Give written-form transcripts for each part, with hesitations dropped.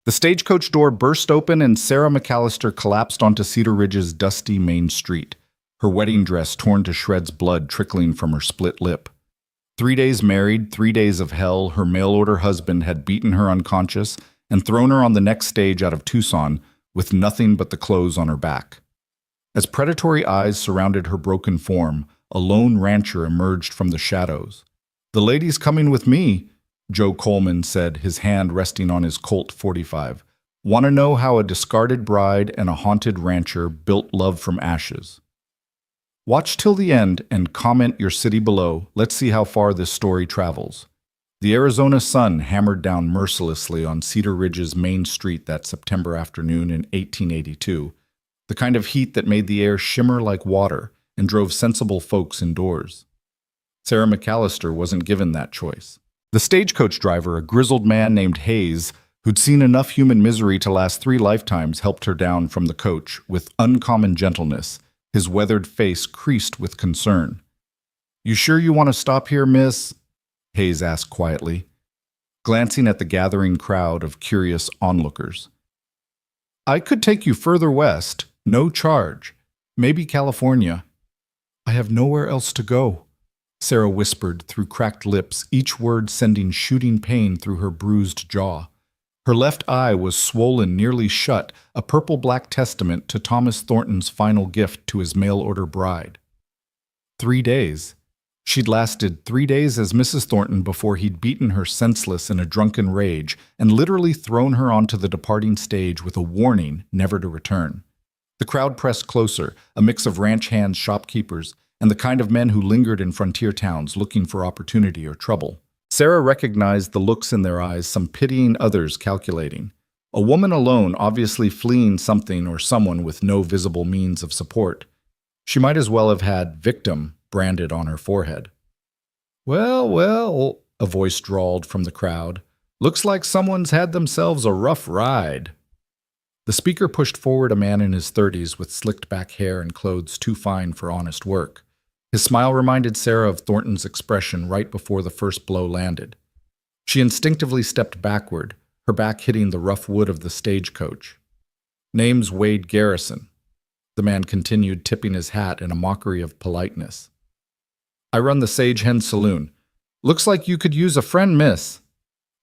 The stagecoach door burst open and Sarah McAllister collapsed onto Cedar Ridge's dusty main street, her wedding dress torn to shreds, blood trickling from her split lip. 3 days married, 3 days of hell, her mail-order husband had beaten her unconscious and thrown her on the next stage out of Tucson with nothing but the clothes on her back. As predatory eyes surrounded her broken form, a lone rancher emerged from the shadows. "The lady's coming with me," Joe Coleman said, his hand resting on his Colt .45. "Want to know how a discarded bride and a haunted rancher built love from ashes? Watch till the end and comment your city below. Let's see how far this story travels." The Arizona sun hammered down mercilessly on Cedar Ridge's main street that September afternoon in 1882, the kind of heat that made the air shimmer like water and drove sensible folks indoors. Sarah McAllister wasn't given that choice. The stagecoach driver, a grizzled man named Hayes, who'd seen enough human misery to last 3 lifetimes, helped her down from the coach with uncommon gentleness, his weathered face creased with concern. "You sure you want to stop here, miss?" Hayes asked quietly, glancing at the gathering crowd of curious onlookers. "I could take you further west, no charge. Maybe California." "I have nowhere else to go," Sarah whispered through cracked lips, each word sending shooting pain through her bruised jaw. Her left eye was swollen nearly shut, a purple-black testament to Thomas Thornton's final gift to his mail-order bride. 3 days. She'd lasted 3 days as Mrs. Thornton before he'd beaten her senseless in a drunken rage and literally thrown her onto the departing stage with a warning never to return. The crowd pressed closer, a mix of ranch hands, shopkeepers, and the kind of men who lingered in frontier towns looking for opportunity or trouble. Sarah recognized the looks in their eyes, some pitying, others calculating. A woman alone, obviously fleeing something or someone with no visible means of support. She might as well have had "victim" branded on her forehead. "Well, well," a voice drawled from the crowd. "Looks like someone's had themselves a rough ride." The speaker pushed forward a man in his 30s with slicked back hair and clothes too fine for honest work. His smile reminded Sarah of Thornton's expression right before the first blow landed. She instinctively stepped backward, her back hitting the rough wood of the stagecoach. "Name's Wade Garrison," the man continued, tipping his hat in a mockery of politeness. "I run the Sage Hen Saloon. Looks like you could use a friend, miss."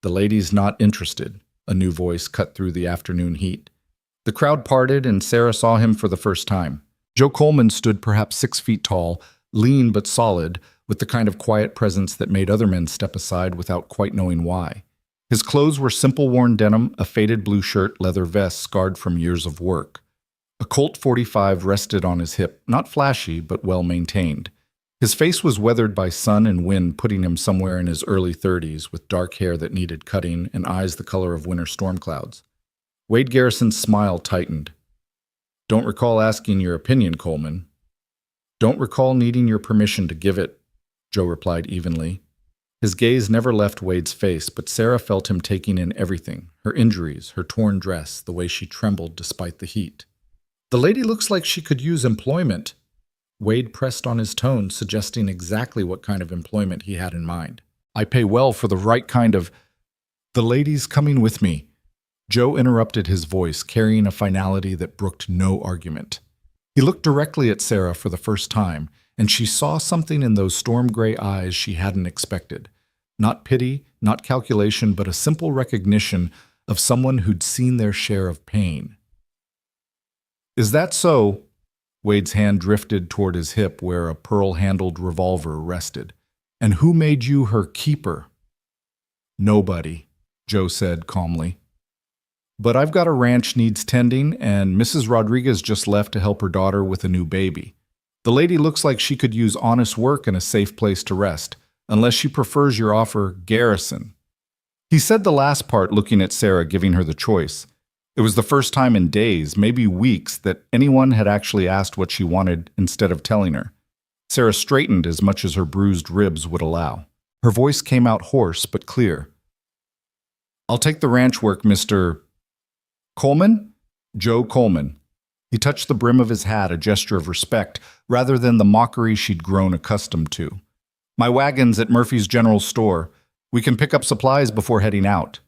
"The lady's not interested," a new voice cut through the afternoon heat. The crowd parted and Sarah saw him for the first time. Joe Coleman stood perhaps 6 feet tall, lean but solid, with the kind of quiet presence that made other men step aside without quite knowing why. His clothes were simple worn denim, a faded blue shirt, leather vest scarred from years of work. A Colt .45 rested on his hip, not flashy but well maintained. His face was weathered by sun and wind, putting him somewhere in his early 30s, with dark hair that needed cutting and eyes the color of winter storm clouds. Wade Garrison's smile tightened. "Don't recall asking your opinion, Coleman." "Don't recall needing your permission to give it," Joe replied evenly. His gaze never left Wade's face, but Sarah felt him taking in everything, her injuries, her torn dress, the way she trembled despite the heat. "The lady looks like she could use employment." Wade pressed on his tone, suggesting exactly what kind of employment he had in mind. "I pay well for the right kind of—" "The lady's coming with me." Joe interrupted his voice, carrying a finality that brooked no argument. He looked directly at Sarah for the first time, and she saw something in those storm-gray eyes she hadn't expected. Not pity, not calculation, but a simple recognition of someone who'd seen their share of pain. "Is that so?" Wade's hand drifted toward his hip where a pearl-handled revolver rested. "And who made you her keeper?" "Nobody," Joe said calmly. "But I've got a ranch needs tending, and Mrs. Rodriguez just left to help her daughter with a new baby. The lady looks like she could use honest work and a safe place to rest, unless she prefers your offer, Garrison." He said the last part, looking at Sarah, giving her the choice. It was the first time in days, maybe weeks, that anyone had actually asked what she wanted instead of telling her. Sarah straightened as much as her bruised ribs would allow. Her voice came out hoarse but clear. "I'll take the ranch work, Mr. Coleman?" "Joe Coleman." He touched the brim of his hat, a gesture of respect, rather than the mockery she'd grown accustomed to. "My wagon's at Murphy's General Store. We can pick up supplies before heading out."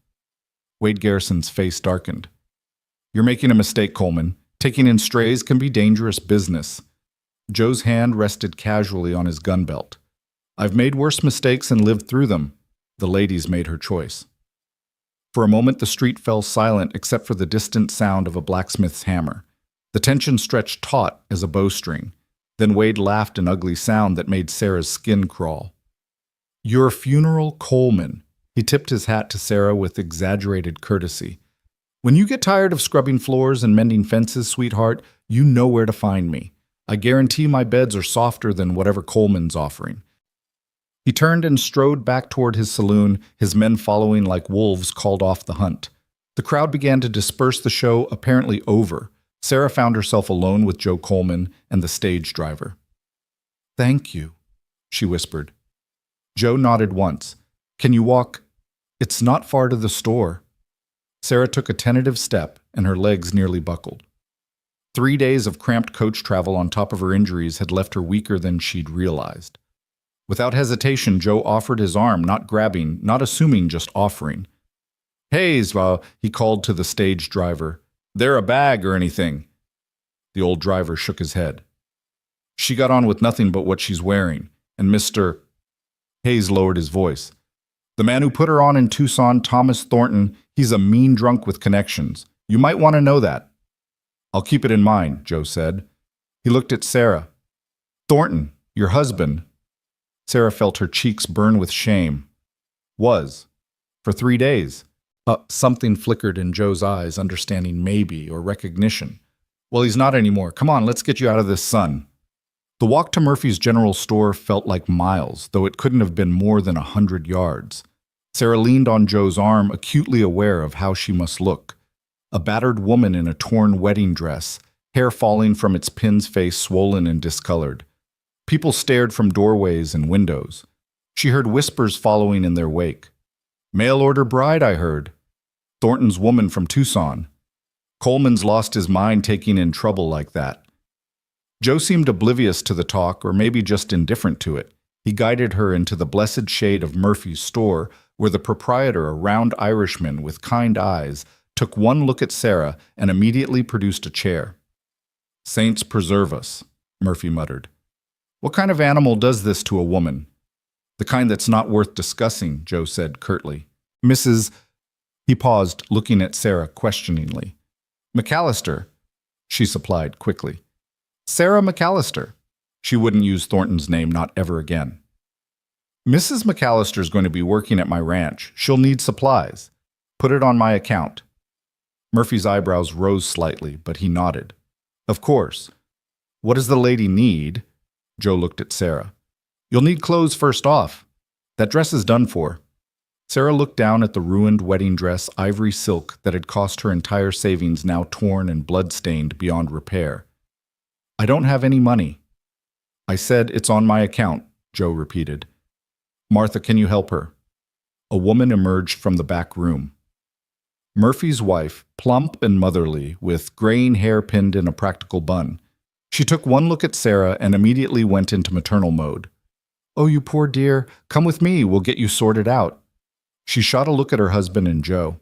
Wade Garrison's face darkened. You're making a mistake, Coleman. Taking in strays can be dangerous business. Joe's hand rested casually on his gun belt. I've made worse mistakes and lived through them. The lady's made her choice. For a moment, the street fell silent except for the distant sound of a blacksmith's hammer. The tension stretched taut as a bowstring. Then Wade laughed an ugly sound that made Sarah's skin crawl. Your funeral, Coleman. He tipped his hat to Sarah with exaggerated courtesy. When you get tired of scrubbing floors and mending fences, sweetheart, you know where to find me. I guarantee my beds are softer than whatever Coleman's offering. He turned and strode back toward his saloon, his men following like wolves called off the hunt. The crowd began to disperse, the show apparently over. Sarah found herself alone with Joe Coleman and the stage driver. Thank you, she whispered. Joe nodded once. Can you walk? It's not far to the store. Sarah took a tentative step, and her legs nearly buckled. 3 days of cramped coach travel on top of her injuries had left her weaker than she'd realized. Without hesitation, Joe offered his arm, not grabbing, not assuming, just offering. Hayes, he called to the stage driver. There a bag or anything? The old driver shook his head. She got on with nothing but what she's wearing, and Mr. Hayes lowered his voice. The man who put her on in Tucson, Thomas Thornton, he's a mean drunk with connections. You might want to know that. I'll keep it in mind, Joe said. He looked at Sarah. Thornton, your husband. Sarah felt her cheeks burn with shame. Was. For 3 days. Something flickered in Joe's eyes, understanding maybe or recognition. Well, he's not anymore. Come on, let's get you out of this sun. The walk to Murphy's General Store felt like miles, though it couldn't have been more than 100 yards. Sarah leaned on Joe's arm, acutely aware of how she must look. A battered woman in a torn wedding dress, hair falling from its pin's face, swollen and discolored. People stared from doorways and windows. She heard whispers following in their wake. Mail-order bride, I heard. Thornton's woman from Tucson. Coleman's lost his mind taking in trouble like that. Joe seemed oblivious to the talk, or maybe just indifferent to it. He guided her into the blessed shade of Murphy's store, where the proprietor, a round Irishman with kind eyes, took one look at Sarah and immediately produced a chair. Saints preserve us, Murphy muttered. What kind of animal does this to a woman? The kind that's not worth discussing, Joe said curtly. Mrs. He paused, looking at Sarah questioningly. McAllister, she supplied quickly. Sarah McAllister. She wouldn't use Thornton's name, not ever again. Mrs. McAllister's going to be working at my ranch. She'll need supplies. Put it on my account. Murphy's eyebrows rose slightly, but he nodded. Of course. What does the lady need? Joe looked at Sarah. You'll need clothes first off. That dress is done for. Sarah looked down at the ruined wedding dress, ivory silk, that had cost her entire savings, now torn and blood-stained beyond repair. I don't have any money. I said it's on my account, Joe repeated. Martha, can you help her? A woman emerged from the back room. Murphy's wife, plump and motherly, with graying hair pinned in a practical bun. She took one look at Sarah and immediately went into maternal mode. Oh, you poor dear, come with me, we'll get you sorted out. She shot a look at her husband and Joe.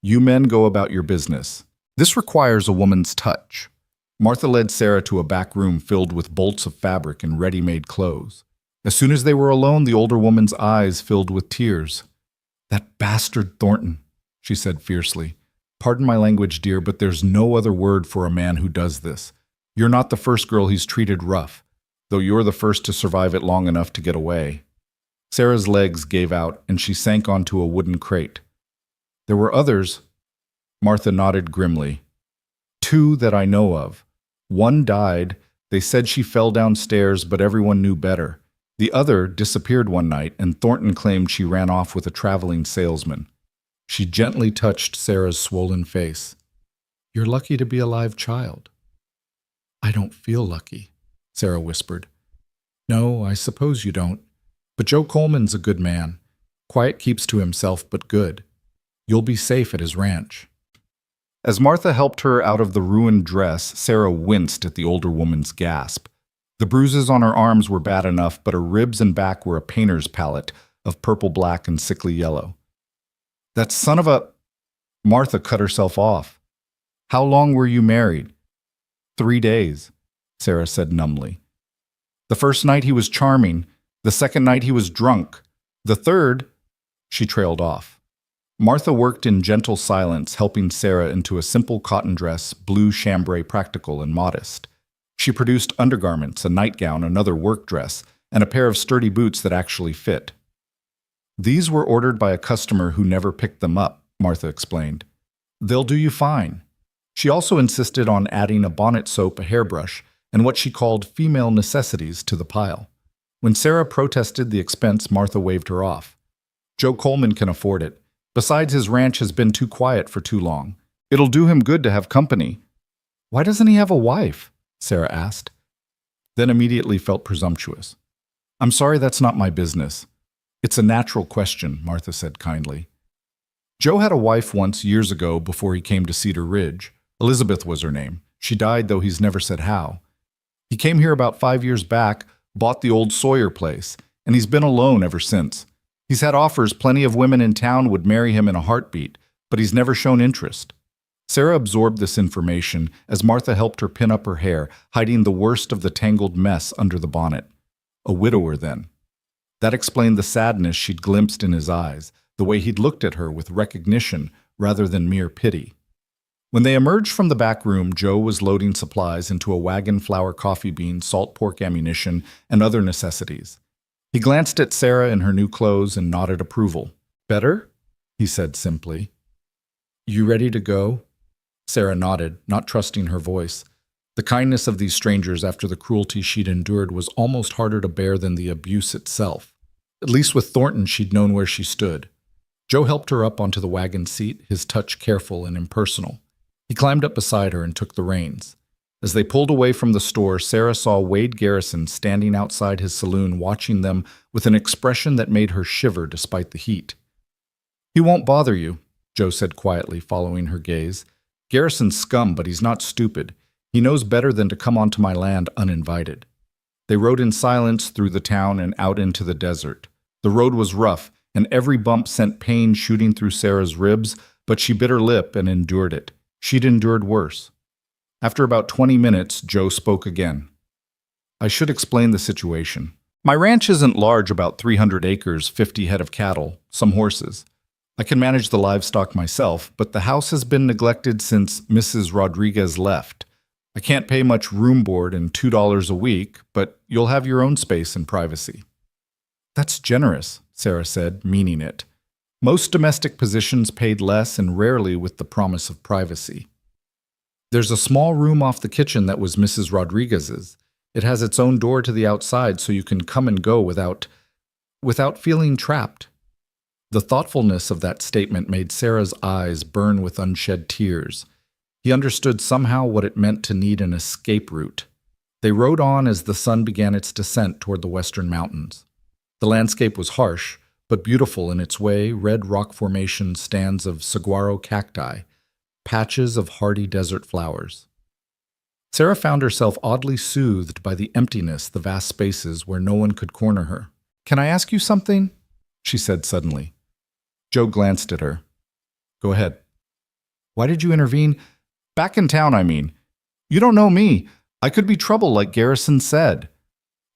You men go about your business. This requires a woman's touch. Martha led Sarah to a back room filled with bolts of fabric and ready-made clothes. As soon as they were alone, the older woman's eyes filled with tears. That bastard Thornton, she said fiercely. Pardon my language, dear, but there's no other word for a man who does this. You're not the first girl he's treated rough, though you're the first to survive it long enough to get away. Sarah's legs gave out, and she sank onto a wooden crate. There were others. Martha nodded grimly. 2 that I know of. 1 died. They said she fell downstairs, but everyone knew better. The other disappeared one night, and Thornton claimed she ran off with a traveling salesman. She gently touched Sarah's swollen face. You're lucky to be a live child. I don't feel lucky, Sarah whispered. No, I suppose you don't. But Joe Coleman's a good man. Quiet keeps to himself, but good. You'll be safe at his ranch. As Martha helped her out of the ruined dress, Sarah winced at the older woman's gasp. The bruises on her arms were bad enough, but her ribs and back were a painter's palette of purple, black, and sickly yellow. That son of a... Martha cut herself off. How long were you married? 3 days, Sarah said numbly. The first night he was charming. The second night he was drunk. The third, she trailed off. Martha worked in gentle silence, helping Sarah into a simple cotton dress, blue chambray practical and modest. She produced undergarments, a nightgown, another work dress, and a pair of sturdy boots that actually fit. These were ordered by a customer who never picked them up, Martha explained. They'll do you fine. She also insisted on adding a bonnet soap, a hairbrush, and what she called female necessities to the pile. When Sarah protested the expense, Martha waved her off. Joe Coleman can afford it. Besides, his ranch has been too quiet for too long. It'll do him good to have company. Why doesn't he have a wife? Sarah asked, then immediately felt presumptuous. I'm sorry, that's not my business. It's a natural question, Martha said kindly. Joe had a wife once years ago before he came to Cedar Ridge. Elizabeth was her name. She died, though he's never said how. He came here about 5 years back, bought the old Sawyer place, and he's been alone ever since. He's had offers, plenty of women in town would marry him in a heartbeat, but he's never shown interest. Sarah absorbed this information as Martha helped her pin up her hair, hiding the worst of the tangled mess under the bonnet. A widower, then. That explained the sadness she'd glimpsed in his eyes, the way he'd looked at her with recognition rather than mere pity. When they emerged from the back room, Joe was loading supplies into a wagon, flour, coffee beans, salt pork ammunition, and other necessities. He glanced at Sarah in her new clothes and nodded approval. Better? He said simply. You ready to go? Sarah nodded, not trusting her voice. The kindness of these strangers after the cruelty she'd endured was almost harder to bear than the abuse itself. At least with Thornton, she'd known where she stood. Joe helped her up onto the wagon seat, his touch careful and impersonal. He climbed up beside her and took the reins. As they pulled away from the store, Sarah saw Wade Garrison standing outside his saloon watching them with an expression that made her shiver despite the heat. He won't bother you, Joe said quietly, following her gaze. Garrison's scum, but he's not stupid. He knows better than to come onto my land uninvited. They rode in silence through the town and out into the desert. The road was rough, and every bump sent pain shooting through Sarah's ribs, but she bit her lip and endured it. She'd endured worse. After about 20 minutes, Joe spoke again. I should explain the situation. My ranch isn't large, about 300 acres, 50 head of cattle, some horses. I can manage the livestock myself, but the house has been neglected since Mrs. Rodriguez left. I can't pay much room board and $2 a week, but you'll have your own space and privacy. That's generous, Sarah said, meaning it. Most domestic positions paid less and rarely with the promise of privacy. There's a small room off the kitchen that was Mrs. Rodriguez's. It has its own door to the outside so you can come and go without feeling trapped. The thoughtfulness of that statement made Sarah's eyes burn with unshed tears. He understood somehow what it meant to need an escape route. They rode on as the sun began its descent toward the western mountains. The landscape was harsh, but beautiful in its way, red rock formation stands of saguaro cacti, patches of hardy desert flowers. Sarah found herself oddly soothed by the emptiness, the vast spaces where no one could corner her. Can I ask you something? She said suddenly. Joe glanced at her. Go ahead. Why did you intervene? Back in town, I mean. You don't know me. I could be trouble like Garrison said.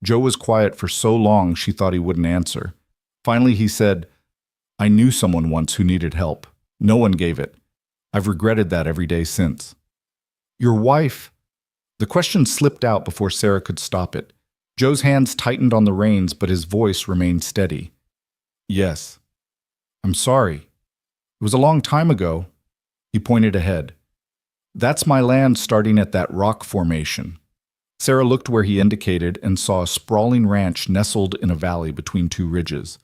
Joe was quiet for so long she thought he wouldn't answer. Finally he said, I knew someone once who needed help. No one gave it. I've regretted that every day since. Your wife. The question slipped out before Sarah could stop it. Joe's hands tightened on the reins, but his voice remained steady. Yes. I'm sorry. It was a long time ago. He pointed ahead. That's my land starting at that rock formation. Sarah looked where he indicated and saw a sprawling ranch nestled in a valley between two ridges.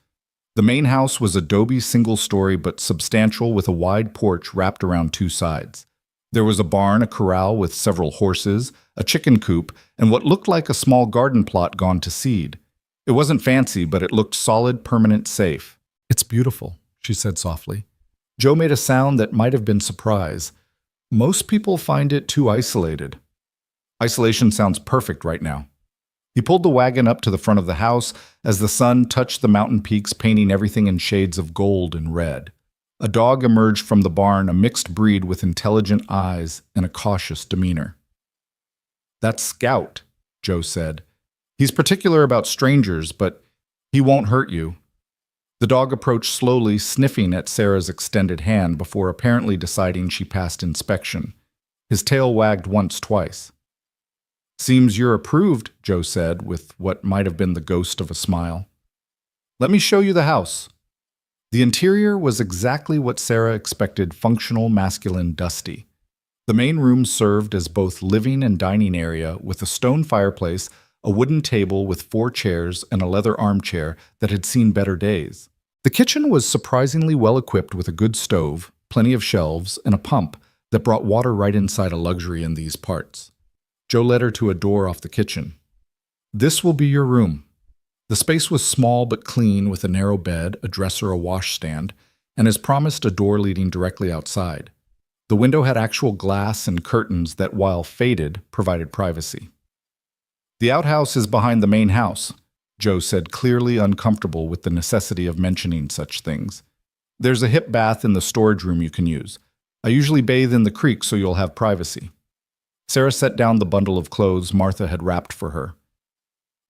The main house was adobe single-story but substantial with a wide porch wrapped around two sides. There was a barn, a corral with several horses, a chicken coop, and what looked like a small garden plot gone to seed. It wasn't fancy, but it looked solid, permanent, safe. It's beautiful, she said softly. Joe made a sound that might have been surprise. Most people find it too isolated. Isolation sounds perfect right now. He pulled the wagon up to the front of the house as the sun touched the mountain peaks, painting everything in shades of gold and red. A dog emerged from the barn, a mixed breed with intelligent eyes and a cautious demeanor. "That's Scout," Joe said. "He's particular about strangers, but he won't hurt you." The dog approached slowly, sniffing at Sarah's extended hand before apparently deciding she passed inspection. His tail wagged once, twice. "Seems you're approved," Joe said, with what might have been the ghost of a smile. "Let me show you the house." The interior was exactly what Sarah expected: functional, masculine, dusty. The main room served as both living and dining area, with a stone fireplace, a wooden table with 4 chairs, and a leather armchair that had seen better days. The kitchen was surprisingly well equipped with a good stove, plenty of shelves, and a pump that brought water right inside, a luxury in these parts. Joe led her to a door off the kitchen. "This will be your room." The space was small but clean, with a narrow bed, a dresser, a washstand, and as promised, a door leading directly outside. The window had actual glass and curtains that, while faded, provided privacy. "The outhouse is behind the main house," Joe said, clearly uncomfortable with the necessity of mentioning such things. "There's a hip bath in the storage room you can use. I usually bathe in the creek so you'll have privacy." Sarah set down the bundle of clothes Martha had wrapped for her.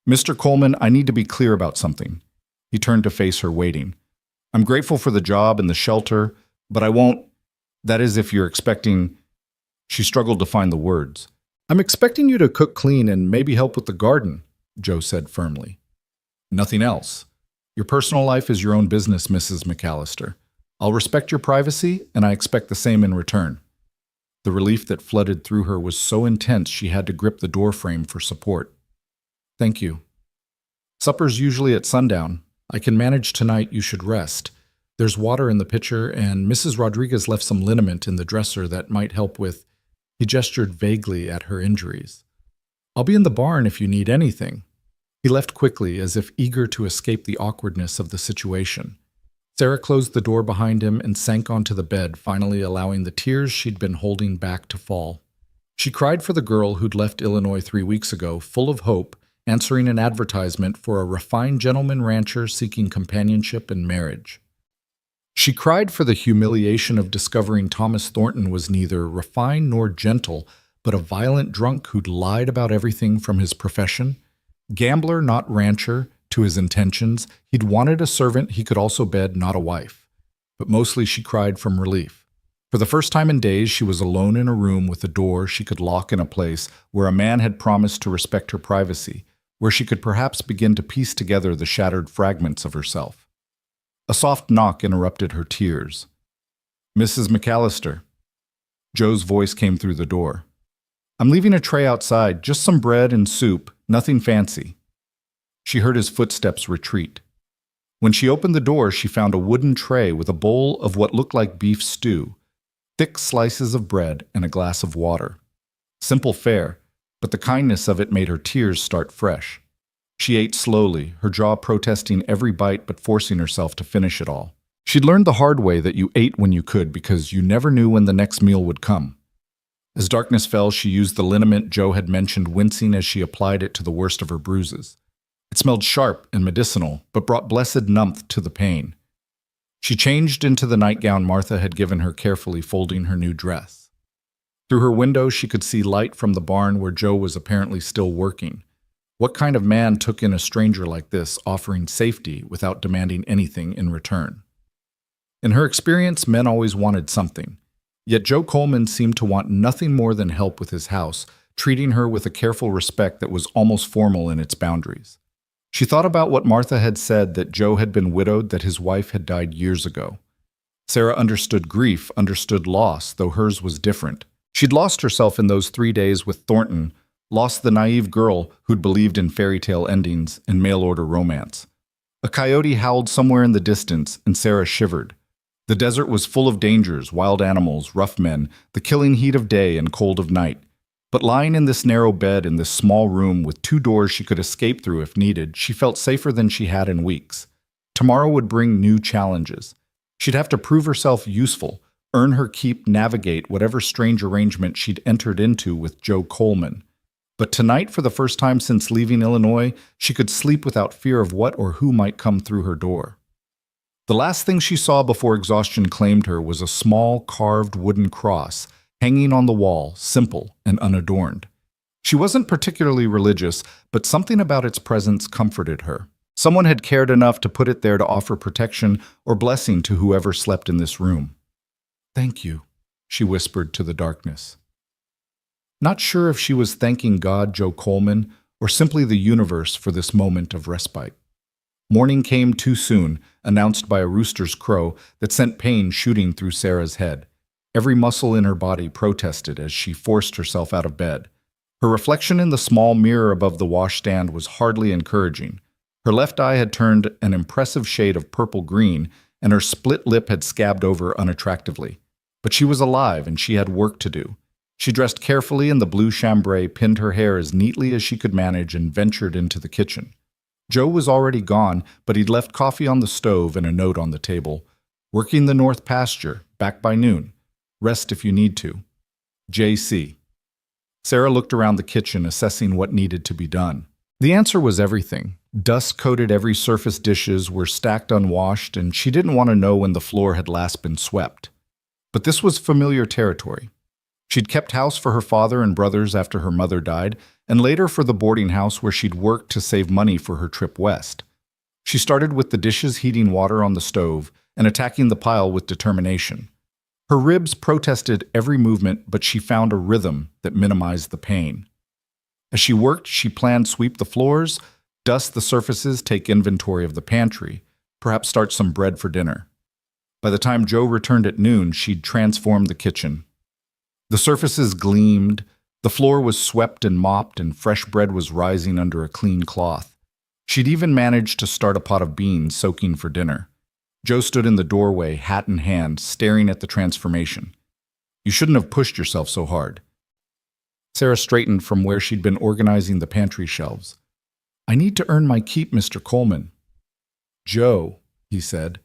"Mr. Coleman, I need to be clear about something." He turned to face her, waiting. "I'm grateful for the job and the shelter, but I won't— that is, if you're expecting—" She struggled to find the words. "I'm expecting you to cook clean and maybe help with the garden," Joe said firmly. "Nothing else. Your personal life is your own business, Mrs. McAllister. I'll respect your privacy, and I expect the same in return." The relief that flooded through her was so intense she had to grip the doorframe for support. "Thank you. Supper's usually at sundown. I can manage tonight. You should rest. There's water in the pitcher, and Mrs. Rodriguez left some liniment in the dresser that might help with—" He gestured vaguely at her injuries. "I'll be in the barn if you need anything." He left quickly, as if eager to escape the awkwardness of the situation. Sarah closed the door behind him and sank onto the bed, finally allowing the tears she'd been holding back to fall. She cried for the girl who'd left Illinois 3 weeks ago, full of hope, answering an advertisement for a refined gentleman rancher seeking companionship and marriage. She cried for the humiliation of discovering Thomas Thornton was neither refined nor gentle, but a violent drunk who'd lied about everything from his profession. Gambler, not rancher, to his intentions. He'd wanted a servant he could also bed, not a wife. But mostly she cried from relief. For the first time in days, she was alone in a room with a door she could lock in a place where a man had promised to respect her privacy, where she could perhaps begin to piece together the shattered fragments of herself. A soft knock interrupted her tears. "Mrs. McAllister." Joe's voice came through the door. "I'm leaving a tray outside, just some bread and soup, nothing fancy." She heard his footsteps retreat. When she opened the door, she found a wooden tray with a bowl of what looked like beef stew, thick slices of bread, and a glass of water. Simple fare, but the kindness of it made her tears start fresh. She ate slowly, her jaw protesting every bite but forcing herself to finish it all. She'd learned the hard way that you ate when you could because you never knew when the next meal would come. As darkness fell, she used the liniment Joe had mentioned, wincing as she applied it to the worst of her bruises. It smelled sharp and medicinal, but brought blessed numbth to the pain. She changed into the nightgown Martha had given her, carefully folding her new dress. Through her window, she could see light from the barn where Joe was apparently still working. What kind of man took in a stranger like this, offering safety without demanding anything in return? In her experience, men always wanted something. Yet Joe Coleman seemed to want nothing more than help with his house, treating her with a careful respect that was almost formal in its boundaries. She thought about what Martha had said, that Joe had been widowed, that his wife had died years ago. Sarah understood grief, understood loss, though hers was different. She'd lost herself in those 3 days with Thornton, lost the naive girl who'd believed in fairy tale endings and mail-order romance. A coyote howled somewhere in the distance, and Sarah shivered. The desert was full of dangers, wild animals, rough men, the killing heat of day and cold of night. But lying in this narrow bed in this small room with 2 doors she could escape through if needed, she felt safer than she had in weeks. Tomorrow would bring new challenges. She'd have to prove herself useful, earn her keep, navigate whatever strange arrangement she'd entered into with Joe Coleman. But tonight, for the first time since leaving Illinois, she could sleep without fear of what or who might come through her door. The last thing she saw before exhaustion claimed her was a small, carved wooden cross hanging on the wall, simple and unadorned. She wasn't particularly religious, but something about its presence comforted her. Someone had cared enough to put it there to offer protection or blessing to whoever slept in this room. "Thank you," she whispered to the darkness. Not sure if she was thanking God, Joe Coleman, or simply the universe for this moment of respite. Morning came too soon, announced by a rooster's crow that sent pain shooting through Sarah's head. Every muscle in her body protested as she forced herself out of bed. Her reflection in the small mirror above the washstand was hardly encouraging. Her left eye had turned an impressive shade of purple-green, and her split lip had scabbed over unattractively. But she was alive, and she had work to do. She dressed carefully in the blue chambray, pinned her hair as neatly as she could manage, and ventured into the kitchen. Joe was already gone, but he'd left coffee on the stove and a note on the table. "Working the north pasture, back by noon. Rest if you need to. J.C." Sarah looked around the kitchen, assessing what needed to be done. The answer was everything. Dust coated every surface, dishes were stacked unwashed, and she didn't want to know when the floor had last been swept. But this was familiar territory. She'd kept house for her father and brothers after her mother died, and later for the boarding house where she'd worked to save money for her trip west. She started with the dishes, heating water on the stove, and attacking the pile with determination. Her ribs protested every movement, but she found a rhythm that minimized the pain. As she worked, she planned sweep the floors, dust the surfaces, take inventory of the pantry, perhaps start some bread for dinner. By the time Joe returned at noon, she'd transformed the kitchen. The surfaces gleamed, the floor was swept and mopped, and fresh bread was rising under a clean cloth. She'd even managed to start a pot of beans soaking for dinner. Joe stood in the doorway, hat in hand, staring at the transformation. "You shouldn't have pushed yourself so hard." Sarah straightened from where she'd been organizing the pantry shelves. "I need to earn my keep, Mr. Coleman." "Joe," he said,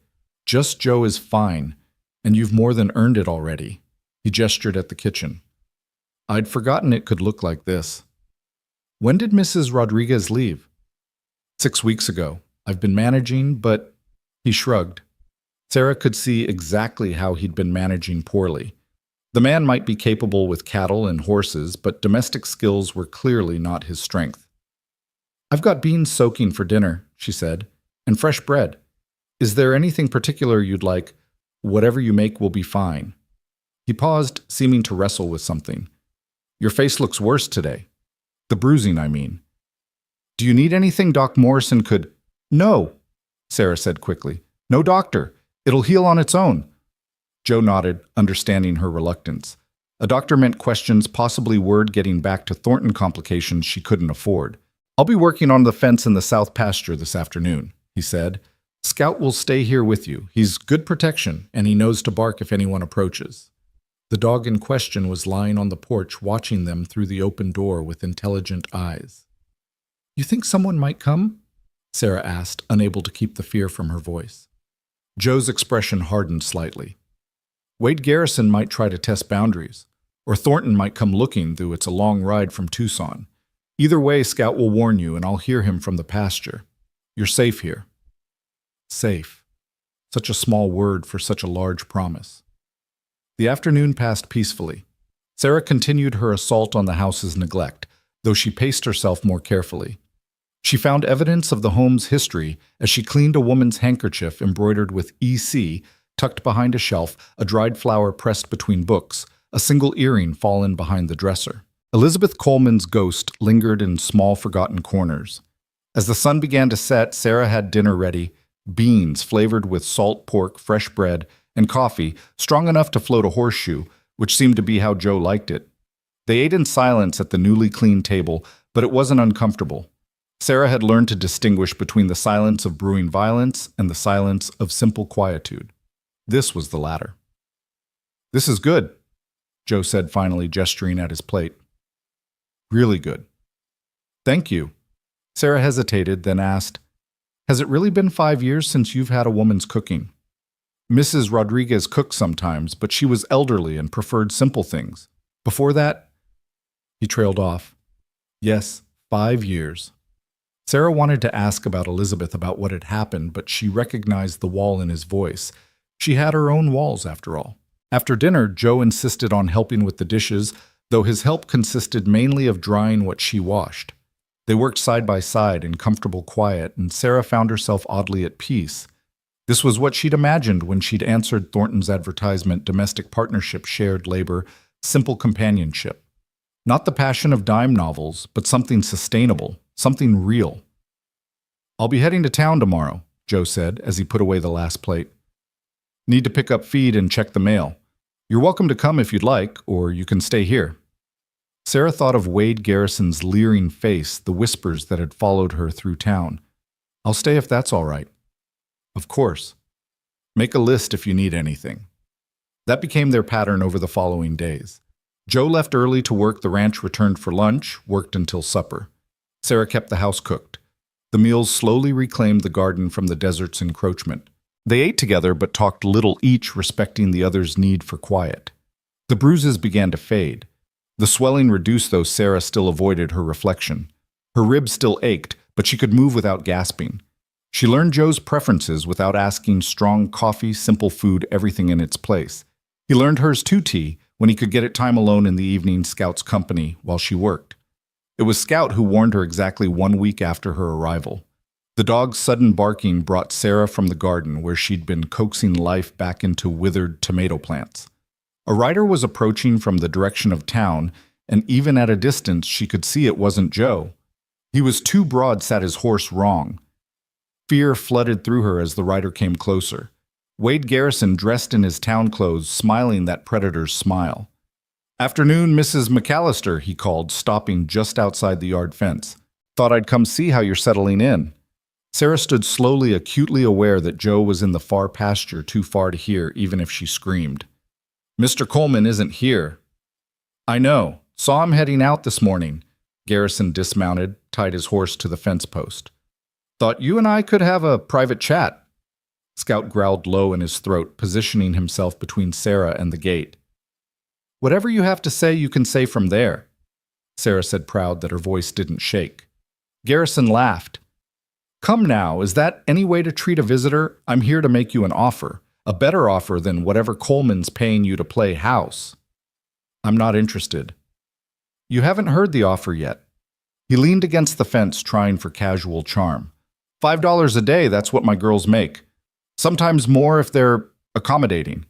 "just Joe is fine, and you've more than earned it already." He gestured at the kitchen. "I'd forgotten it could look like this." "When did Mrs. Rodriguez leave?" 6 weeks ago. I've been managing, but—" He shrugged. Sarah could see exactly how he'd been managing poorly. The man might be capable with cattle and horses, but domestic skills were clearly not his strength. "I've got beans soaking for dinner," she said, "and fresh bread. Is there anything particular you'd like? Whatever you make will be fine." He paused, seeming to wrestle with something. "Your face looks worse today. The bruising, I mean. Do you need anything Doc Morrison could—" "No," Sarah said quickly. "No doctor. It'll heal on its own." Joe nodded, understanding her reluctance. A doctor meant questions, possibly word getting back to Thornton complications she couldn't afford. "I'll be working on the fence in the south pasture this afternoon," he said. "Scout will stay here with you. He's good protection, and he knows to bark if anyone approaches." The dog in question was lying on the porch, watching them through the open door with intelligent eyes. "You think someone might come?" Sarah asked, unable to keep the fear from her voice. Joe's expression hardened slightly. "Wade Garrison might try to test boundaries, or Thornton might come looking, though it's a long ride from Tucson. Either way, Scout will warn you, and I'll hear him from the pasture. You're safe here." Safe. Such a small word for such a large promise. The afternoon passed peacefully. Sarah continued her assault on the house's neglect, though she paced herself more carefully. She found evidence of the home's history as she cleaned a woman's handkerchief embroidered with EC tucked behind a shelf, a dried flower pressed between books, a single earring fallen behind the dresser. Elizabeth Coleman's ghost lingered in small forgotten corners. As the sun began to set, Sarah had dinner ready, beans flavored with salt pork, fresh bread, and coffee, strong enough to float a horseshoe, which seemed to be how Joe liked it. They ate in silence at the newly cleaned table, but it wasn't uncomfortable. Sarah had learned to distinguish between the silence of brewing violence and the silence of simple quietude. This was the latter. "This is good," Joe said finally, gesturing at his plate. "Really good." "Thank you." Sarah hesitated, then asked, "Has it really been 5 years since you've had a woman's cooking?" "Mrs. Rodriguez cooked sometimes, but she was elderly and preferred simple things. Before that—" He trailed off. "Yes, 5 years." Sarah wanted to ask about Elizabeth about what had happened, but she recognized the wall in his voice. She had her own walls, after all. After dinner, Joe insisted on helping with the dishes, though his help consisted mainly of drying what she washed. They worked side by side in comfortable quiet, and Sarah found herself oddly at peace. This was what she'd imagined when she'd answered Thornton's advertisement: domestic partnership, shared labor, simple companionship. Not the passion of dime novels, but something sustainable, something real. "I'll be heading to town tomorrow," Joe said as he put away the last plate. "Need to pick up feed and check the mail. You're welcome to come if you'd like, or you can stay here." Sarah thought of Wade Garrison's leering face, the whispers that had followed her through town. "I'll stay if that's all right." "Of course. Make a list if you need anything." That became their pattern over the following days. Joe left early to work the ranch, returned for lunch, worked until supper. Sarah kept the house cooked. The meals slowly reclaimed the garden from the desert's encroachment. They ate together but talked little, each respecting the other's need for quiet. The bruises began to fade. The swelling reduced, though Sarah still avoided her reflection. Her ribs still ached, but she could move without gasping. She learned Joe's preferences without asking: strong coffee, simple food, everything in its place. He learned hers too, tea, when he could get it time alone in the evening, Scout's company, while she worked. It was Scout who warned her exactly 1 week after her arrival. The dog's sudden barking brought Sarah from the garden, where she'd been coaxing life back into withered tomato plants. A rider was approaching from the direction of town, and even at a distance she could see it wasn't Joe. He was too broad, sat his horse wrong. Fear flooded through her as the rider came closer. Wade Garrison, dressed in his town clothes, smiling that predator's smile. "Afternoon, Mrs. McAllister," he called, stopping just outside the yard fence. "Thought I'd come see how you're settling in." Sarah stood slowly, acutely aware that Joe was in the far pasture, too far to hear, even if she screamed. "Mr. Coleman isn't here." "I know. Saw him heading out this morning." Garrison dismounted, tied his horse to the fence post. "Thought you and I could have a private chat." Scout growled low in his throat, positioning himself between Sarah and the gate. "Whatever you have to say, you can say from there," Sarah said, proud that her voice didn't shake. Garrison laughed. "Come now, is that any way to treat a visitor? I'm here to make you an offer. A better offer than whatever Coleman's paying you to play house." "I'm not interested." "You haven't heard the offer yet." He leaned against the fence, trying for casual charm. $5 a day, that's what my girls make. Sometimes more if they're accommodating.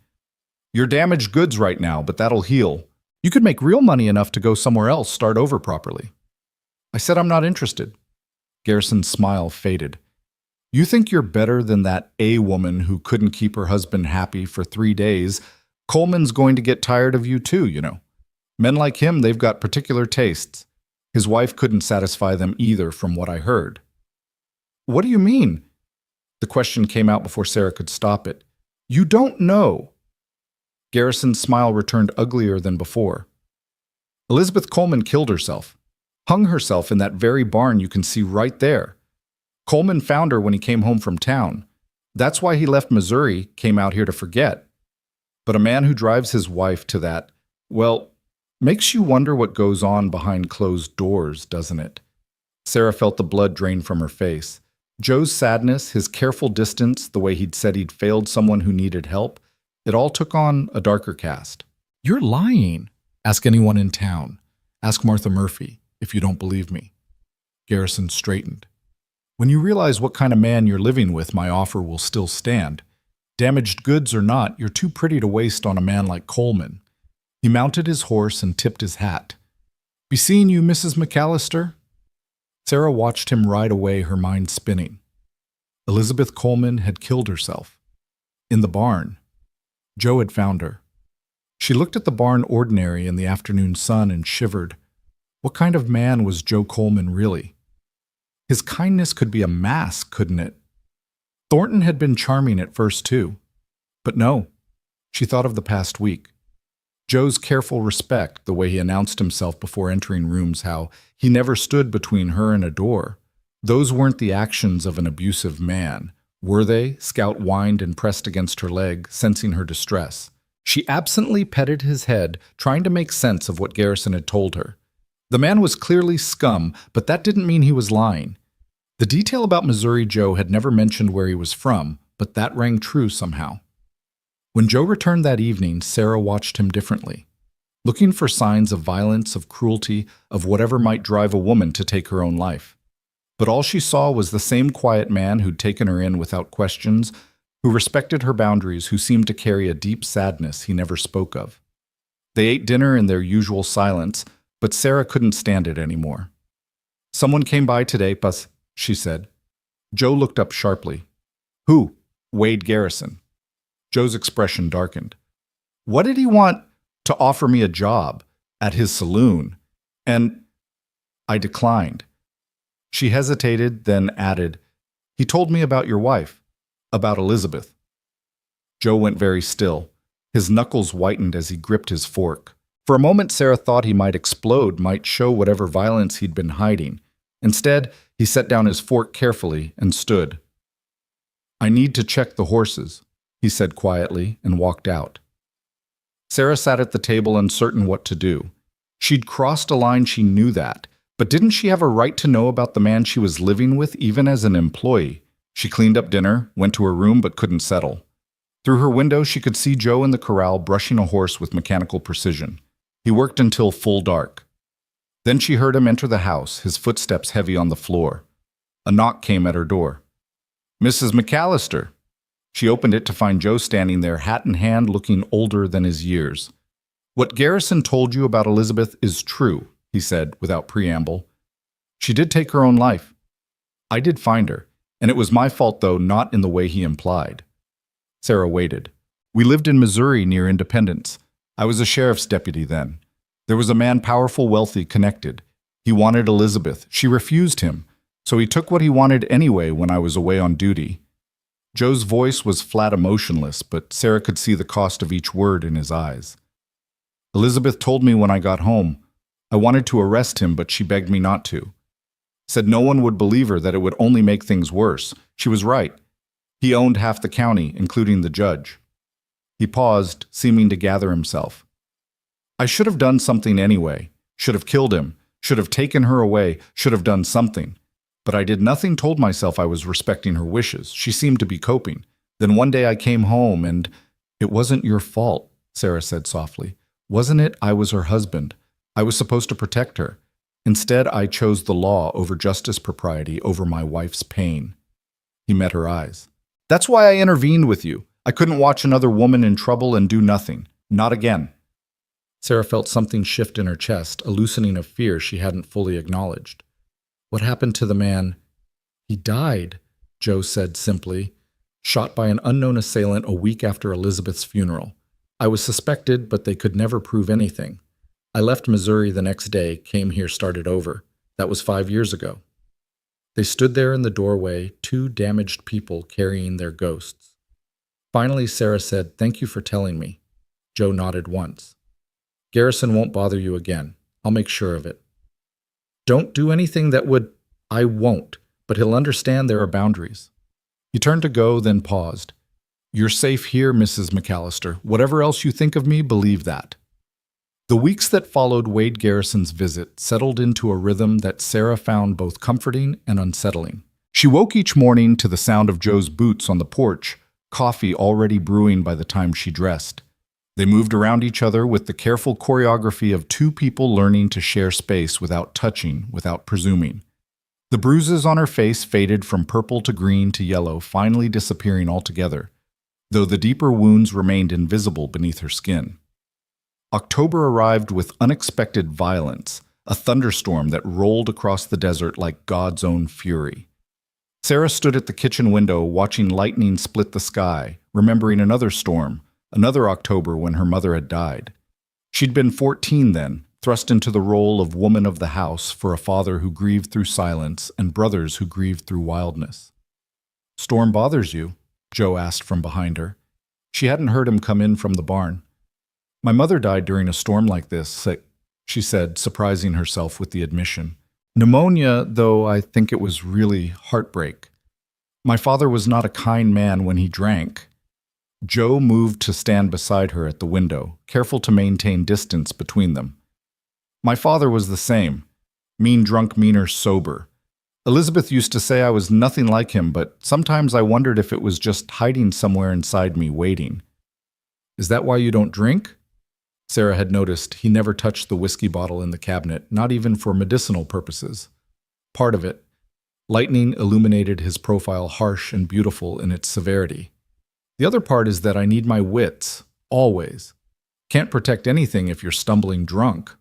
You're damaged goods right now, but that'll heal. You could make real money enough to go somewhere else, start over properly." "I said I'm not interested." Garrison's smile faded. "You think you're better than that woman who couldn't keep her husband happy for 3 days. Coleman's going to get tired of you too, you know. Men like him, they've got particular tastes. His wife couldn't satisfy them either, from what I heard." "What do you mean?" The question came out before Sarah could stop it. "You don't know." Garrison's smile returned, uglier than before. "Elizabeth Coleman killed herself. Hung herself in that very barn you can see right there. Coleman found her when he came home from town. That's why he left Missouri, came out here to forget. But a man who drives his wife to that, well, makes you wonder what goes on behind closed doors, doesn't it?" Sarah felt the blood drain from her face. Joe's sadness, his careful distance, the way he'd said he'd failed someone who needed help, it all took on a darker cast. "You're lying. Ask anyone in town. Ask Martha Murphy, if you don't believe me." Garrison straightened. "When you realize what kind of man you're living with, my offer will still stand. Damaged goods or not, you're too pretty to waste on a man like Coleman." He mounted his horse and tipped his hat. "Be seeing you, Mrs. McAllister." Sarah watched him ride away, her mind spinning. Elizabeth Coleman had killed herself. In the barn. Joe had found her. She looked at the barn ordinary in the afternoon sun and shivered. What kind of man was Joe Coleman really? His kindness could be a mask, couldn't it? Thornton had been charming at first too. But no, she thought of the past week. Joe's careful respect, the way he announced himself before entering rooms, how he never stood between her and a door. Those weren't the actions of an abusive man, were they? Scout whined and pressed against her leg, sensing her distress. She absently petted his head, trying to make sense of what Garrison had told her. The man was clearly scum, but that didn't mean he was lying. The detail about Missouri Joe had never mentioned where he was from, but that rang true somehow. When Joe returned that evening, Sarah watched him differently, looking for signs of violence, of cruelty, of whatever might drive a woman to take her own life. But all she saw was the same quiet man who'd taken her in without questions, who respected her boundaries, who seemed to carry a deep sadness he never spoke of. They ate dinner in their usual silence, but Sarah couldn't stand it anymore. "Someone came by today, Puss," she said. Joe looked up sharply. "Who?" "Wade Garrison." Joe's expression darkened. "What did he want?" "To offer me a job at his saloon. And I declined." She hesitated, then added, "He told me about your wife, about Elizabeth." Joe went very still. His knuckles whitened as he gripped his fork. For a moment, Sarah thought he might explode, might show whatever violence he'd been hiding. Instead, he set down his fork carefully and stood. "I need to check the horses," he said quietly, and walked out. Sarah sat at the table uncertain what to do. She'd crossed a line, she knew that. But didn't she have a right to know about the man she was living with, even as an employee? She cleaned up dinner, went to her room, but couldn't settle. Through her window, she could see Joe in the corral brushing a horse with mechanical precision. He worked until full dark. Then she heard him enter the house, his footsteps heavy on the floor. A knock came at her door. "Mrs. McAllister." She opened it to find Joe standing there, hat in hand, looking older than his years. "What Garrison told you about Elizabeth is true," he said without preamble. "She did take her own life. I did find her, and it was my fault, though not in the way he implied." Sarah waited. "We lived in Missouri near Independence. I was a sheriff's deputy then. There was a man powerful, wealthy, connected. He wanted Elizabeth. She refused him, so he took what he wanted anyway when I was away on duty." Joe's voice was flat, emotionless, but Sarah could see the cost of each word in his eyes. "Elizabeth told me when I got home. I wanted to arrest him, but she begged me not to. Said no one would believe her, that it would only make things worse. She was right. He owned half the county, including the judge." He paused, seeming to gather himself. "I should have done something anyway. Should have killed him. Should have taken her away. Should have done something. But I did nothing, told myself I was respecting her wishes. She seemed to be coping. Then one day I came home and—" "It wasn't your fault," Sarah said softly. "Wasn't it? I was her husband. I was supposed to protect her. Instead, I chose the law over justice, propriety, over my wife's pain." He met her eyes. "That's why I intervened with you. I couldn't watch another woman in trouble and do nothing. Not again." Sarah felt something shift in her chest, a loosening of fear she hadn't fully acknowledged. "What happened to the man?" "He died," Joe said simply. "Shot by an unknown assailant a week after Elizabeth's funeral. I was suspected, but they could never prove anything. I left Missouri the next day, came here, started over. That was 5 years ago." They stood there in the doorway, two damaged people carrying their ghosts. Finally, Sarah said, "Thank you for telling me." Joe nodded once. "Garrison won't bother you again. I'll make sure of it." "Don't do anything that would—" "I won't, but he'll understand there are boundaries." He turned to go, then paused. "You're safe here, Mrs. McAllister. Whatever else you think of me, believe that." The weeks that followed Wade Garrison's visit settled into a rhythm that Sarah found both comforting and unsettling. She woke each morning to the sound of Joe's boots on the porch, coffee already brewing by the time she dressed. They moved around each other with the careful choreography of two people learning to share space without touching, without presuming. The bruises on her face faded from purple to green to yellow, finally disappearing altogether, though the deeper wounds remained invisible beneath her skin. October arrived with unexpected violence, a thunderstorm that rolled across the desert like God's own fury. Sarah stood at the kitchen window watching lightning split the sky, remembering another storm, another October when her mother had died. She'd been 14 then, thrust into the role of woman of the house for a father who grieved through silence and brothers who grieved through wildness. "Storm bothers you?" Joe asked from behind her. She hadn't heard him come in from the barn. "My mother died during a storm like this," she said, surprising herself with the admission. "Pneumonia, though I think it was really heartbreak. My father was not a kind man when he drank." Joe moved to stand beside her at the window, careful to maintain distance between them. "My father was the same. Mean drunk, meaner sober. Elizabeth used to say I was nothing like him, but sometimes I wondered if it was just hiding somewhere inside me, waiting. Is that why you don't drink? Sarah had noticed he never touched the whiskey bottle in the cabinet, not even for medicinal purposes. Part of it, lightning illuminated his profile harsh and beautiful in its severity. The other part is that I need my wits, always. Can't protect anything if you're stumbling drunk.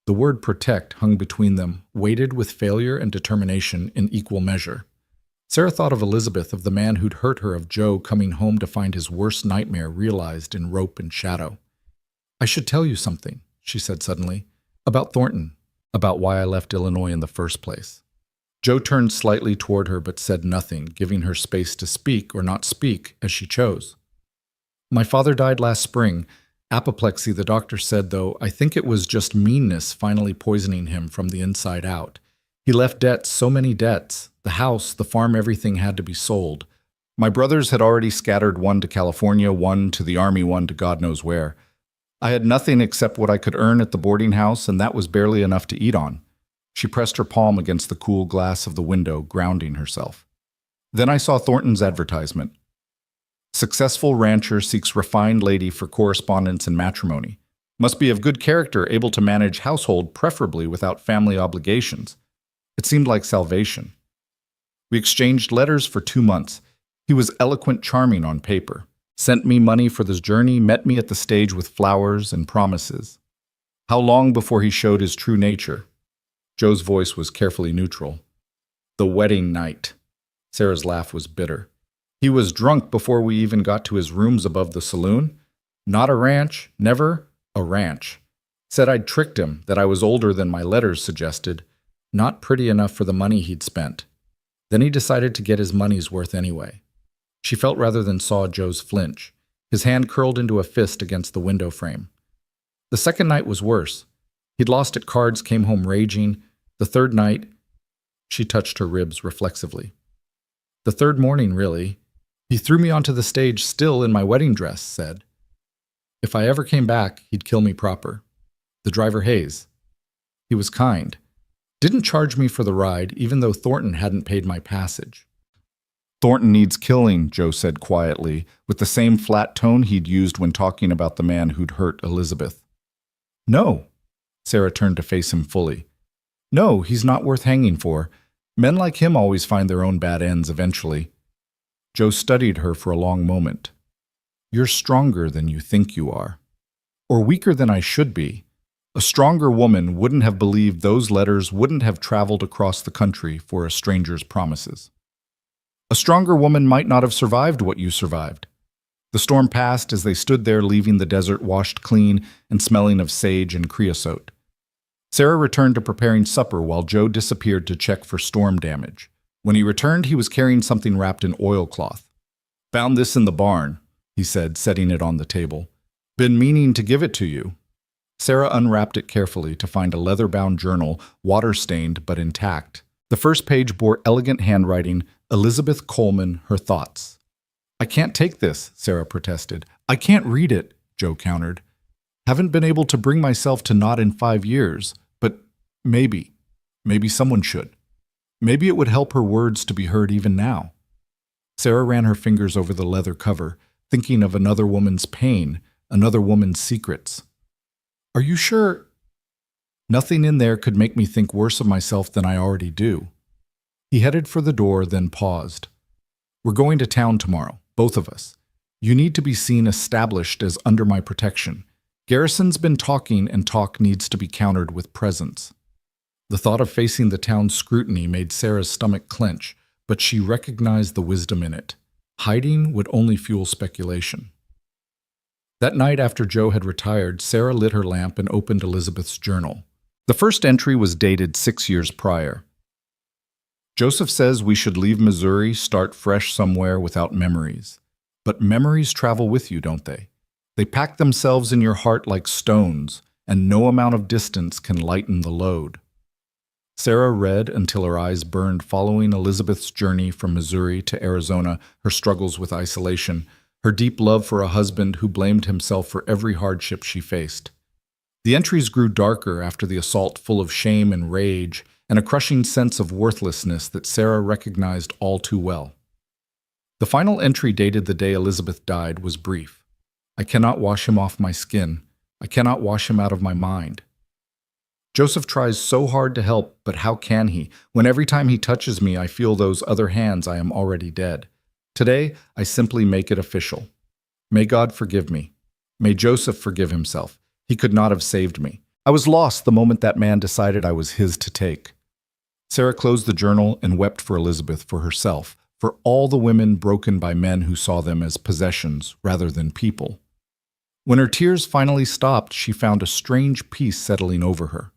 The word protect hung between them, weighted with failure and determination in equal measure. Sarah thought of Elizabeth, of the man who'd hurt her, of Joe coming home to find his worst nightmare realized in rope and shadow. I should tell you something, she said suddenly, about Thornton, about why I left Illinois in the first place. Joe turned slightly toward her but said nothing, giving her space to speak or not speak as she chose. My father died last spring. Apoplexy, the doctor said, though I think it was just meanness finally poisoning him from the inside out. He left debts, so many debts. The house, the farm, everything had to be sold. My brothers had already scattered, one to California, one to the army, one to God knows where. I had nothing except what I could earn at the boarding house, and that was barely enough to eat on. She pressed her palm against the cool glass of the window, grounding herself. Then I saw Thornton's advertisement. Successful rancher seeks refined lady for correspondence and matrimony. Must be of good character, able to manage household, preferably without family obligations. It seemed like salvation. We exchanged letters for 2 months. He was eloquent, charming on paper. Sent me money for this journey, met me at the stage with flowers and promises. How long before he showed his true nature? Joe's voice was carefully neutral. The wedding night. Sarah's laugh was bitter. He was drunk before we even got to his rooms above the saloon. Not a ranch, never a ranch. Said I'd tricked him, that I was older than my letters suggested. Not pretty enough for the money he'd spent. Then he decided to get his money's worth anyway. She felt rather than saw Joe's flinch. His hand curled into a fist against the window frame. The second night was worse. He'd lost at cards, came home raging. The third night, she touched her ribs reflexively. The third morning, really, he threw me onto the stage still in my wedding dress, said. If I ever came back, he'd kill me proper. The driver Hayes. He was kind. Didn't charge me for the ride, even though Thornton hadn't paid my passage. Thornton needs killing, Joe said quietly, with the same flat tone he'd used when talking about the man who'd hurt Elizabeth. No. Sarah turned to face him fully. No, he's not worth hanging for. Men like him always find their own bad ends eventually. Joe studied her for a long moment. You're stronger than you think you are. Or weaker than I should be. A stronger woman wouldn't have believed those letters, wouldn't have traveled across the country for a stranger's promises. A stronger woman might not have survived what you survived. The storm passed as they stood there, leaving the desert washed clean and smelling of sage and creosote. Sarah returned to preparing supper while Joe disappeared to check for storm damage. When he returned, he was carrying something wrapped in oilcloth. Found this in the barn, he said, setting it on the table. Been meaning to give it to you. Sarah unwrapped it carefully to find a leather-bound journal, water-stained but intact. The first page bore elegant handwriting, Elizabeth Coleman, her thoughts. I can't take this, Sarah protested. I can't read it, Joe countered. Haven't been able to bring myself to not in 5 years, but maybe someone should. Maybe it would help her words to be heard even now. Sarah ran her fingers over the leather cover, thinking of another woman's pain, another woman's secrets. Are you sure? Nothing in there could make me think worse of myself than I already do. He headed for the door, then paused. We're going to town tomorrow, both of us. You need to be seen established as under my protection. Garrison's been talking, and talk needs to be countered with presence. The thought of facing the town's scrutiny made Sarah's stomach clench, but she recognized the wisdom in it. Hiding would only fuel speculation. That night after Joe had retired, Sarah lit her lamp and opened Elizabeth's journal. The first entry was dated 6 years prior. Joseph says we should leave Missouri, start fresh somewhere without memories. But memories travel with you, don't they? They pack themselves in your heart like stones, and no amount of distance can lighten the load. Sarah read until her eyes burned, following Elizabeth's journey from Missouri to Arizona, her struggles with isolation, her deep love for a husband who blamed himself for every hardship she faced. The entries grew darker after the assault, full of shame and rage, and a crushing sense of worthlessness that Sarah recognized all too well. The final entry dated the day Elizabeth died was brief. I cannot wash him off my skin. I cannot wash him out of my mind. Joseph tries so hard to help, but how can he, when every time he touches me I feel those other hands I am already dead. Today, I simply make it official. May God forgive me. May Joseph forgive himself. He could not have saved me. I was lost the moment that man decided I was his to take. Sarah closed the journal and wept for Elizabeth, for herself, for all the women broken by men who saw them as possessions rather than people. When her tears finally stopped, she found a strange peace settling over her.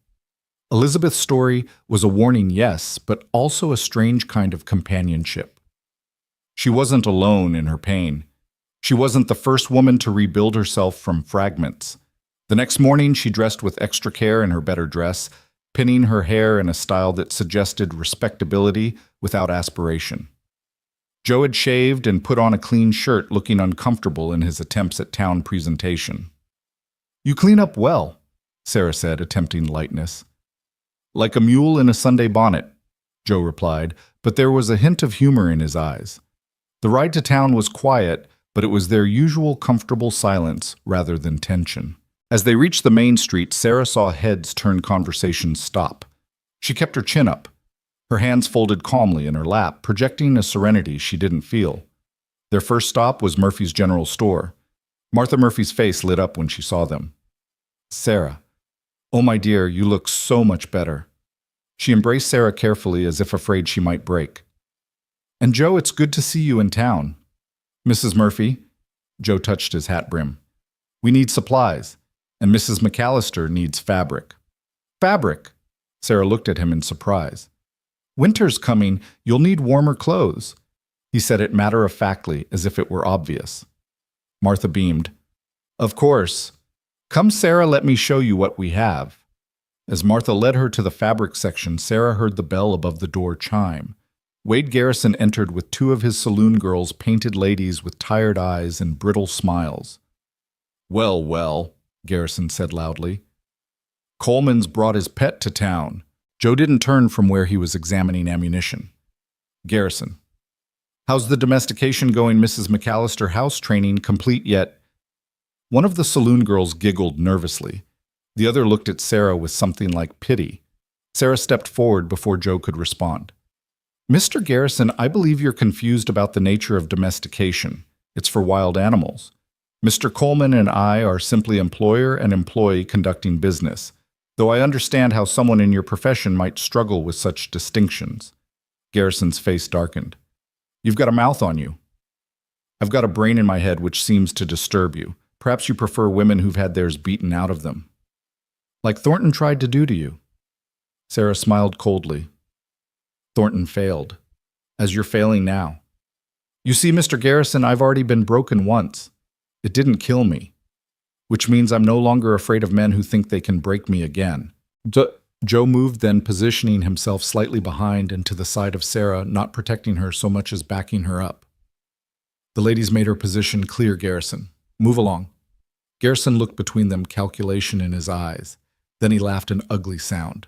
Elizabeth's story was a warning, yes, but also a strange kind of companionship. She wasn't alone in her pain. She wasn't the first woman to rebuild herself from fragments. The next morning, she dressed with extra care in her better dress, pinning her hair in a style that suggested respectability without aspiration. Joe had shaved and put on a clean shirt, looking uncomfortable in his attempts at town presentation. "You clean up well," Sarah said, attempting lightness. "Like a mule in a Sunday bonnet," Joe replied, but there was a hint of humor in his eyes. The ride to town was quiet, but it was their usual comfortable silence rather than tension. As they reached the main street, Sarah saw heads turn, conversations stop. She kept her chin up, her hands folded calmly in her lap, projecting a serenity she didn't feel. Their first stop was Murphy's General Store. Martha Murphy's face lit up when she saw them. "Sarah, oh my dear, you look so much better." She embraced Sarah carefully as if afraid she might break. "And Joe, it's good to see you in town." "Mrs. Murphy," Joe touched his hat brim, "we need supplies, and Mrs. McAllister needs fabric." "Fabric?" Sarah looked at him in surprise. "Winter's coming, you'll need warmer clothes." He said it matter-of-factly, as if it were obvious. Martha beamed. "Of course. Come, Sarah, let me show you what we have." As Martha led her to the fabric section, Sarah heard the bell above the door chime. Wade Garrison entered with two of his saloon girls, painted ladies with tired eyes and brittle smiles. "Well, well," Garrison said loudly. "Coleman's brought his pet to town." Joe didn't turn from where he was examining ammunition. "Garrison, how's the domestication going? Mrs. McAllister house training complete yet?" One of the saloon girls giggled nervously. The other looked at Sarah with something like pity. Sarah stepped forward before Joe could respond. "Mr. Garrison, I believe you're confused about the nature of domestication. It's for wild animals. Mr. Coleman and I are simply employer and employee conducting business, though I understand how someone in your profession might struggle with such distinctions." Garrison's face darkened. "You've got a mouth on you." "I've got a brain in my head which seems to disturb you. Perhaps you prefer women who've had theirs beaten out of them." "Like Thornton tried to do to you." Sarah smiled coldly. "Thornton failed, as you're failing now. You see, Mr. Garrison, I've already been broken once. It didn't kill me, which means I'm no longer afraid of men who think they can break me again." Joe moved, then positioning himself slightly behind and to the side of Sarah, not protecting her so much as backing her up. "The ladies made her position clear, Garrison. Move along." Garrison looked between them, calculation in his eyes. Then he laughed an ugly sound.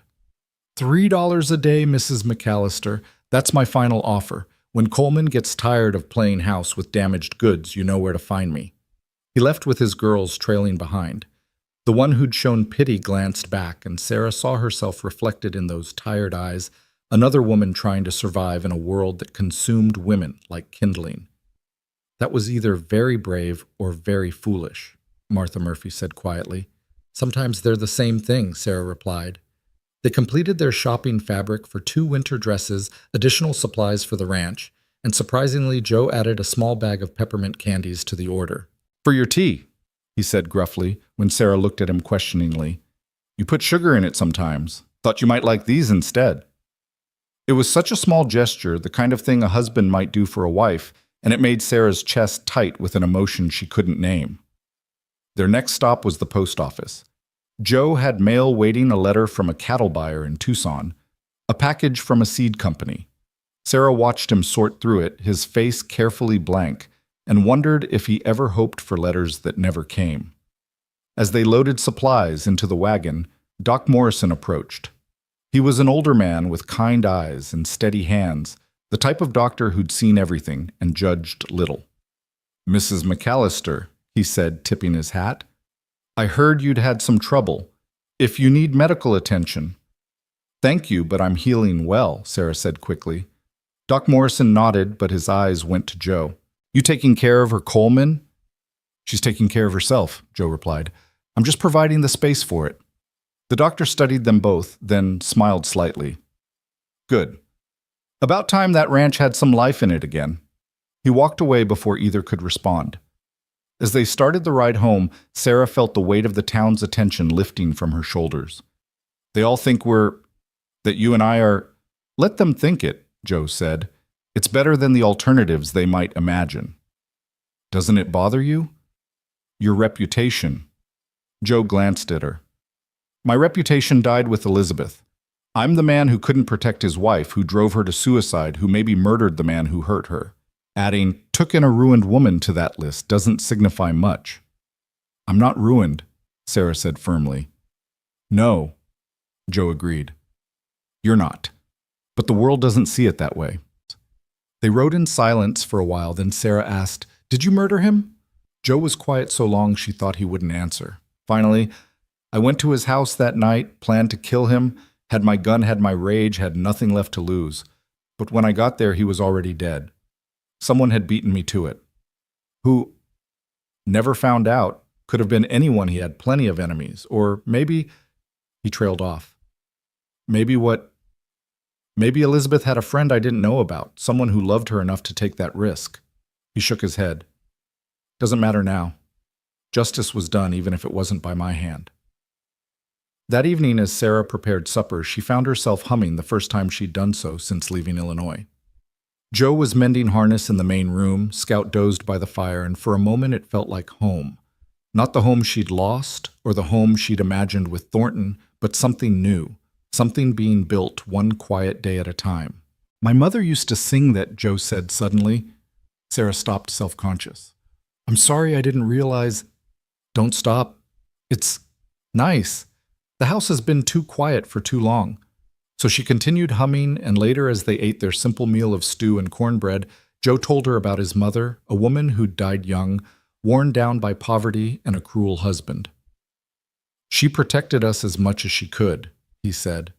$3 a day, Mrs. McAllister. That's my final offer. When Coleman gets tired of playing house with damaged goods, you know where to find me." He left with his girls trailing behind. The one who'd shown pity glanced back, and Sarah saw herself reflected in those tired eyes, another woman trying to survive in a world that consumed women like kindling. "That was either very brave or very foolish," Martha Murphy said quietly. "Sometimes they're the same thing," Sarah replied. They completed their shopping fabric for 2 winter dresses, additional supplies for the ranch, and surprisingly, Joe added a small bag of peppermint candies to the order. "For your tea," he said gruffly when Sarah looked at him questioningly. "You put sugar in it sometimes. Thought you might like these instead." It was such a small gesture, the kind of thing a husband might do for a wife, and it made Sarah's chest tight with an emotion she couldn't name. Their next stop was the post office. Joe had mail waiting, a letter from a cattle buyer in Tucson, a package from a seed company. Sarah watched him sort through it, his face carefully blank, and wondered if he ever hoped for letters that never came. As they loaded supplies into the wagon, Doc Morrison approached. He was an older man with kind eyes and steady hands, the type of doctor who'd seen everything and judged little. "Mrs. McAllister," he said, tipping his hat, "I heard you'd had some trouble. If you need medical attention—" "Thank you, but I'm healing well," Sarah said quickly. Doc Morrison nodded, but his eyes went to Joe. "You taking care of her, Coleman?" "She's taking care of herself," Joe replied. "I'm just providing the space for it." The doctor studied them both, then smiled slightly. "Good. About time that ranch had some life in it again." He walked away before either could respond. As they started the ride home, Sarah felt the weight of the town's attention lifting from her shoulders. "They all think that you and I are—" "Let them think it," Joe said. "It's better than the alternatives they might imagine." "Doesn't it bother you?" "Your reputation." Joe glanced at her. "My reputation died with Elizabeth. I'm the man who couldn't protect his wife, who drove her to suicide, who maybe murdered the man who hurt her." Adding, "took in a ruined woman to that list doesn't signify much." "I'm not ruined," Sarah said firmly. "No," Joe agreed. "You're not. But the world doesn't see it that way." They rode in silence for a while, then Sarah asked, "Did you murder him?" Joe was quiet so long she thought he wouldn't answer. Finally, "I went to his house that night, planned to kill him, had my gun, had my rage, had nothing left to lose. But when I got there, he was already dead. Someone had beaten me to it." "Who?" "Never found out. Could have been anyone. He had plenty of enemies. Or maybe—" He trailed off. "Maybe what? Maybe Elizabeth had a friend I didn't know about, someone who loved her enough to take that risk." He shook his head. "Doesn't matter now. Justice was done, even if it wasn't by my hand." That evening, as Sarah prepared supper, she found herself humming the first time she'd done so since leaving Illinois. Joe was mending harness in the main room, Scout dozed by the fire, and for a moment it felt like home. Not the home she'd lost, or the home she'd imagined with Thornton, but something new, something being built one quiet day at a time. "My mother used to sing that," Joe said suddenly. Sarah stopped, self-conscious. "I'm sorry I didn't realize—" "Don't stop. It's nice. The house has been too quiet for too long." So she continued humming, and later, as they ate their simple meal of stew and cornbread, Joe told her about his mother, a woman who'd died young, worn down by poverty and a cruel husband. "She protected us as much as she could," he said.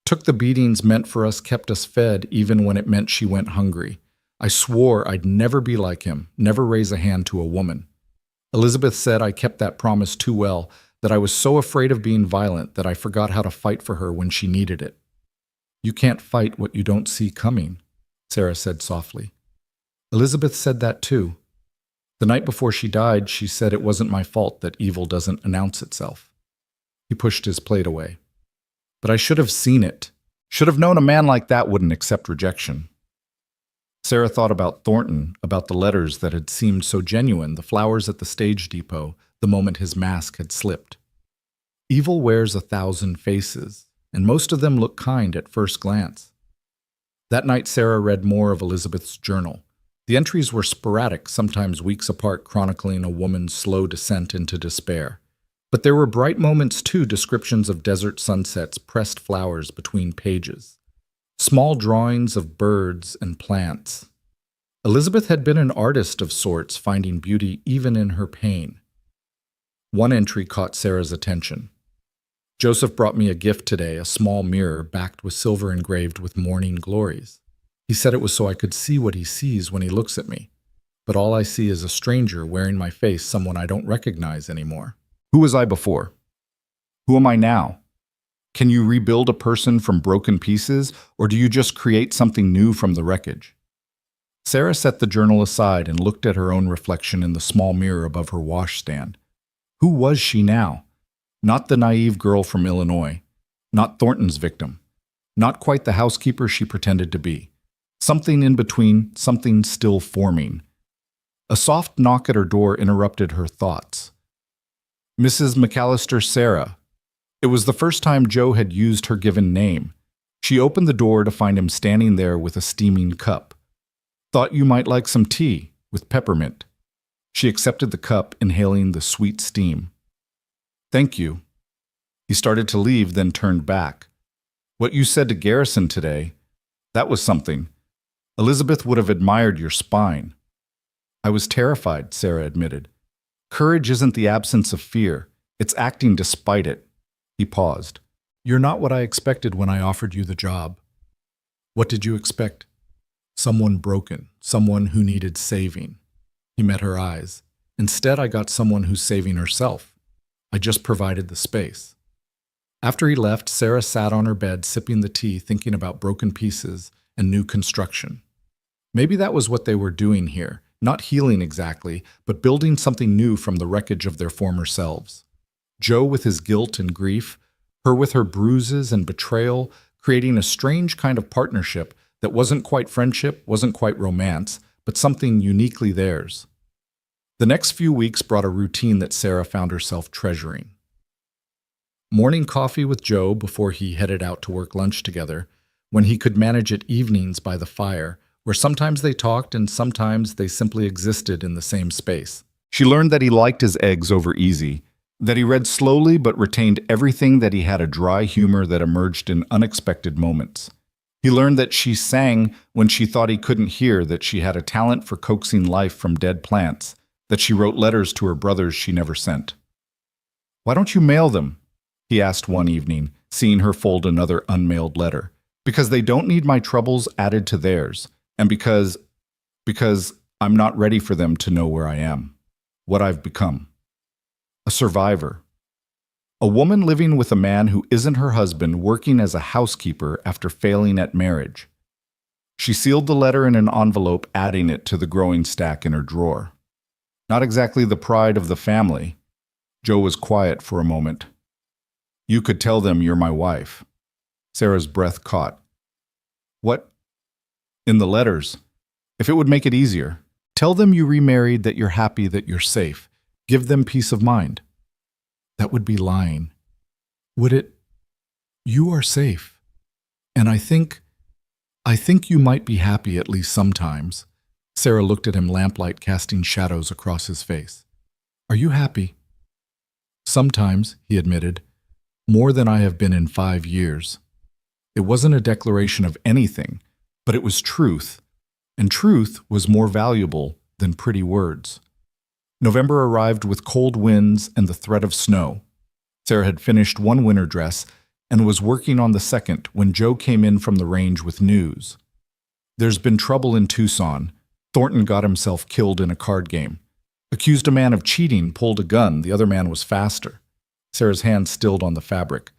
"Took the beatings meant for us, kept us fed, even when it meant she went hungry. I swore I'd never be like him, never raise a hand to a woman. Elizabeth said I kept that promise too well, that I was so afraid of being violent that I forgot how to fight for her when she needed it." "You can't fight what you don't see coming," Sarah said softly. "Elizabeth said that too. The night before she died, she said it wasn't my fault that evil doesn't announce itself." He pushed his plate away. "But I should have seen it. Should have known a man like that wouldn't accept rejection." Sarah thought about Thornton, about the letters that had seemed so genuine, the flowers at the stage depot, the moment his mask had slipped. Evil wears 1,000 faces, and most of them look kind at first glance. That night, Sarah read more of Elizabeth's journal. The entries were sporadic, sometimes weeks apart, chronicling a woman's slow descent into despair. But there were bright moments too, descriptions of desert sunsets, pressed flowers between pages, small drawings of birds and plants. Elizabeth had been an artist of sorts, finding beauty even in her pain. One entry caught Sarah's attention. "Joseph brought me a gift today, a small mirror backed with silver engraved with morning glories. He said it was so I could see what he sees when he looks at me. But all I see is a stranger wearing my face, someone I don't recognize anymore. Who was I before? Who am I now? Can you rebuild a person from broken pieces, or do you just create something new from the wreckage?" Sarah set the journal aside and looked at her own reflection in the small mirror above her washstand. Who was she now? Not the naive girl from Illinois. Not Thornton's victim. Not quite the housekeeper she pretended to be. Something in between, something still forming. A soft knock at her door interrupted her thoughts. "Mrs. McAllister, Sarah." It was the first time Joe had used her given name. She opened the door to find him standing there with a steaming cup. "Thought you might like some tea, with peppermint." She accepted the cup, inhaling the sweet steam. "Thank you." He started to leave, then turned back. What you said to Garrison today, that was something. Elizabeth would have admired your spine. I was terrified, Sarah admitted. Courage isn't the absence of fear. It's acting despite it. He paused. You're not what I expected when I offered you the job. What did you expect? Someone broken, someone who needed saving. He met her eyes. Instead, I got someone who's saving herself. I just provided the space. After he left, Sarah sat on her bed sipping the tea, thinking about broken pieces and new construction. Maybe that was what they were doing here, not healing exactly, but building something new from the wreckage of their former selves. Joe with his guilt and grief, her with her bruises and betrayal, creating a strange kind of partnership that wasn't quite friendship, wasn't quite romance, but something uniquely theirs. The next few weeks brought a routine that Sarah found herself treasuring. Morning coffee with Joe before he headed out to work lunch together, when he could manage it evenings by the fire, where sometimes they talked and sometimes they simply existed in the same space. She learned that he liked his eggs over easy, that he read slowly but retained everything, that he had a dry humor that emerged in unexpected moments. He learned that she sang when she thought he couldn't hear, that she had a talent for coaxing life from dead plants, that she wrote letters to her brothers she never sent. Why don't you mail them? He asked one evening, seeing her fold another unmailed letter. Because they don't need my troubles added to theirs, and because I'm not ready for them to know where I am, what I've become. A survivor. A woman living with a man who isn't her husband, working as a housekeeper after failing at marriage. She sealed the letter in an envelope, adding it to the growing stack in her drawer. Not exactly the pride of the family. Joe was quiet for a moment. You could tell them you're my wife. Sarah's breath caught. What? In the letters. If it would make it easier. Tell them you remarried, that you're happy, that you're safe. Give them peace of mind. That would be lying. Would it? You are safe. And I think you might be happy at least sometimes. Sarah looked at him, lamplight casting shadows across his face. Are you happy? Sometimes, he admitted. More than I have been in 5 years. It wasn't a declaration of anything, but it was truth, and truth was more valuable than pretty words. November arrived with cold winds and the threat of snow. Sarah had finished one winter dress and was working on the second when Joe came in from the range with news. There's been trouble in Tucson. Thornton got himself killed in a card game. Accused a man of cheating, pulled a gun. The other man was faster. Sarah's hand stilled on the fabric.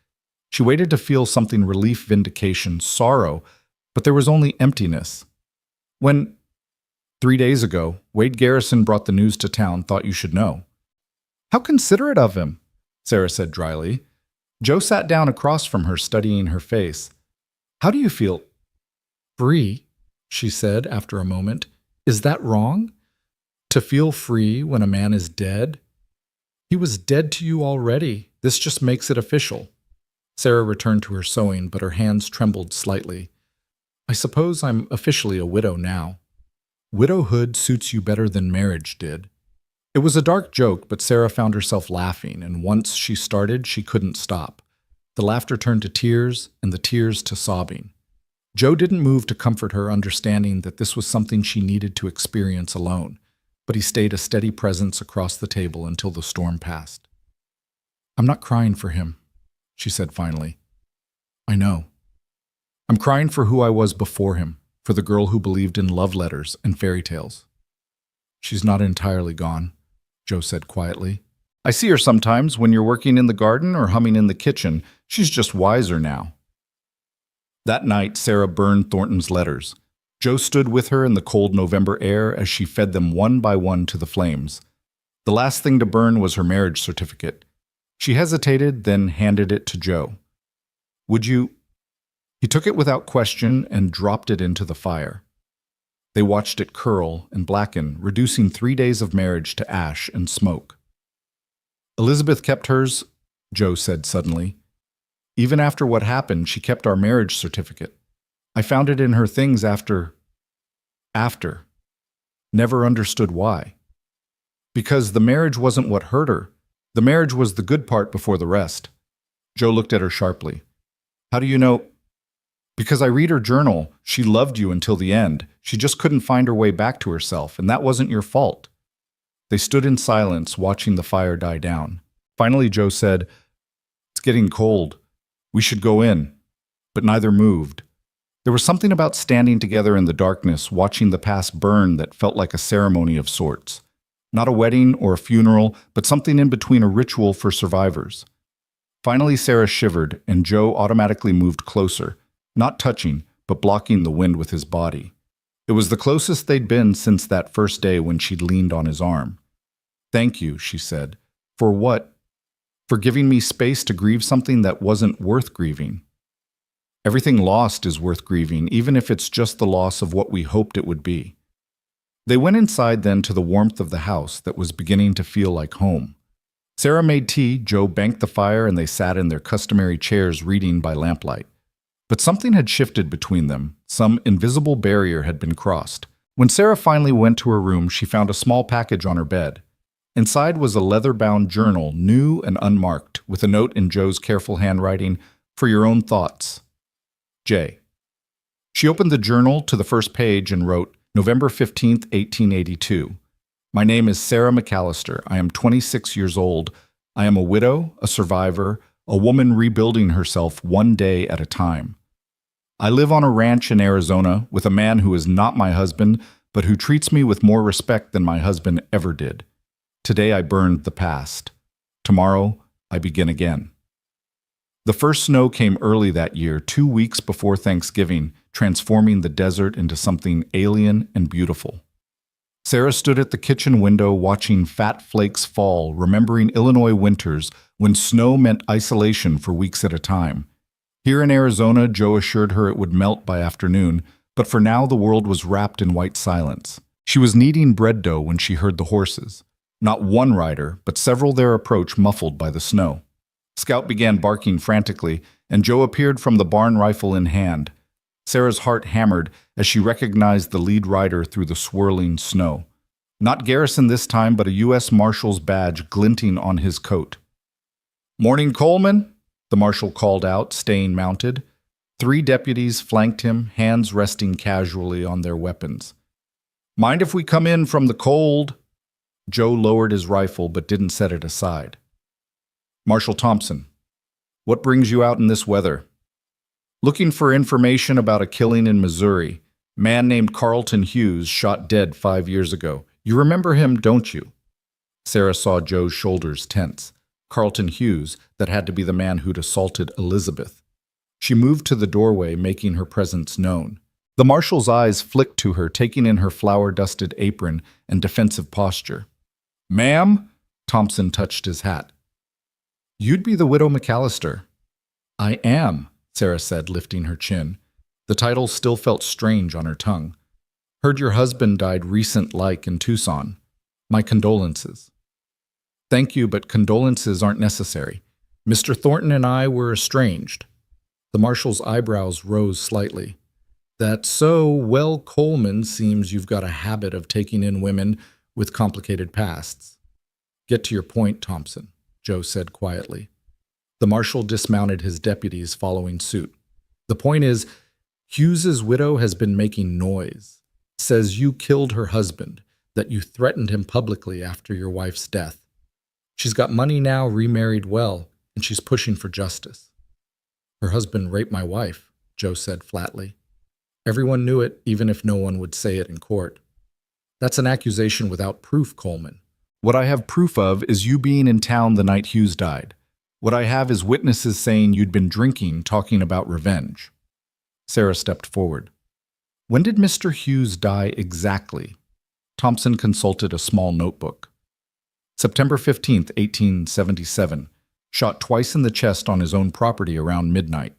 She waited to feel something: relief, vindication, sorrow, but there was only emptiness. When, 3 days ago, Wade Garrison brought the news to town, thought you should know. How considerate of him, Sarah said dryly. Joe sat down across from her, studying her face. How do you feel? Free, she said after a moment. Is that wrong? To feel free when a man is dead? He was dead to you already. This just makes it official. Sarah returned to her sewing, but her hands trembled slightly. I suppose I'm officially a widow now. Widowhood suits you better than marriage did. It was a dark joke, but Sarah found herself laughing, and once she started, she couldn't stop. The laughter turned to tears, and the tears to sobbing. Joe didn't move to comfort her, understanding that this was something she needed to experience alone, but he stayed a steady presence across the table until the storm passed. I'm not crying for him, she said finally. I know. I'm crying for who I was before him, for the girl who believed in love letters and fairy tales. She's not entirely gone, Joe said quietly. I see her sometimes when you're working in the garden or humming in the kitchen. She's just wiser now. That night, Sarah burned Thornton's letters. Joe stood with her in the cold November air as she fed them one by one to the flames. The last thing to burn was her marriage certificate. She hesitated, then handed it to Joe. Would you? He took it without question and dropped it into the fire. They watched it curl and blacken, reducing 3 days of marriage to ash and smoke. Elizabeth kept hers, Joe said suddenly. Even after what happened, she kept our marriage certificate. I found it in her things after. Never understood why. Because the marriage wasn't what hurt her. The marriage was the good part before the rest. Joe looked at her sharply. How do you know? Because I read her journal. She loved you until the end. She just couldn't find her way back to herself, and that wasn't your fault. They stood in silence, watching the fire die down. Finally, Joe said, "It's getting cold. We should go in." But neither moved. There was something about standing together in the darkness, watching the past burn, that felt like a ceremony of sorts. Not a wedding or a funeral, but something in between, a ritual for survivors. Finally, Sarah shivered, and Joe automatically moved closer, not touching, but blocking the wind with his body. It was the closest they'd been since that first day when she'd leaned on his arm. "Thank you," she said. "For what?" "For giving me space to grieve something that wasn't worth grieving." Everything lost is worth grieving, even if it's just the loss of what we hoped it would be. They went inside then to the warmth of the house that was beginning to feel like home. Sarah made tea, Joe banked the fire, and they sat in their customary chairs reading by lamplight. But something had shifted between them. Some invisible barrier had been crossed. When Sarah finally went to her room, she found a small package on her bed. Inside was a leather-bound journal, new and unmarked, with a note in Joe's careful handwriting, "For your own thoughts. J." She opened the journal to the first page and wrote, "November 15th, 1882. My name is Sarah McAllister. I am 26 years old. I am a widow, a survivor, a woman rebuilding herself one day at a time. I live on a ranch in Arizona with a man who is not my husband, but who treats me with more respect than my husband ever did. Today I burned the past. Tomorrow I begin again." The first snow came early that year, 2 weeks before Thanksgiving, transforming the desert into something alien and beautiful. Sarah stood at the kitchen window watching fat flakes fall, remembering Illinois winters when snow meant isolation for weeks at a time. Here in Arizona, Joe assured her it would melt by afternoon, but for now the world was wrapped in white silence. She was kneading bread dough when she heard the horses. Not one rider, but several their approach muffled by the snow. Scout began barking frantically, and Joe appeared from the barn, rifle in hand. Sarah's heart hammered as she recognized the lead rider through the swirling snow. Not Garrison this time, but a U.S. Marshal's badge glinting on his coat. "Morning, Coleman," the marshal called out, staying mounted. 3 deputies flanked him, hands resting casually on their weapons. "Mind if we come in from the cold?" Joe lowered his rifle but didn't set it aside. "Marshal Thompson, what brings you out in this weather?" "Looking for information about a killing in Missouri. Man named Carlton Hughes shot dead 5 years ago. You remember him, don't you?" Sarah saw Joe's shoulders tense. Carlton Hughes, that had to be the man who'd assaulted Elizabeth. She moved to the doorway, making her presence known. The marshal's eyes flicked to her, taking in her flour-dusted apron and defensive posture. "Ma'am?" Thompson touched his hat. "You'd be the widow McAllister." "I am," Sarah said, lifting her chin. The title still felt strange on her tongue. "Heard your husband died recent-like in Tucson. My condolences." "Thank you, but condolences aren't necessary. Mr. Thornton and I were estranged." The marshal's eyebrows rose slightly. "That's so. Well, Coleman, seems you've got a habit of taking in women with complicated pasts." "Get to your point, Thompson," Joe said quietly. The marshal dismounted his deputies, following suit. "The point is, Hughes's widow has been making noise. Says you killed her husband, that you threatened him publicly after your wife's death. She's got money now, remarried well, and she's pushing for justice." "Her husband raped my wife," Joe said flatly. "Everyone knew it, even if no one would say it in court." "That's an accusation without proof, Coleman. What I have proof of is you being in town the night Hughes died. What I have is witnesses saying you'd been drinking, talking about revenge." Sarah stepped forward. "When did Mr. Hughes die exactly?" Thompson consulted a small notebook. "September 15th, 1877. Shot twice in the chest on his own property around midnight."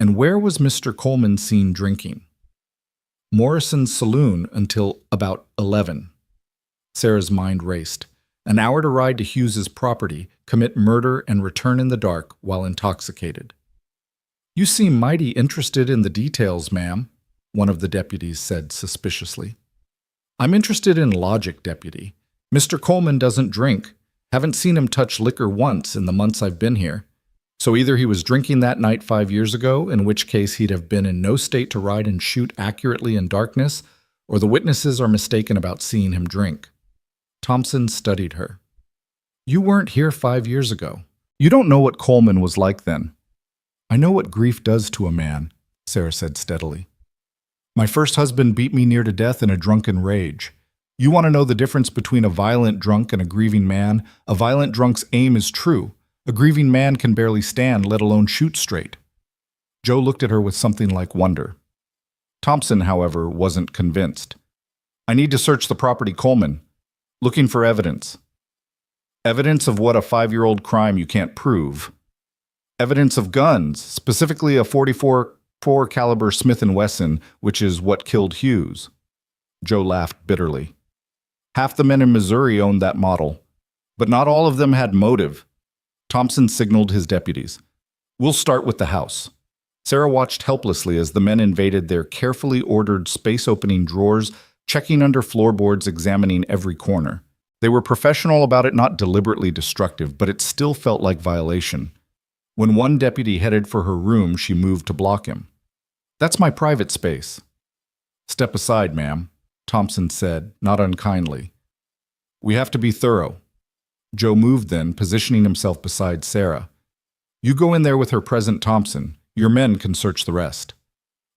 "And where was Mr. Coleman seen drinking?" "Morrison's saloon until about 11. Sarah's mind raced. An hour to ride to Hughes's property, commit murder, and return in the dark while intoxicated. "You seem mighty interested in the details, ma'am," one of the deputies said suspiciously. "I'm interested in logic, deputy. Mr. Coleman doesn't drink. Haven't seen him touch liquor once in the months I've been here. So either he was drinking that night 5 years ago, in which case he'd have been in no state to ride and shoot accurately in darkness, or the witnesses are mistaken about seeing him drink. Thompson studied her. You weren't here 5 years ago. You don't know what Coleman was like then. I know what grief does to a man, Sarah said steadily. My first husband beat me near to death in a drunken rage. You want to know the difference between a violent drunk and a grieving man? A violent drunk's aim is true. A grieving man can barely stand, let alone shoot straight. Joe looked at her with something like wonder. Thompson, however, wasn't convinced. I need to search the property, Coleman. Looking for evidence. Evidence of what? A 5-year-old crime you can't prove. Evidence of guns, specifically a .44 caliber Smith & Wesson, which is what killed Hughes. Joe laughed bitterly. Half the men in Missouri owned that model, but not all of them had motive. Thompson signaled his deputies. We'll start with the house. Sarah watched helplessly as the men invaded their carefully ordered space-opening drawers, checking under floorboards, examining every corner. They were professional about it, not deliberately destructive, but it still felt like violation. When one deputy headed for her room, she moved to block him. That's my private space. Step aside, ma'am, Thompson said, not unkindly. We have to be thorough. Joe moved then, positioning himself beside Sarah. You go in there with her present, Thompson. Your men can search the rest.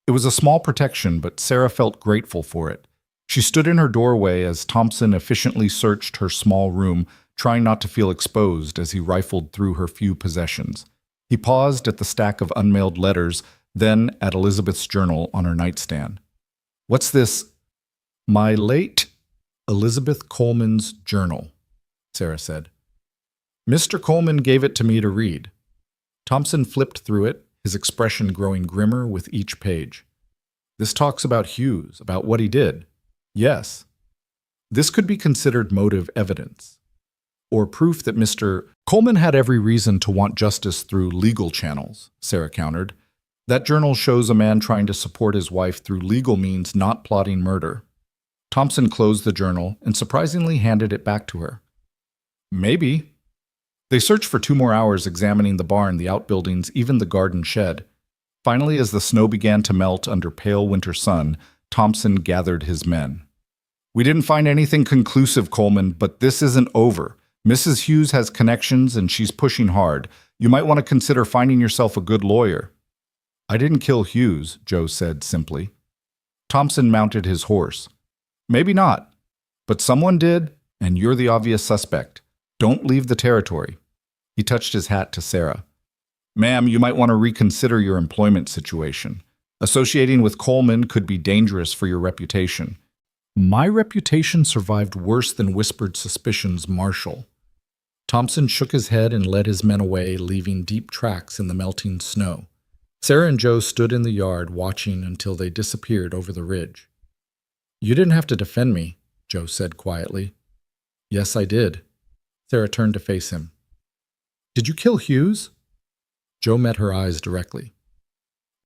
It was a small protection, but Sarah felt grateful for it. She stood in her doorway as Thompson efficiently searched her small room, trying not to feel exposed as he rifled through her few possessions. He paused at the stack of unmailed letters, then at Elizabeth's journal on her nightstand. What's this? My late Elizabeth Coleman's journal, Sarah said. Mr. Coleman gave it to me to read. Thompson flipped through it, his expression growing grimmer with each page. This talks about Hughes, about what he did. Yes. This could be considered motive evidence, or proof that Mr. Coleman had every reason to want justice through legal channels, Sarah countered. That journal shows a man trying to support his wife through legal means, not plotting murder. Thompson closed the journal and surprisingly handed it back to her. Maybe. They searched for 2 more hours, examining the barn, the outbuildings, even the garden shed. Finally, as the snow began to melt under pale winter sun, Thompson gathered his men. We didn't find anything conclusive, Coleman, but this isn't over. Mrs. Hughes has connections and she's pushing hard. You might want to consider finding yourself a good lawyer. I didn't kill Hughes, Joe said simply. Thompson mounted his horse. Maybe not, but someone did, and you're the obvious suspect. Don't leave the territory. He touched his hat to Sarah. Ma'am, you might want to reconsider your employment situation. Associating with Coleman could be dangerous for your reputation. My reputation survived worse than whispered suspicions, Marshal. Thompson shook his head and led his men away, leaving deep tracks in the melting snow. Sarah and Joe stood in the yard, watching until they disappeared over the ridge. You didn't have to defend me, Joe said quietly. Yes, I did. Sarah turned to face him. Did you kill Hughes? Joe met her eyes directly.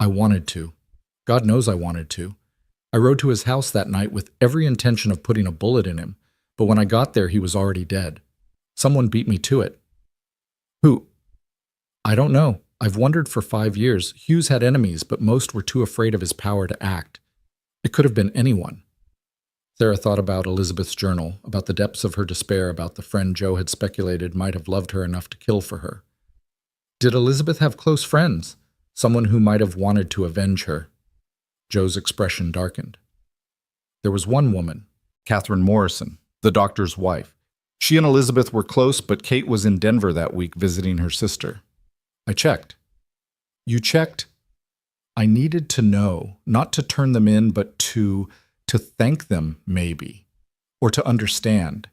I wanted to. God knows I wanted to. I rode to his house that night with every intention of putting a bullet in him, but when I got there, he was already dead. Someone beat me to it. Who? I don't know. I've wondered for 5 years. Hughes had enemies, but most were too afraid of his power to act. It could have been anyone. Sarah thought about Elizabeth's journal, about the depths of her despair, about the friend Joe had speculated might have loved her enough to kill for her. Did Elizabeth have close friends? Someone who might have wanted to avenge her? Joe's expression darkened. There was one woman, Catherine Morrison, the doctor's wife. She and Elizabeth were close, but Kate was in Denver that week visiting her sister. I checked. You checked? I needed to know, not to turn them in, but to thank them, maybe, or to understand.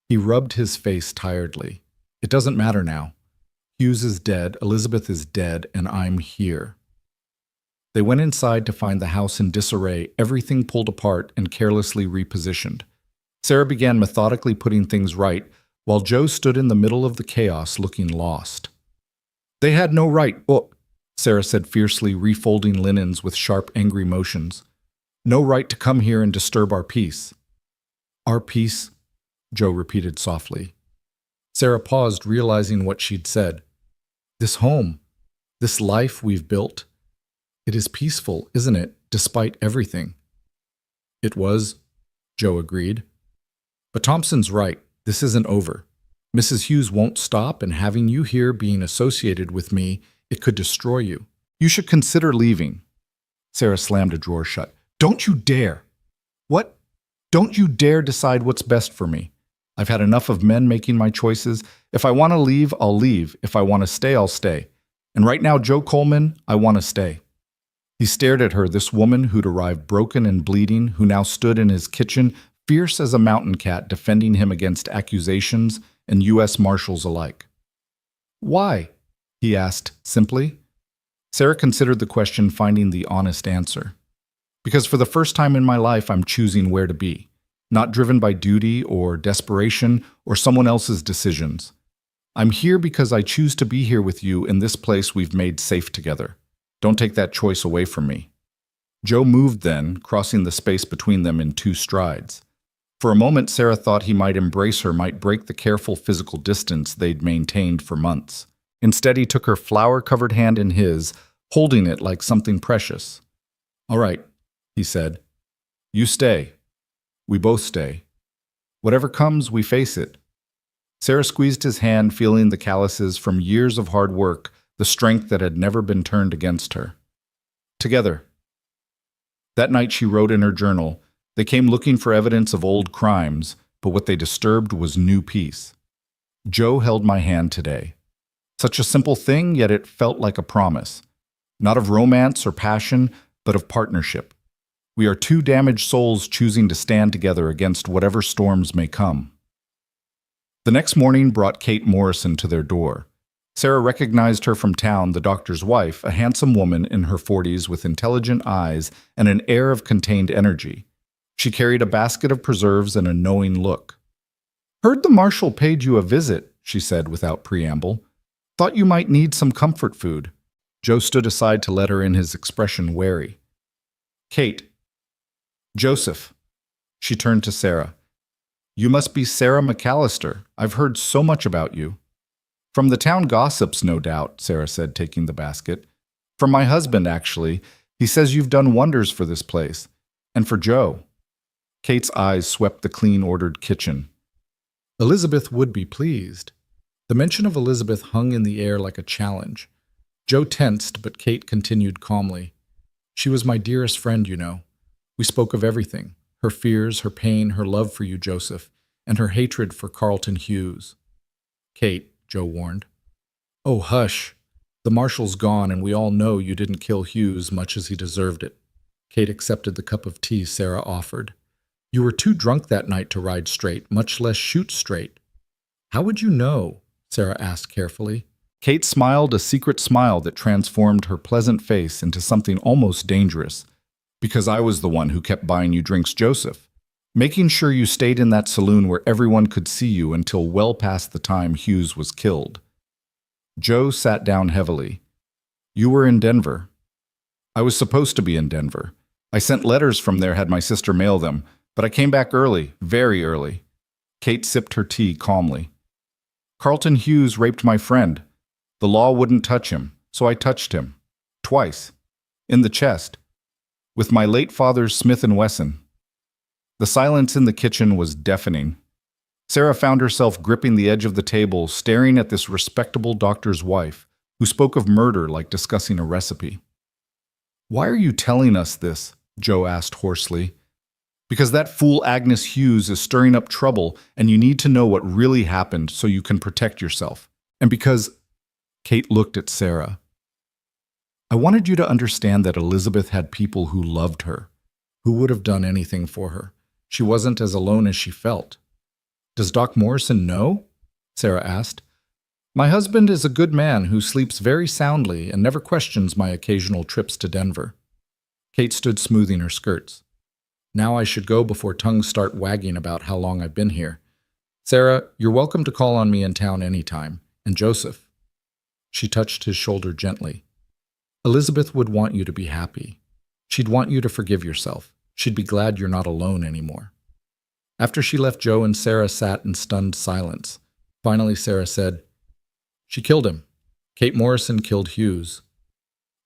He rubbed his face tiredly. It doesn't matter now. Hughes is dead, Elizabeth is dead, and I'm here. They went inside to find the house in disarray, everything pulled apart and carelessly repositioned. Sarah began methodically putting things right, while Joe stood in the middle of the chaos looking lost. They had no right, Sarah said fiercely, refolding linens with sharp, angry motions. No right to come here and disturb our peace. Our peace, Joe repeated softly. Sarah paused, realizing what she'd said. This home, This life we've built, it is peaceful, isn't it, despite everything? It was, Joe agreed. But Thompson's right. This isn't over. Mrs. Hughes won't stop, and having you here being associated with me, it could destroy you. You should consider leaving. Sarah slammed a drawer shut. Don't you dare! What? Don't you dare decide what's best for me. I've had enough of men making my choices. If I want to leave, I'll leave. If I want to stay, I'll stay. And right now, Joe Coleman, I want to stay. He stared at her, this woman who'd arrived broken and bleeding, who now stood in his kitchen, fierce as a mountain cat, defending him against accusations and U.S. Marshals alike. Why? He asked simply. Sarah considered the question, finding the honest answer. Because for the first time in my life, I'm choosing where to be, not driven by duty or desperation or someone else's decisions. I'm here because I choose to be here with you in this place we've made safe together. Don't take that choice away from me. Joe moved then, crossing the space between them in 2 strides. For a moment, Sarah thought he might embrace her, might break the careful physical distance they'd maintained for months. Instead, he took her flower-covered hand in his, holding it like something precious. All right, he said. You stay. We both stay. Whatever comes, we face it. Sarah squeezed his hand, feeling the calluses from years of hard work, the strength that had never been turned against her. Together. That night she wrote in her journal, they came looking for evidence of old crimes, but what they disturbed was new peace. Joe held my hand today. Such a simple thing, yet it felt like a promise. Not of romance or passion, but of partnership. We are 2 damaged souls choosing to stand together against whatever storms may come. The next morning brought Kate Morrison to their door. Sarah recognized her from town, the doctor's wife, a handsome woman in her 40s with intelligent eyes and an air of contained energy. She carried a basket of preserves and a knowing look. Heard the marshal paid you a visit, she said without preamble. Thought you might need some comfort food. Joe stood aside to let her in, his expression wary. Kate. Joseph. She turned to Sarah. You must be Sarah McAllister. I've heard so much about you. From the town gossips, no doubt, Sarah said, taking the basket. From my husband, actually. He says you've done wonders for this place. And for Joe. Kate's eyes swept the clean-ordered kitchen. Elizabeth would be pleased. The mention of Elizabeth hung in the air like a challenge. Joe tensed, but Kate continued calmly. She was my dearest friend, you know. We spoke of everything. Her fears, her pain, her love for you, Joseph, and her hatred for Carlton Hughes. Kate, Joe warned. Oh, hush. The marshal's gone, and we all know you didn't kill Hughes much as he deserved it. Kate accepted the cup of tea Sarah offered. You were too drunk that night to ride straight, much less shoot straight. How would you know? Sarah asked carefully. Kate smiled a secret smile that transformed her pleasant face into something almost dangerous. Because I was the one who kept buying you drinks, Joseph. Making sure you stayed in that saloon where everyone could see you until well past the time Hughes was killed. Joe sat down heavily. You were in Denver. I was supposed to be in Denver. I sent letters from there, had my sister mail them, but I came back early, very early. Kate sipped her tea calmly. Carlton Hughes raped my friend. The law wouldn't touch him, so I touched him. Twice. In the chest. With my late father's Smith & Wesson. The silence in the kitchen was deafening. Sarah found herself gripping the edge of the table, staring at this respectable doctor's wife, who spoke of murder like discussing a recipe. Why are you telling us this? Joe asked hoarsely. Because that fool Agnes Hughes is stirring up trouble, and you need to know what really happened so you can protect yourself. And because... Kate looked at Sarah. I wanted you to understand that Elizabeth had people who loved her, who would have done anything for her. She wasn't as alone as she felt. Does Doc Morrison know? Sarah asked. My husband is a good man who sleeps very soundly and never questions my occasional trips to Denver. Kate stood smoothing her skirts. Now I should go before tongues start wagging about how long I've been here. Sarah, you're welcome to call on me in town anytime. And Joseph. She touched his shoulder gently. Elizabeth would want you to be happy. She'd want you to forgive yourself. She'd be glad you're not alone anymore. After she left, Joe and Sarah sat in stunned silence. Finally, Sarah said, She killed him. Kate Morrison killed Hughes.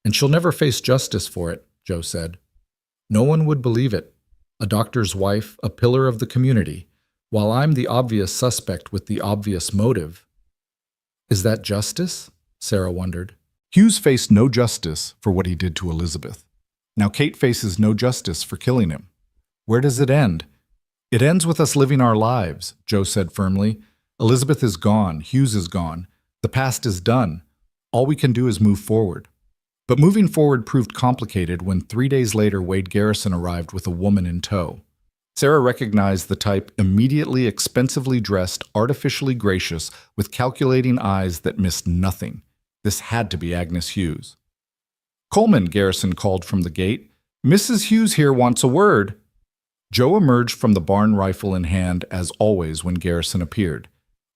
And she'll never face justice for it, Joe said. No one would believe it. A doctor's wife, a pillar of the community, while I'm the obvious suspect with the obvious motive. Is that justice? Sarah wondered. Hughes faced no justice for what he did to Elizabeth. Now Kate faces no justice for killing him. Where does it end? It ends with us living our lives, Joe said firmly. Elizabeth is gone. Hughes is gone. The past is done. All we can do is move forward. But moving forward proved complicated when 3 days later Wade Garrison arrived with a woman in tow. Sarah recognized the type, immediately expensively dressed, artificially gracious, with calculating eyes that missed nothing. This had to be Agnes Hughes. Coleman, Garrison called from the gate. Mrs. Hughes here wants a word. Joe emerged from the barn, rifle in hand, as always when Garrison appeared.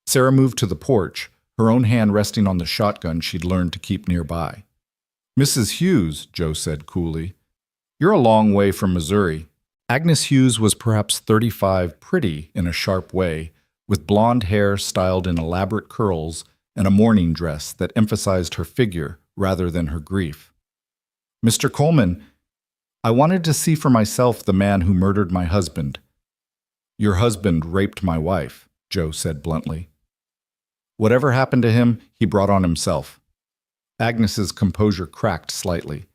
Sarah moved to the porch, her own hand resting on the shotgun she'd learned to keep nearby. Mrs. Hughes, Joe said coolly, you're a long way from Missouri. Agnes Hughes was perhaps 35, pretty in a sharp way, with blonde hair styled in elaborate curls and a mourning dress that emphasized her figure rather than her grief. Mr. Coleman, I wanted to see for myself the man who murdered my husband. Your husband raped my wife, Joe said bluntly. Whatever happened to him, he brought on himself. Agnes's composure cracked slightly.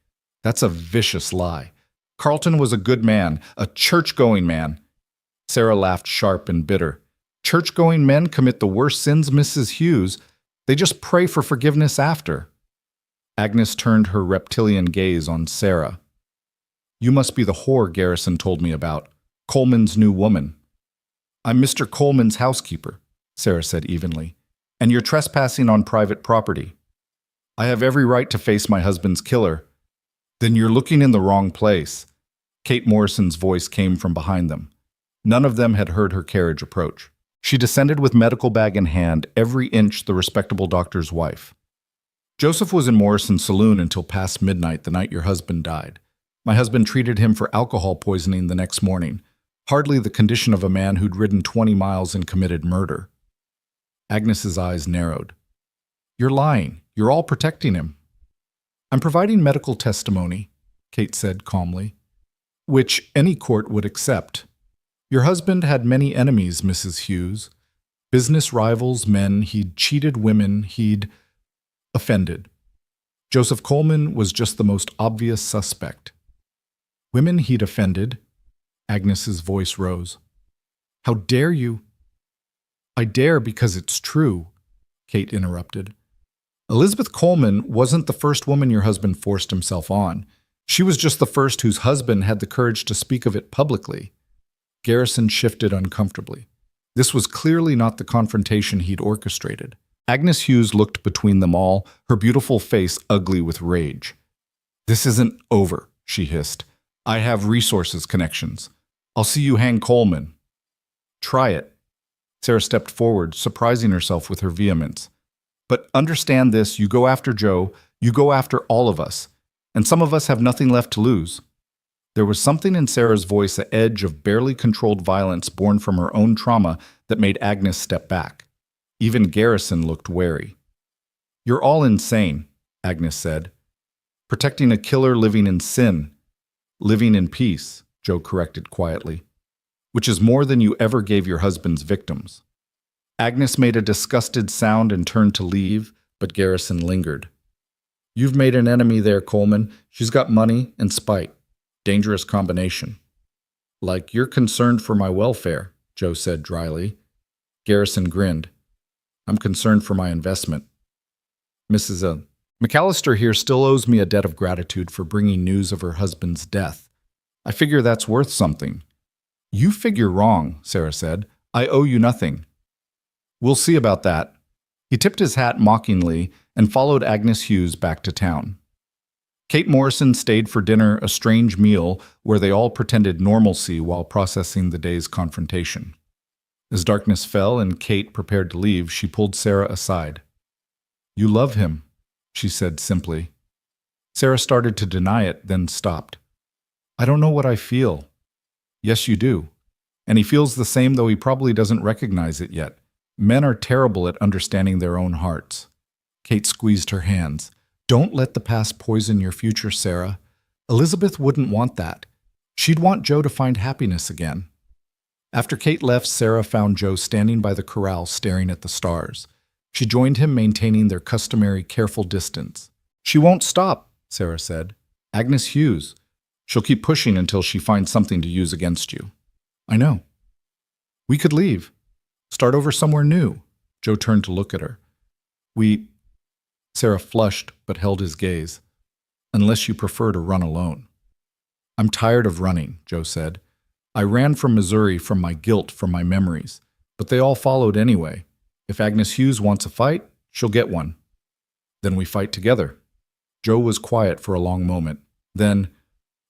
That's a vicious lie. Carlton was a good man, a church-going man. Sarah laughed sharp and bitter. Church-going men commit the worst sins, Mrs. Hughes. They just pray for forgiveness after. Agnes turned her reptilian gaze on Sarah. You must be the whore Garrison told me about, Coleman's new woman. I'm Mr. Coleman's housekeeper, Sarah said evenly, and you're trespassing on private property. I have every right to face my husband's killer. Then you're looking in the wrong place. Kate Morrison's voice came from behind them. None of them had heard her carriage approach. She descended with medical bag in hand, every inch the respectable doctor's wife. Joseph was in Morrison's saloon until past midnight the night your husband died. My husband treated him for alcohol poisoning the next morning, hardly the condition of a man who'd ridden 20 miles and committed murder. Agnes's eyes narrowed. You're lying. You're all protecting him. I'm providing medical testimony, Kate said calmly, which any court would accept. Your husband had many enemies, Mrs. Hughes. Business rivals, men he'd cheated, women he'd offended. Joseph Coleman was just the most obvious suspect. Women he'd offended. Agnes's voice rose. How dare you? I dare because it's true, Kate interrupted. Elizabeth Coleman wasn't the first woman your husband forced himself on. She was just the first whose husband had the courage to speak of it publicly. Garrison shifted uncomfortably. This was clearly not the confrontation he'd orchestrated. Agnes Hughes looked between them all, her beautiful face ugly with rage. This isn't over, she hissed. I have resources connections. I'll see you hang Coleman. Try it. Sarah stepped forward, surprising herself with her vehemence. But understand this, you go after Joe, you go after all of us, and some of us have nothing left to lose. There was something in Sarah's voice, an edge of barely controlled violence born from her own trauma that made Agnes step back. Even Garrison looked wary. You're all insane, Agnes said. Protecting a killer living in sin. Living in peace, Joe corrected quietly, which is more than you ever gave your husband's victims. Agnes made a disgusted sound and turned to leave, but Garrison lingered. You've made an enemy there, Coleman. She's got money and spite. Dangerous combination. Like you're concerned for my welfare, Joe said dryly. Garrison grinned. I'm concerned for my investment. Mrs. McAllister here still owes me a debt of gratitude for bringing news of her husband's death. I figure that's worth something. You figure wrong, Sarah said. I owe you nothing. We'll see about that. He tipped his hat mockingly and followed Agnes Hughes back to town. Kate Morrison stayed for dinner, a strange meal where they all pretended normalcy while processing the day's confrontation. As darkness fell and Kate prepared to leave, she pulled Sarah aside. You love him, she said simply. Sarah started to deny it, then stopped. I don't know what I feel. Yes, you do. And he feels the same, though he probably doesn't recognize it yet. Men are terrible at understanding their own hearts. Kate squeezed her hands. Don't let the past poison your future, Sarah. Elizabeth wouldn't want that. She'd want Joe to find happiness again. After Kate left, Sarah found Joe standing by the corral staring at the stars. She joined him, maintaining their customary careful distance. "She won't stop," Sarah said. "Agnes Hughes. She'll keep pushing until she finds something to use against you." "I know." "We could leave. Start over somewhere new." Joe turned to look at her. "We—" Sarah flushed but held his gaze. "Unless you prefer to run alone." "I'm tired of running," Joe said. "I ran from Missouri from my guilt, from my memories. But they all followed anyway. If Agnes Hughes wants a fight, she'll get one. Then we fight together." Joe was quiet for a long moment. Then,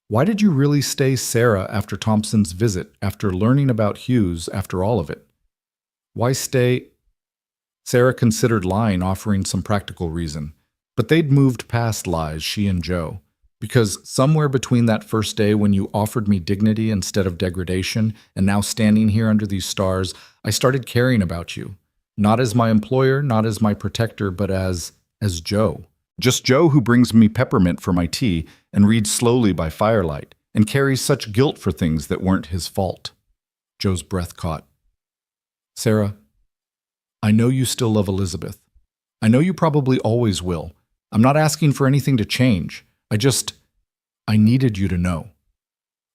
"Why did you really stay, Sarah, after Thompson's visit, after learning about Hughes, after all of it? Why stay?" Sarah considered lying, offering some practical reason. But they'd moved past lies, she and Joe. "Because somewhere between that first day when you offered me dignity instead of degradation, and now standing here under these stars, I started caring about you. Not as my employer, not as my protector, but as Joe. Just Joe who brings me peppermint for my tea and reads slowly by firelight and carries such guilt for things that weren't his fault." Joe's breath caught. "Sarah, I know you still love Elizabeth. I know you probably always will. I'm not asking for anything to change. I needed you to know.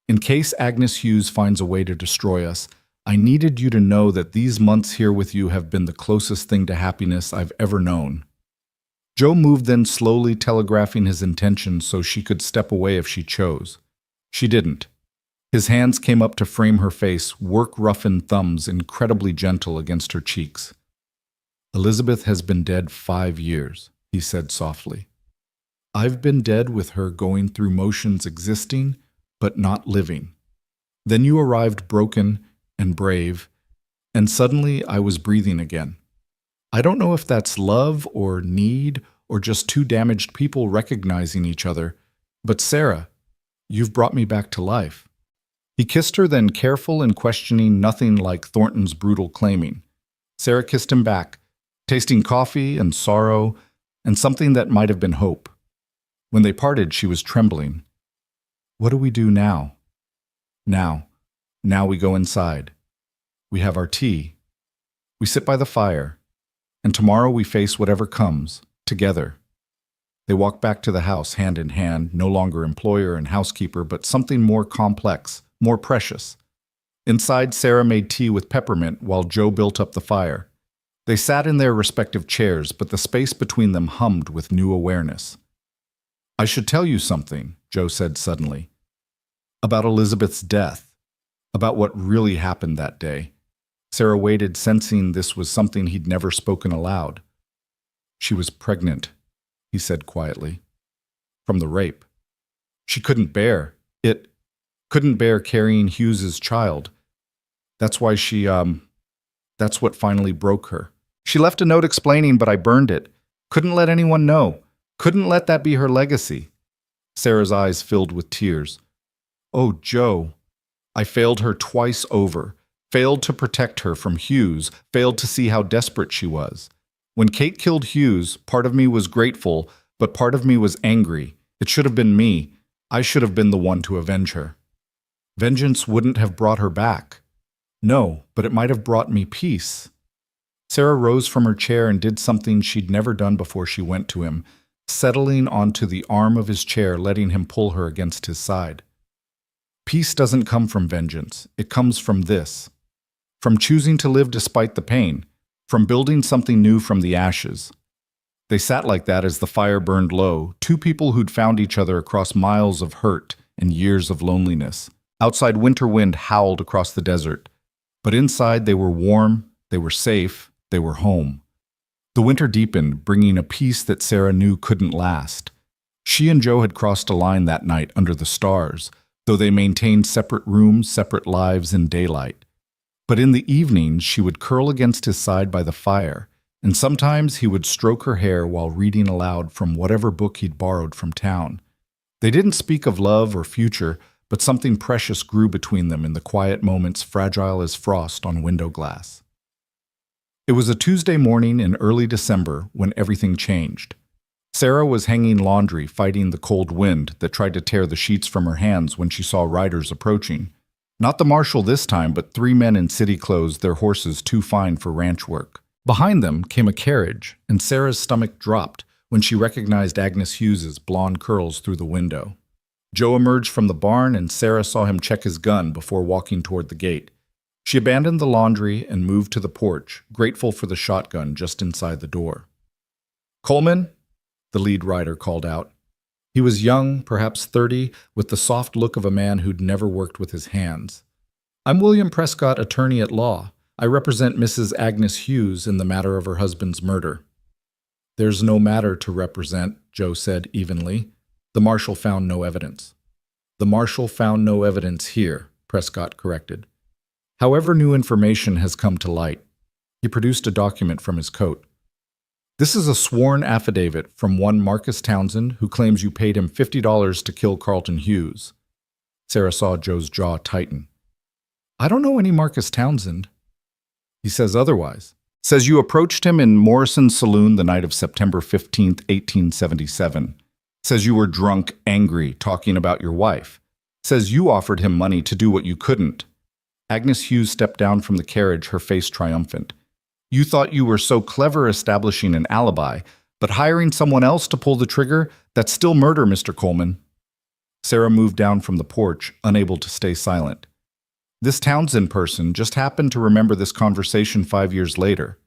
In case Agnes Hughes finds a way to destroy us, I needed you to know that these months here with you have been the closest thing to happiness I've ever known." Joe moved, then slowly telegraphing his intentions so she could step away if she chose. She didn't. His hands came up to frame her face, work-roughened thumbs incredibly gentle against her cheeks. "Elizabeth has been dead 5 years, he said softly. "I've been dead with her going through motions existing, but not living. Then you arrived broken and brave, and suddenly I was breathing again. I don't know if that's love or need or just two damaged people recognizing each other, but Sarah, you've brought me back to life." He kissed her, then, careful and questioning, nothing like Thornton's brutal claiming. Sarah kissed him back, tasting coffee and sorrow and something that might have been hope. When they parted, she was trembling. "What do we do now?" Now we go inside. We have our tea. We sit by the fire. And tomorrow we face whatever comes, together." They walked back to the house, hand in hand, no longer employer and housekeeper, but something more complex, more precious. Inside, Sarah made tea with peppermint while Joe built up the fire. They sat in their respective chairs, but the space between them hummed with new awareness. "I should tell you something," Joe said suddenly. "About Elizabeth's death. About what really happened that day." Sarah waited, sensing this was something he'd never spoken aloud. "She was pregnant," he said quietly. "From the rape. She couldn't bear carrying Hughes's child. That's why that's what finally broke her. She left a note explaining, but I burned it. Couldn't let anyone know. Couldn't let that be her legacy." Sarah's eyes filled with tears. "Oh, Joe, I failed her twice over. Failed to protect her from Hughes, failed to see how desperate she was. When Kate killed Hughes, part of me was grateful, but part of me was angry. It should have been me. I should have been the one to avenge her. Vengeance wouldn't have brought her back. No, but it might have brought me peace." Sarah rose from her chair and did something she'd never done before she went to him, settling onto the arm of his chair, letting him pull her against his side. "Peace doesn't come from vengeance. It comes from this. From choosing to live despite the pain, from building something new from the ashes." They sat like that as the fire burned low, two people who'd found each other across miles of hurt and years of loneliness. Outside, winter wind howled across the desert, but inside they were warm, they were safe, they were home. The winter deepened, bringing a peace that Sarah knew couldn't last. She and Joe had crossed a line that night under the stars, though they maintained separate rooms, separate lives in daylight. But in the evenings, she would curl against his side by the fire, and sometimes he would stroke her hair while reading aloud from whatever book he'd borrowed from town. They didn't speak of love or future, but something precious grew between them in the quiet moments, fragile as frost on window glass. It was a Tuesday morning in early December when everything changed. Sarah was hanging laundry, fighting the cold wind that tried to tear the sheets from her hands when she saw riders approaching. Not the marshal this time, but three men in city clothes, their horses too fine for ranch work. Behind them came a carriage, and Sarah's stomach dropped when she recognized Agnes Hughes's blonde curls through the window. Joe emerged from the barn, and Sarah saw him check his gun before walking toward the gate. She abandoned the laundry and moved to the porch, grateful for the shotgun just inside the door. "Coleman?" the lead rider called out. He was young, perhaps 30, with the soft look of a man who'd never worked with his hands. "I'm William Prescott, attorney at law. I represent Mrs. Agnes Hughes in the matter of her husband's murder." "There's no matter to represent," Joe said evenly. "The marshal found no evidence." "The marshal found no evidence here," Prescott corrected. "However, new information has come to light." He produced a document from his coat. "This is a sworn affidavit from one Marcus Townsend who claims you paid him $50 to kill Carlton Hughes." Sarah saw Joe's jaw tighten. "I don't know any Marcus Townsend." "He says otherwise. Says you approached him in Morrison's saloon the night of September 15th, 1877. Says you were drunk, angry, talking about your wife. Says you offered him money to do what you couldn't." Agnes Hughes stepped down from the carriage, her face triumphant. "You thought you were so clever establishing an alibi, but hiring someone else to pull the trigger, that's still murder, Mr. Coleman." Sarah moved down from the porch, unable to stay silent. This Townsend person just happened to remember this conversation 5 years later.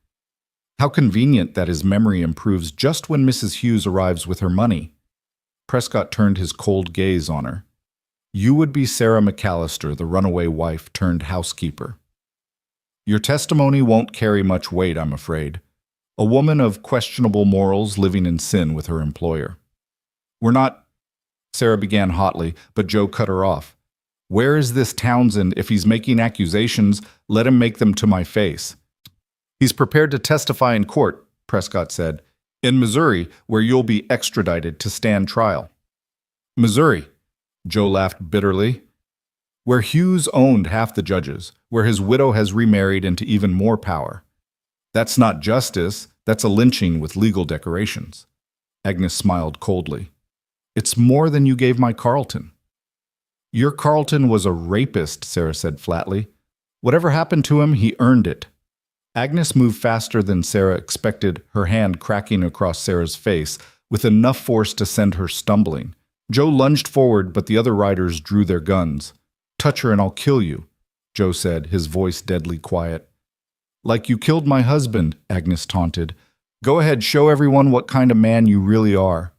How convenient that his memory improves just when Mrs. Hughes arrives with her money. Prescott turned his cold gaze on her. "You would be Sarah McAllister, the runaway wife turned housekeeper. Your testimony won't carry much weight, I'm afraid. A woman of questionable morals living in sin with her employer." "We're not—" Sarah began hotly, but Joe cut her off. "Where is this Townsend? If he's making accusations, let him make them to my face." "He's prepared to testify in court," Prescott said. "In Missouri, where you'll be extradited to stand trial." "Missouri?" Joe laughed bitterly. "Where Hughes owned half the judges, where his widow has remarried into even more power. That's not justice, that's a lynching with legal decorations." Agnes smiled coldly. "It's more than you gave my Carlton." "Your Carlton was a rapist," Sarah said flatly. "Whatever happened to him, he earned it." Agnes moved faster than Sarah expected, her hand cracking across Sarah's face, with enough force to send her stumbling. Joe lunged forward, but the other riders drew their guns. "Touch her and I'll kill you," Joe said, his voice deadly quiet. "Like you killed my husband," Agnes taunted. "Go ahead, show everyone what kind of man you really are."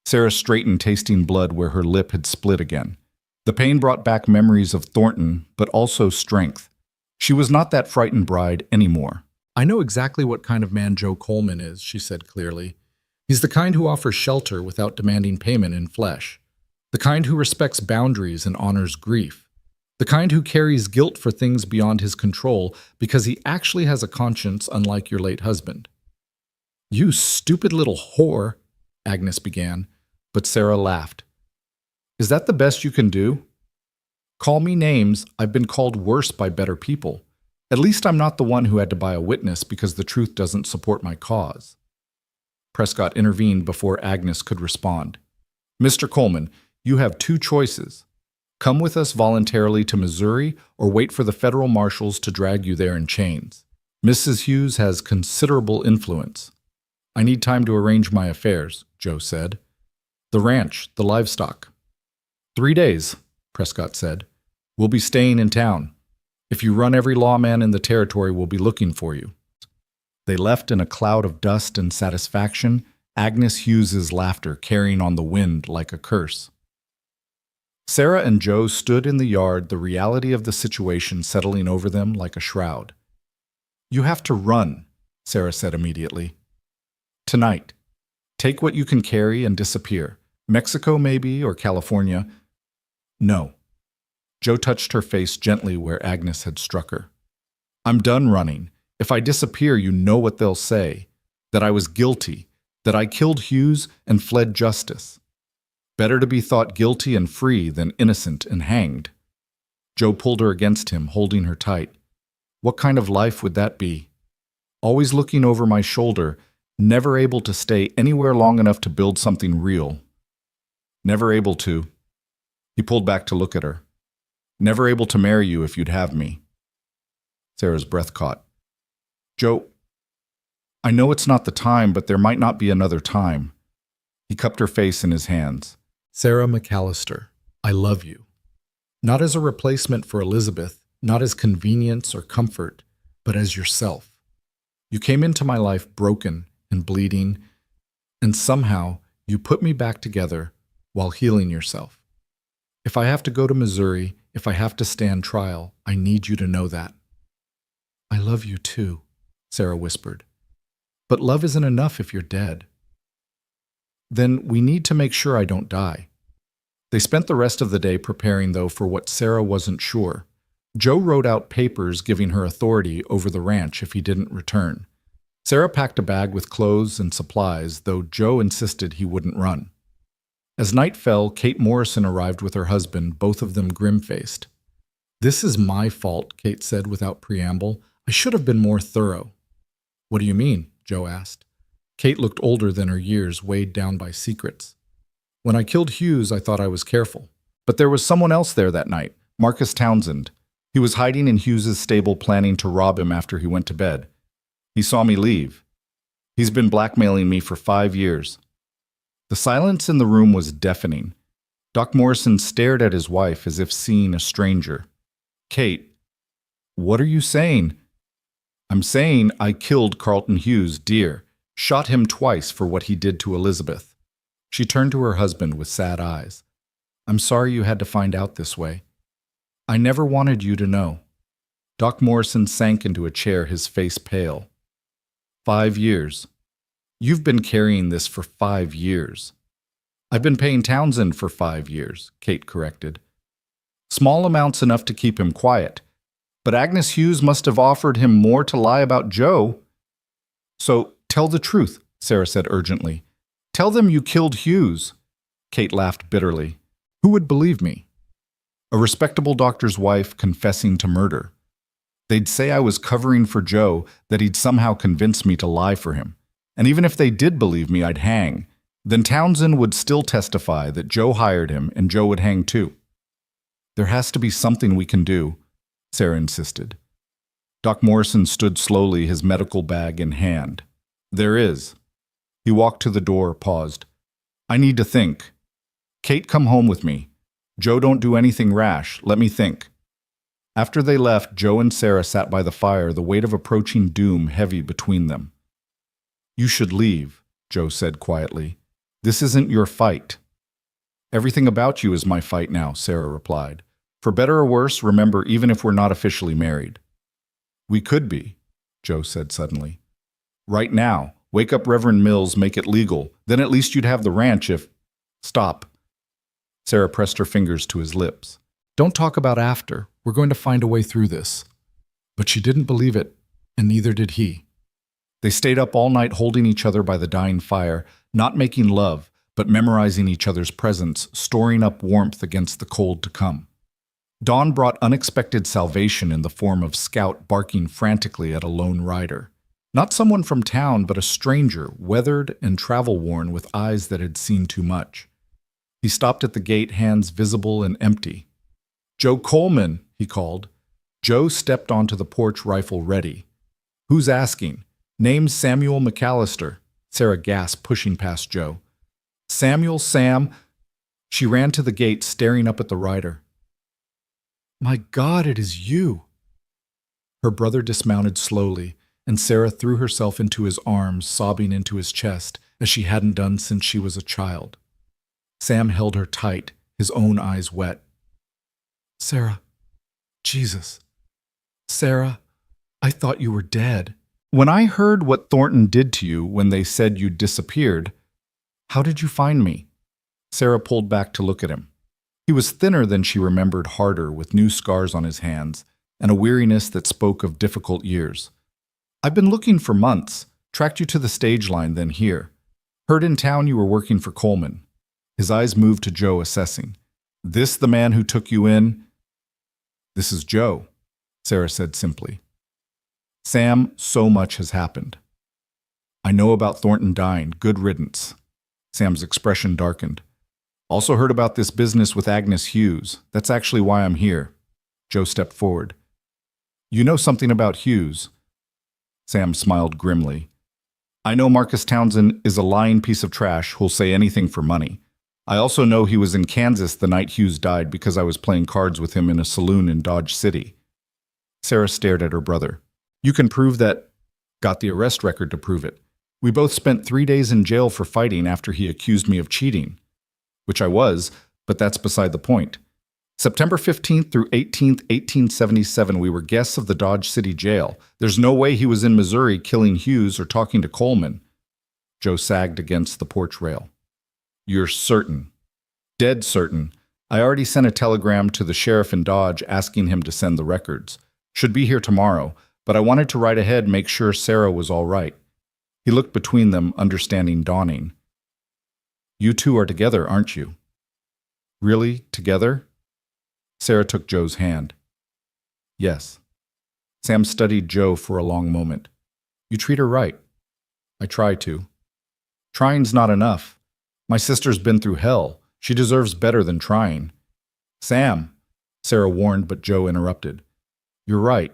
Sarah straightened, tasting blood where her lip had split again. The pain brought back memories of Thornton, but also strength. She was not that frightened bride anymore. "I know exactly what kind of man Joe Coleman is," she said clearly. "He's the kind who offers shelter without demanding payment in flesh. The kind who respects boundaries and honors grief. The kind who carries guilt for things beyond his control because he actually has a conscience unlike your late husband." "You stupid little whore," Agnes began, but Sarah laughed. "Is that the best you can do? Call me names. I've been called worse by better people. At least I'm not the one who had to buy a witness because the truth doesn't support my cause." Prescott intervened before Agnes could respond. "Mr. Coleman, you have two choices. Come with us voluntarily to Missouri or wait for the federal marshals to drag you there in chains. Mrs. Hughes has considerable influence." "I need time to arrange my affairs," Joe said. "The ranch, the livestock." 3 days, Prescott said. "We'll be staying in town. If you run, every lawman in the territory will be looking for you." They left in a cloud of dust and satisfaction, Agnes Hughes's laughter carrying on the wind like a curse. Sarah and Joe stood in the yard, the reality of the situation settling over them like a shroud. "You have to run," Sarah said immediately. "Tonight. Take what you can carry and disappear. Mexico, maybe, or California." "No." Joe touched her face gently where Agnes had struck her. "I'm done running. If I disappear, you know what they'll say. That I was guilty, that I killed Hughes and fled justice. Better to be thought guilty and free than innocent and hanged." Joe pulled her against him, holding her tight. "What kind of life would that be? Always looking over my shoulder, Never able to stay anywhere long enough to build something real. Never able to. He pulled back to look at her. Never able to marry you if you'd have me. Sarah's breath caught. Joe, I know it's not the time, but there might not be another time. He cupped her face in his hands. Sarah McAllister, I love you. Not as a replacement for Elizabeth, not as convenience or comfort, but as yourself. You came into my life broken and bleeding, and somehow you put me back together while healing yourself. If I have to go to Missouri, if I have to stand trial, I need you to know that. I love you too, Sarah whispered. But love isn't enough if you're dead. Then we need to make sure I don't die. They spent the rest of the day preparing, though, for what Sarah wasn't sure. Joe wrote out papers giving her authority over the ranch if he didn't return. Sarah packed a bag with clothes and supplies, though Joe insisted he wouldn't run. As night fell, Kate Morrison arrived with her husband, both of them grim-faced. This is my fault, Kate said without preamble. I should have been more thorough. What do you mean? Joe asked. Kate looked older than her years, weighed down by secrets. When I killed Hughes, I thought I was careful. But there was someone else there that night, Marcus Townsend. He was hiding in Hughes's stable planning to rob him after he went to bed. He saw me leave. He's been blackmailing me for 5 years. The silence in the room was deafening. Doc Morrison stared at his wife as if seeing a stranger. Kate, what are you saying? I'm saying I killed Carlton Hughes, dear. Shot him twice for what he did to Elizabeth. She turned to her husband with sad eyes. I'm sorry you had to find out this way. I never wanted you to know. Doc Morrison sank into a chair, his face pale. 5 years. You've been carrying this for 5 years. I've been paying Townsend for 5 years, Kate corrected. Small amounts enough to keep him quiet. But Agnes Hughes must have offered him more to lie about Joe. So, tell the truth, Sarah said urgently. Tell them you killed Hughes. Kate laughed bitterly. Who would believe me? A respectable doctor's wife confessing to murder. They'd say I was covering for Joe, that he'd somehow convinced me to lie for him. And even if they did believe me, I'd hang. Then Townsend would still testify that Joe hired him, and Joe would hang too. There has to be something we can do, Sarah insisted. Doc Morrison stood slowly, his medical bag in hand. There is. He walked to the door, paused. I need to think. Kate, come home with me. Joe, don't do anything rash. Let me think. After they left, Joe and Sarah sat by the fire, the weight of approaching doom heavy between them. You should leave, Joe said quietly. This isn't your fight. Everything about you is my fight now, Sarah replied. For better or worse, remember, even if we're not officially married. We could be, Joe said suddenly. Right now, wake up Reverend Mills, make it legal. Then at least you'd have the ranch if... Stop. Sarah pressed her fingers to his lips. Don't talk about after. We're going to find a way through this. But she didn't believe it, and neither did he. They stayed up all night holding each other by the dying fire, not making love, but memorizing each other's presence, storing up warmth against the cold to come. Dawn brought unexpected salvation in the form of Scout barking frantically at a lone rider. Not someone from town, but a stranger, weathered and travel-worn with eyes that had seen too much. He stopped at the gate, hands visible and empty. Joe Coleman, he called. Joe stepped onto the porch, rifle ready. Who's asking? Name's Samuel McAllister, Sarah gasped, pushing past Joe. Samuel, Sam. She ran to the gate, staring up at the rider. My God, it is you. Her brother dismounted slowly, and Sarah threw herself into his arms, sobbing into his chest, as she hadn't done since she was a child. Sam held her tight, his own eyes wet. Sarah, Jesus. Sarah, I thought you were dead. When I heard what Thornton did to you when they said you disappeared, how did you find me? Sarah pulled back to look at him. He was thinner than she remembered, harder, with new scars on his hands, and a weariness that spoke of difficult years. I've been looking for months, tracked you to the stage line, then here. Heard in town you were working for Coleman. His eyes moved to Joe, assessing. This the man who took you in? This is Joe, Sarah said simply. Sam, so much has happened. I know about Thornton dying. Good riddance. Sam's expression darkened. Also heard about this business with Agnes Hughes. That's actually why I'm here. Joe stepped forward. You know something about Hughes? Sam smiled grimly. I know Marcus Townsend is a lying piece of trash who'll say anything for money. I also know he was in Kansas the night Hughes died because I was playing cards with him in a saloon in Dodge City. Sarah stared at her brother. You can prove that. Got the arrest record to prove it. We both spent 3 days in jail for fighting after he accused me of cheating. Which I was, but that's beside the point. September 15th through 18th, 1877, we were guests of the Dodge City Jail. There's no way he was in Missouri killing Hughes or talking to Coleman. Joe sagged against the porch rail. You're certain. Dead certain. I already sent a telegram to the sheriff in Dodge asking him to send the records. Should be here tomorrow, but I wanted to ride ahead and make sure Sarah was all right. He looked between them, understanding dawning. You two are together, aren't you? Really? Together? Sarah took Joe's hand. Yes. Sam studied Joe for a long moment. You treat her right. I try to. Trying's not enough. My sister's been through hell. She deserves better than trying. Sam, Sarah warned, but Joe interrupted. You're right.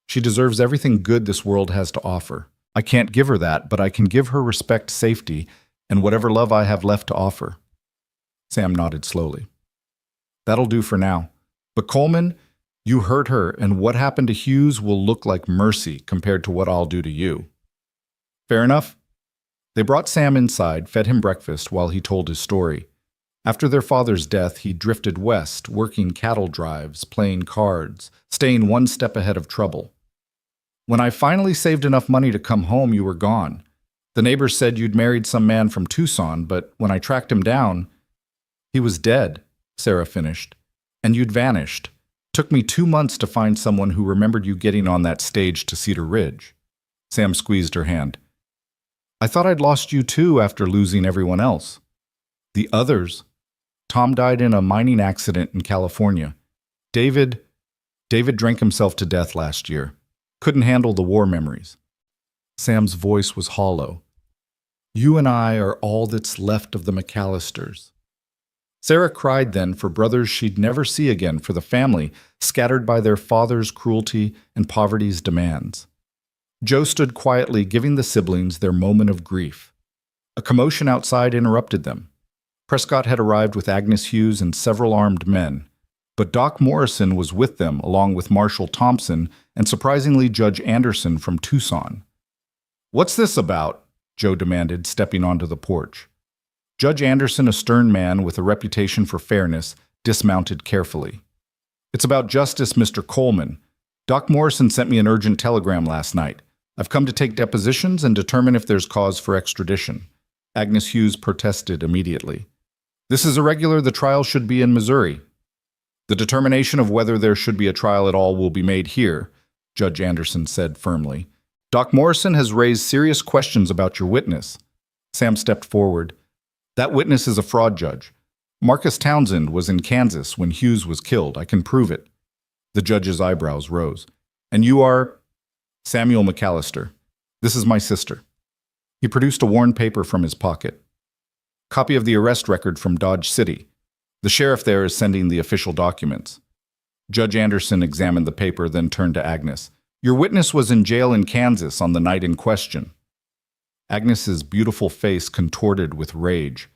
She deserves everything good this world has to offer. I can't give her that, but I can give her respect, safety, and whatever love I have left to offer. Sam nodded slowly. That'll do for now. But Coleman, you hurt her, and what happened to Hughes will look like mercy compared to what I'll do to you. Fair enough? They brought Sam inside, fed him breakfast while he told his story. After their father's death, he drifted west, working cattle drives, playing cards, staying one step ahead of trouble. When I finally saved enough money to come home, you were gone. The neighbors said you'd married some man from Tucson, but when I tracked him down, he was dead, Sarah finished. And you'd vanished. Took me 2 months to find someone who remembered you getting on that stage to Cedar Ridge. Sam squeezed her hand. I thought I'd lost you too after losing everyone else. The others. Tom died in a mining accident in California. David drank himself to death last year. Couldn't handle the war memories. Sam's voice was hollow. You and I are all that's left of the McAllisters. Sarah cried then for brothers she'd never see again, for the family scattered by their father's cruelty and poverty's demands. Joe stood quietly, giving the siblings their moment of grief. A commotion outside interrupted them. Prescott had arrived with Agnes Hughes and several armed men, but Doc Morrison was with them, along with Marshal Thompson and surprisingly Judge Anderson from Tucson. What's this about? Joe demanded, stepping onto the porch. Judge Anderson, a stern man with a reputation for fairness, dismounted carefully. It's about Justice Mr. Coleman. Doc Morrison sent me an urgent telegram last night. I've come to take depositions and determine if there's cause for extradition. Agnes Hughes protested immediately. This is irregular. The trial should be in Missouri. The determination of whether there should be a trial at all will be made here, Judge Anderson said firmly. Doc Morrison has raised serious questions about your witness. Sam stepped forward. That witness is a fraud, Judge. Marcus Townsend was in Kansas when Hughes was killed. I can prove it. The judge's eyebrows rose. And you are? Samuel McAllister. This is my sister. He produced a worn paper from his pocket. Copy of the arrest record from Dodge City. The sheriff there is sending the official documents. Judge Anderson examined the paper, then turned to Agnes. Your witness was in jail in Kansas on the night in question. Agnes's beautiful face contorted with rage.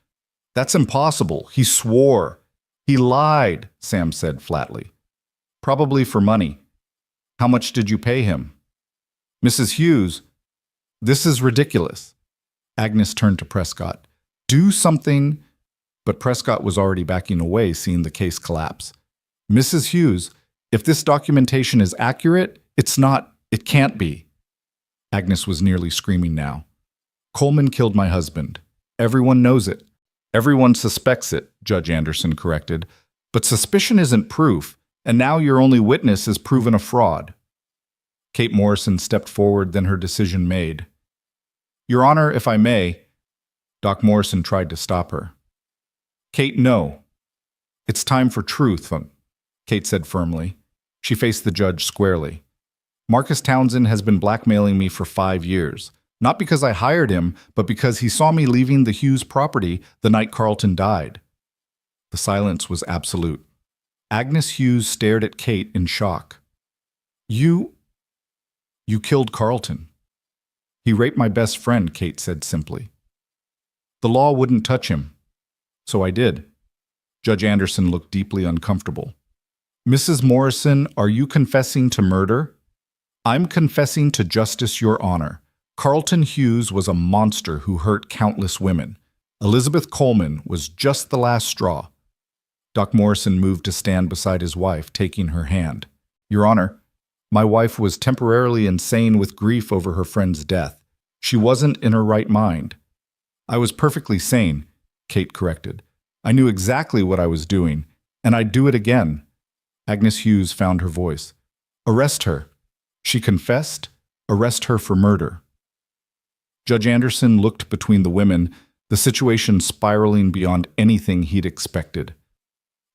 That's impossible. He swore. He lied, Sam said flatly. Probably for money. How much did you pay him? Mrs. Hughes, this is ridiculous. Agnes turned to Prescott. Do something. But Prescott was already backing away, seeing the case collapse. Mrs. Hughes, if this documentation is accurate, it can't be. Agnes was nearly screaming now. Coleman killed my husband. Everyone knows it. Everyone suspects it, Judge Anderson corrected. But suspicion isn't proof, and now your only witness is proven a fraud. Kate Morrison stepped forward, then her decision made. Your Honor, if I may. Doc Morrison tried to stop her. Kate, no. It's time for truth, Kate said firmly. She faced the judge squarely. Marcus Townsend has been blackmailing me for 5 years. Not because I hired him, but because he saw me leaving the Hughes property the night Carlton died. The silence was absolute. Agnes Hughes stared at Kate in shock. You killed Carlton. He raped my best friend, Kate said simply. The law wouldn't touch him. So I did. Judge Anderson looked deeply uncomfortable. Mrs. Morrison, are you confessing to murder? I'm confessing to justice, Your Honor. Carlton Hughes was a monster who hurt countless women. Elizabeth Coleman was just the last straw. Doc Morrison moved to stand beside his wife, taking her hand. Your Honor, my wife was temporarily insane with grief over her friend's death. She wasn't in her right mind. I was perfectly sane, Kate corrected. I knew exactly what I was doing, and I'd do it again. Agnes Hughes found her voice. Arrest her. She confessed. Arrest her for murder. Judge Anderson looked between the women, the situation spiraling beyond anything he'd expected.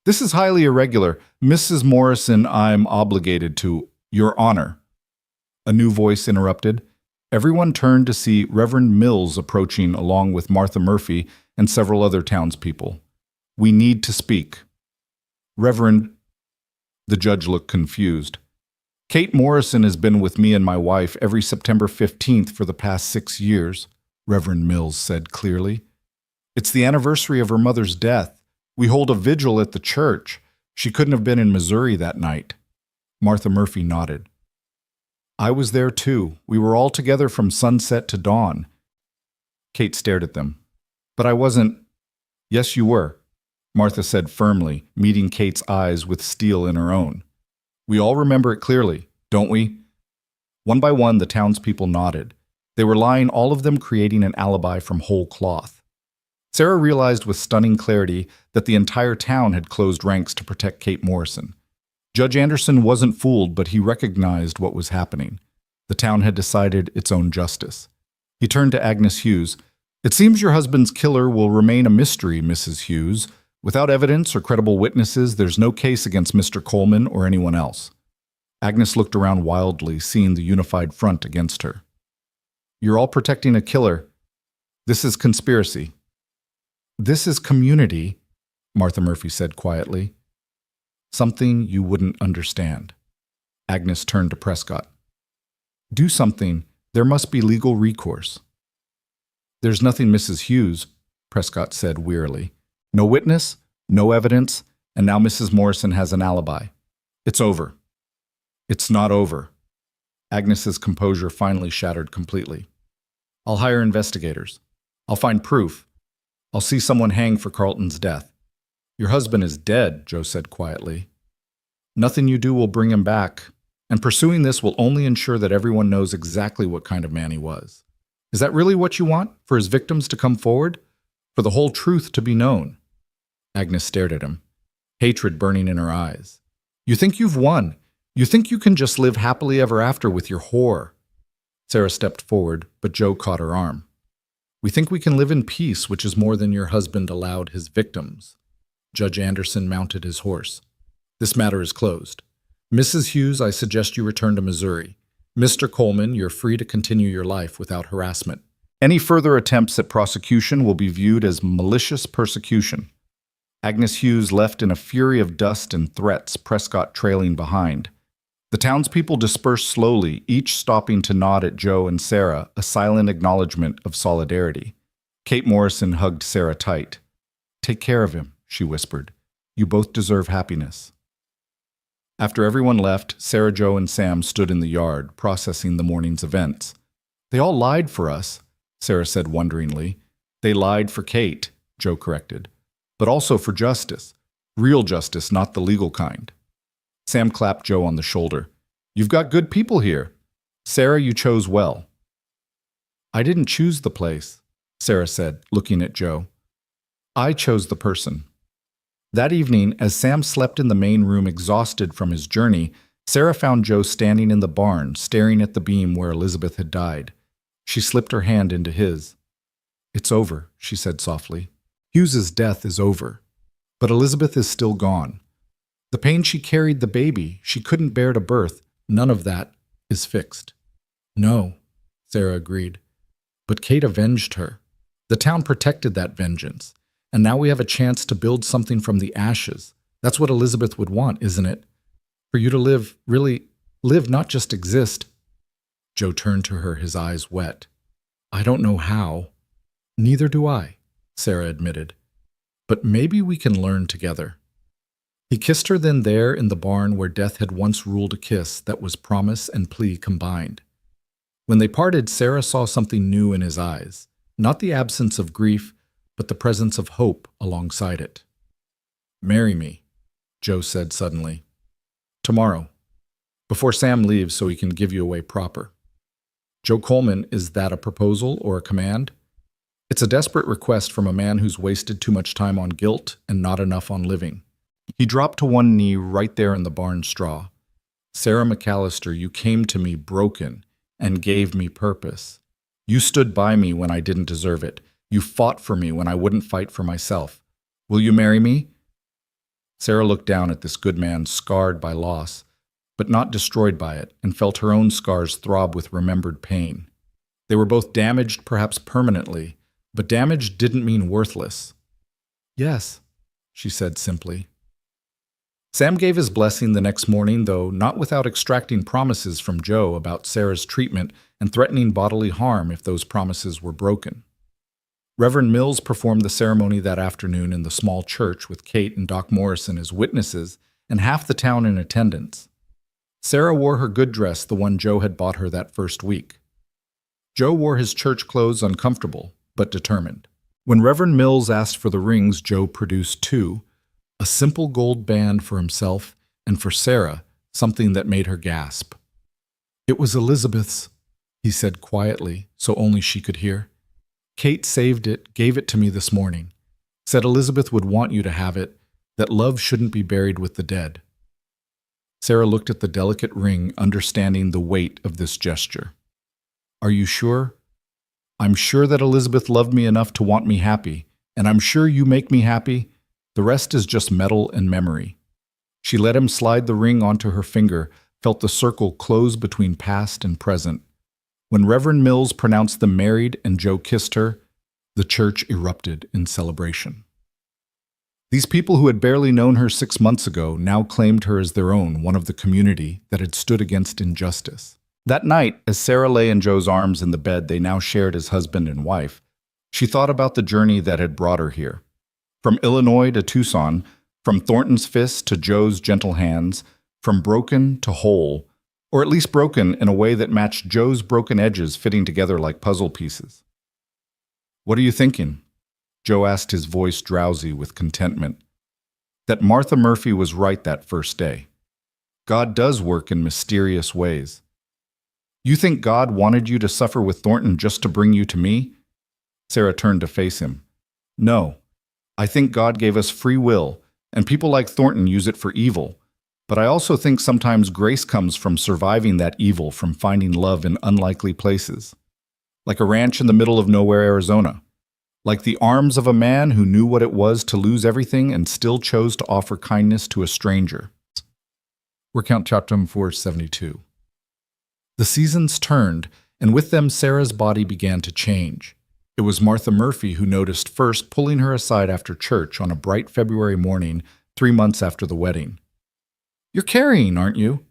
This is highly irregular. Mrs. Morrison, I'm obligated to, Your Honor. A new voice interrupted. Everyone turned to see Reverend Mills approaching along with Martha Murphy and several other townspeople. We need to speak. Reverend, the judge looked confused. Kate Morrison has been with me and my wife every September 15th for the past 6 years, Reverend Mills said clearly. It's the anniversary of her mother's death. We hold a vigil at the church. She couldn't have been in Missouri that night. Martha Murphy nodded. I was there too. We were all together from sunset to dawn. Kate stared at them. But I wasn't. Yes, you were, Martha said firmly, meeting Kate's eyes with steel in her own. We all remember it clearly, don't we? One by one, the townspeople nodded. They were lying, all of them creating an alibi from whole cloth. Sarah realized with stunning clarity that the entire town had closed ranks to protect Kate Morrison. Judge Anderson wasn't fooled, but he recognized what was happening. The town had decided its own justice. He turned to Agnes Hughes. It seems your husband's killer will remain a mystery, Mrs. Hughes. Without evidence or credible witnesses, there's no case against Mr. Coleman or anyone else. Agnes looked around wildly, seeing the unified front against her. You're all protecting a killer. This is conspiracy. This is community, Martha Murphy said quietly. Something you wouldn't understand. Agnes turned to Prescott. Do something. There must be legal recourse. There's nothing, Mrs. Hughes, Prescott said wearily. No witness, no evidence, and now Mrs. Morrison has an alibi. It's over. It's not over. Agnes's composure finally shattered completely. I'll hire investigators. I'll find proof. I'll see someone hang for Carlton's death. Your husband is dead, Joe said quietly. Nothing you do will bring him back, and pursuing this will only ensure that everyone knows exactly what kind of man he was. Is that really what you want? For his victims to come forward? For the whole truth to be known? Agnes stared at him, hatred burning in her eyes. You think you've won. You think you can just live happily ever after with your whore. Sarah stepped forward, but Joe caught her arm. We think we can live in peace, which is more than your husband allowed his victims. Judge Anderson mounted his horse. This matter is closed. Mrs. Hughes, I suggest you return to Missouri. Mr. Coleman, you're free to continue your life without harassment. Any further attempts at prosecution will be viewed as malicious persecution. Agnes Hughes left in a fury of dust and threats, Prescott trailing behind. The townspeople dispersed slowly, each stopping to nod at Joe and Sarah, a silent acknowledgement of solidarity. Kate Morrison hugged Sarah tight. Take care of him, she whispered. You both deserve happiness. After everyone left, Sarah, Joe, and Sam stood in the yard, processing the morning's events. They all lied for us, Sarah said wonderingly. They lied for Kate, Joe corrected, but also for justice. Real justice, not the legal kind. Sam clapped Joe on the shoulder. You've got good people here. Sarah, you chose well. I didn't choose the place, Sarah said, looking at Joe. I chose the person. That evening, as Sam slept in the main room exhausted from his journey, Sarah found Joe standing in the barn, staring at the beam where Elizabeth had died. She slipped her hand into his. It's over, she said softly. Hughes's death is over. But Elizabeth is still gone. The pain she carried the baby, she couldn't bear to birth, none of that is fixed. No, Sarah agreed. But Kate avenged her. The town protected that vengeance. And now we have a chance to build something from the ashes. That's what Elizabeth would want, isn't it? For you to live, really live, not just exist. Joe turned to her, his eyes wet. I don't know how. Neither do I, Sarah admitted. But maybe we can learn together. He kissed her then there in the barn where death had once ruled a kiss that was promise and plea combined. When they parted, Sarah saw something new in his eyes, not the absence of grief, but the presence of hope alongside it. Marry me, Joe said suddenly. Tomorrow, before Sam leaves so he can give you away proper. Joe Coleman, is that a proposal or a command? It's a desperate request from a man who's wasted too much time on guilt and not enough on living. He dropped to one knee right there in the barn straw. Sarah McAllister, you came to me broken and gave me purpose. You stood by me when I didn't deserve it. You fought for me when I wouldn't fight for myself. Will you marry me? Sarah looked down at this good man scarred by loss, but not destroyed by it, and felt her own scars throb with remembered pain. They were both damaged, perhaps permanently, but damage didn't mean worthless. Yes, she said simply. Sam gave his blessing the next morning, though not without extracting promises from Joe about Sarah's treatment and threatening bodily harm if those promises were broken. Reverend Mills performed the ceremony that afternoon in the small church with Kate and Doc Morrison as witnesses and half the town in attendance. Sarah wore her good dress, the one Joe had bought her that first week. Joe wore his church clothes uncomfortable, but determined. When Reverend Mills asked for the rings, Joe produced two, a simple gold band for himself, and for Sarah, something that made her gasp. It was Elizabeth's, he said quietly, so only she could hear. Kate saved it, gave it to me this morning. Said Elizabeth would want you to have it, that love shouldn't be buried with the dead. Sarah looked at the delicate ring, understanding the weight of this gesture. Are you sure? I'm sure that Elizabeth loved me enough to want me happy, and I'm sure you make me happy. The rest is just metal and memory. She let him slide the ring onto her finger, felt the circle close between past and present. When Reverend Mills pronounced them married and Joe kissed her, the church erupted in celebration. These people who had barely known her 6 months ago now claimed her as their own, one of the community that had stood against injustice. That night, as Sarah lay in Joe's arms in the bed they now shared as husband and wife, she thought about the journey that had brought her here. From Illinois to Tucson, from Thornton's fist to Joe's gentle hands, from broken to whole, or at least broken in a way that matched Joe's broken edges fitting together like puzzle pieces. What are you thinking? Joe asked, his voice drowsy with contentment. That Martha Murphy was right that first day. God does work in mysterious ways. You think God wanted you to suffer with Thornton just to bring you to me? Sarah turned to face him. No. I think God gave us free will, and people like Thornton use it for evil. But I also think sometimes grace comes from surviving that evil, from finding love in unlikely places. Like a ranch in the middle of nowhere, Arizona. Like the arms of a man who knew what it was to lose everything and still chose to offer kindness to a stranger. Recount chapter 472. The seasons turned, and with them Sarah's body began to change. It was Martha Murphy who noticed first, pulling her aside after church on a bright February morning 3 months after the wedding. You're carrying, aren't you?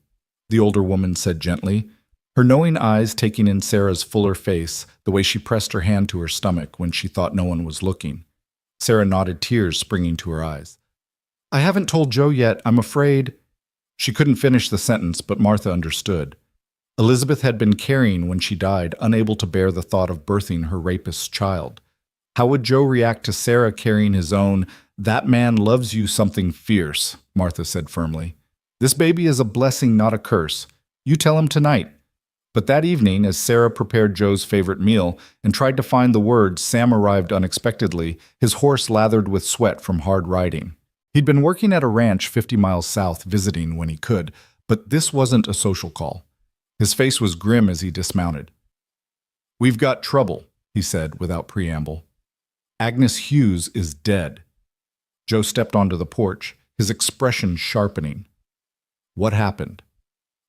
The older woman said gently, her knowing eyes taking in Sarah's fuller face, the way she pressed her hand to her stomach when she thought no one was looking. Sarah nodded, tears springing to her eyes. I haven't told Joe yet, I'm afraid. She couldn't finish the sentence, but Martha understood. Elizabeth had been carrying when she died, unable to bear the thought of birthing her rapist's child. How would Joe react to Sarah carrying his own? That man loves you something fierce, Martha said firmly. This baby is a blessing, not a curse. You tell him tonight. But that evening, as Sarah prepared Joe's favorite meal and tried to find the words, Sam arrived unexpectedly, his horse lathered with sweat from hard riding. He'd been working at a ranch 50 miles south, visiting when he could, but this wasn't a social call. His face was grim as he dismounted. We've got trouble, he said without preamble. Agnes Hughes is dead. Joe stepped onto the porch, his expression sharpening. What happened?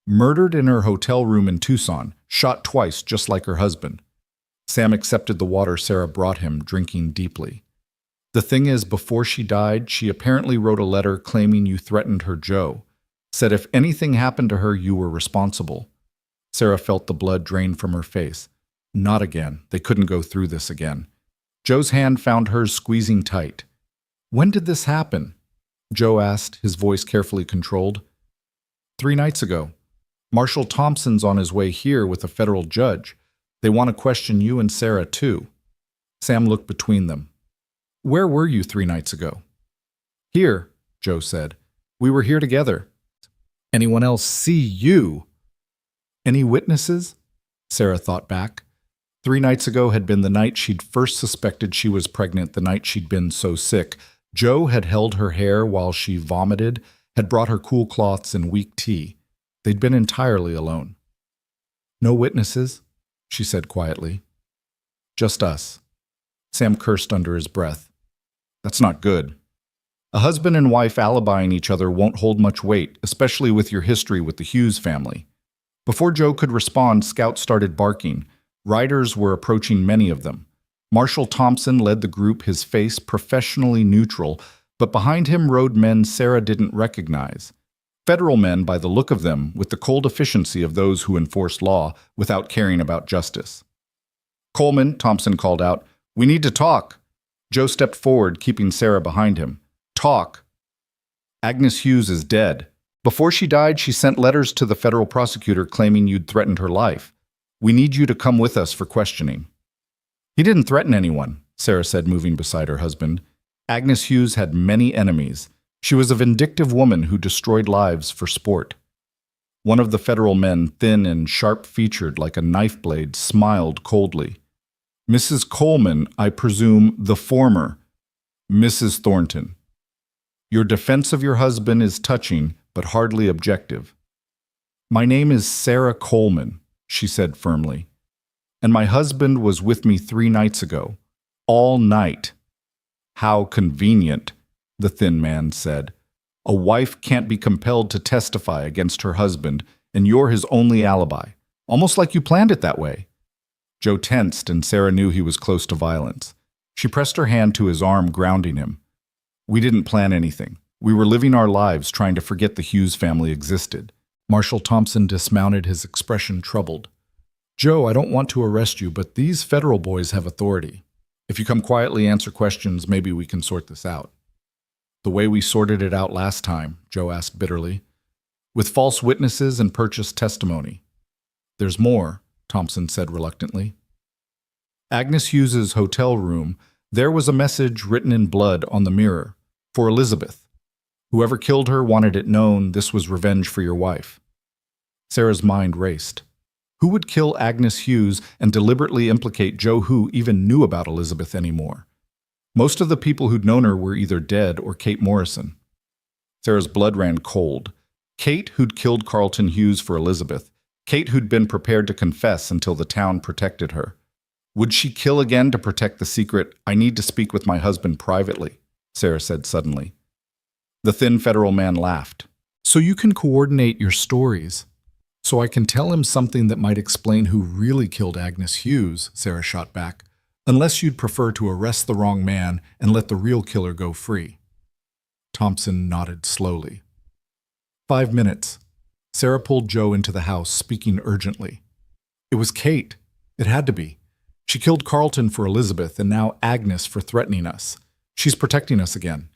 Murdered in her hotel room in Tucson, shot twice just like her husband. Sam accepted the water Sarah brought him, drinking deeply. The thing is, before she died, she apparently wrote a letter claiming you threatened her, Joe. Said if anything happened to her, you were responsible. Sarah felt the blood drain from her face. Not again. They couldn't go through this again. Joe's hand found hers squeezing tight. When did this happen? Joe asked, his voice carefully controlled. 3 nights ago. Marshal Thompson's on his way here with a federal judge. They want to question you and Sarah, too. Sam looked between them. Where were you 3 nights ago? Here, Joe said. We were here together. Anyone else see you? Any witnesses? Sarah thought back. 3 nights ago had been the night she'd first suspected she was pregnant, the night she'd been so sick. Joe had held her hair while she vomited, had brought her cool cloths and weak tea. They'd been entirely alone. No witnesses, she said quietly. Just us. Sam cursed under his breath. That's not good. A husband and wife alibying each other won't hold much weight, especially with your history with the Hughes family. Before Joe could respond, scouts started barking. Riders were approaching, many of them. Marshal Thompson led the group, his face professionally neutral, but behind him rode men Sarah didn't recognize. Federal men by the look of them, with the cold efficiency of those who enforce law without caring about justice. Coleman, Thompson called out, "We need to talk." Joe stepped forward, keeping Sarah behind him. Talk. Agnes Hughes is dead. Before she died, she sent letters to the federal prosecutor claiming you'd threatened her life. We need you to come with us for questioning. He didn't threaten anyone, Sarah said, moving beside her husband. Agnes Hughes had many enemies. She was a vindictive woman who destroyed lives for sport. One of the federal men, thin and sharp-featured like a knife blade, smiled coldly. Mrs. Coleman, I presume the former. Mrs. Thornton. Your defense of your husband is touching, but hardly objective. My name is Sarah Coleman, she said firmly. And my husband was with me 3 nights ago. All night. How convenient, the thin man said. A wife can't be compelled to testify against her husband, and you're his only alibi. Almost like you planned it that way. Joe tensed, and Sarah knew he was close to violence. She pressed her hand to his arm, grounding him. We didn't plan anything. We were living our lives trying to forget the Hughes family existed. Marshal Thompson dismounted, his expression troubled. Joe, I don't want to arrest you, but these federal boys have authority. If you come quietly, answer questions, maybe we can sort this out. The way we sorted it out last time, Joe asked bitterly. With false witnesses and purchased testimony. There's more, Thompson said reluctantly. Agnes Hughes's hotel room, there was a message written in blood on the mirror. For Elizabeth. Whoever killed her wanted it known this was revenge for your wife. Sarah's mind raced. Who would kill Agnes Hughes and deliberately implicate Joe who even knew about Elizabeth anymore? Most of the people who'd known her were either dead or Kate Morrison. Sarah's blood ran cold. Kate, who'd killed Carlton Hughes for Elizabeth. Kate, who'd been prepared to confess until the town protected her. Would she kill again to protect the secret, I need to speak with my husband privately? Sarah said suddenly. The thin federal man laughed. So you can coordinate your stories. So I can tell him something that might explain who really killed Agnes Hughes, Sarah shot back, unless you'd prefer to arrest the wrong man and let the real killer go free. Thompson nodded slowly. 5 minutes. Sarah pulled Joe into the house, speaking urgently. It was Kate. It had to be. She killed Carlton for Elizabeth and now Agnes for threatening us. She's protecting us again.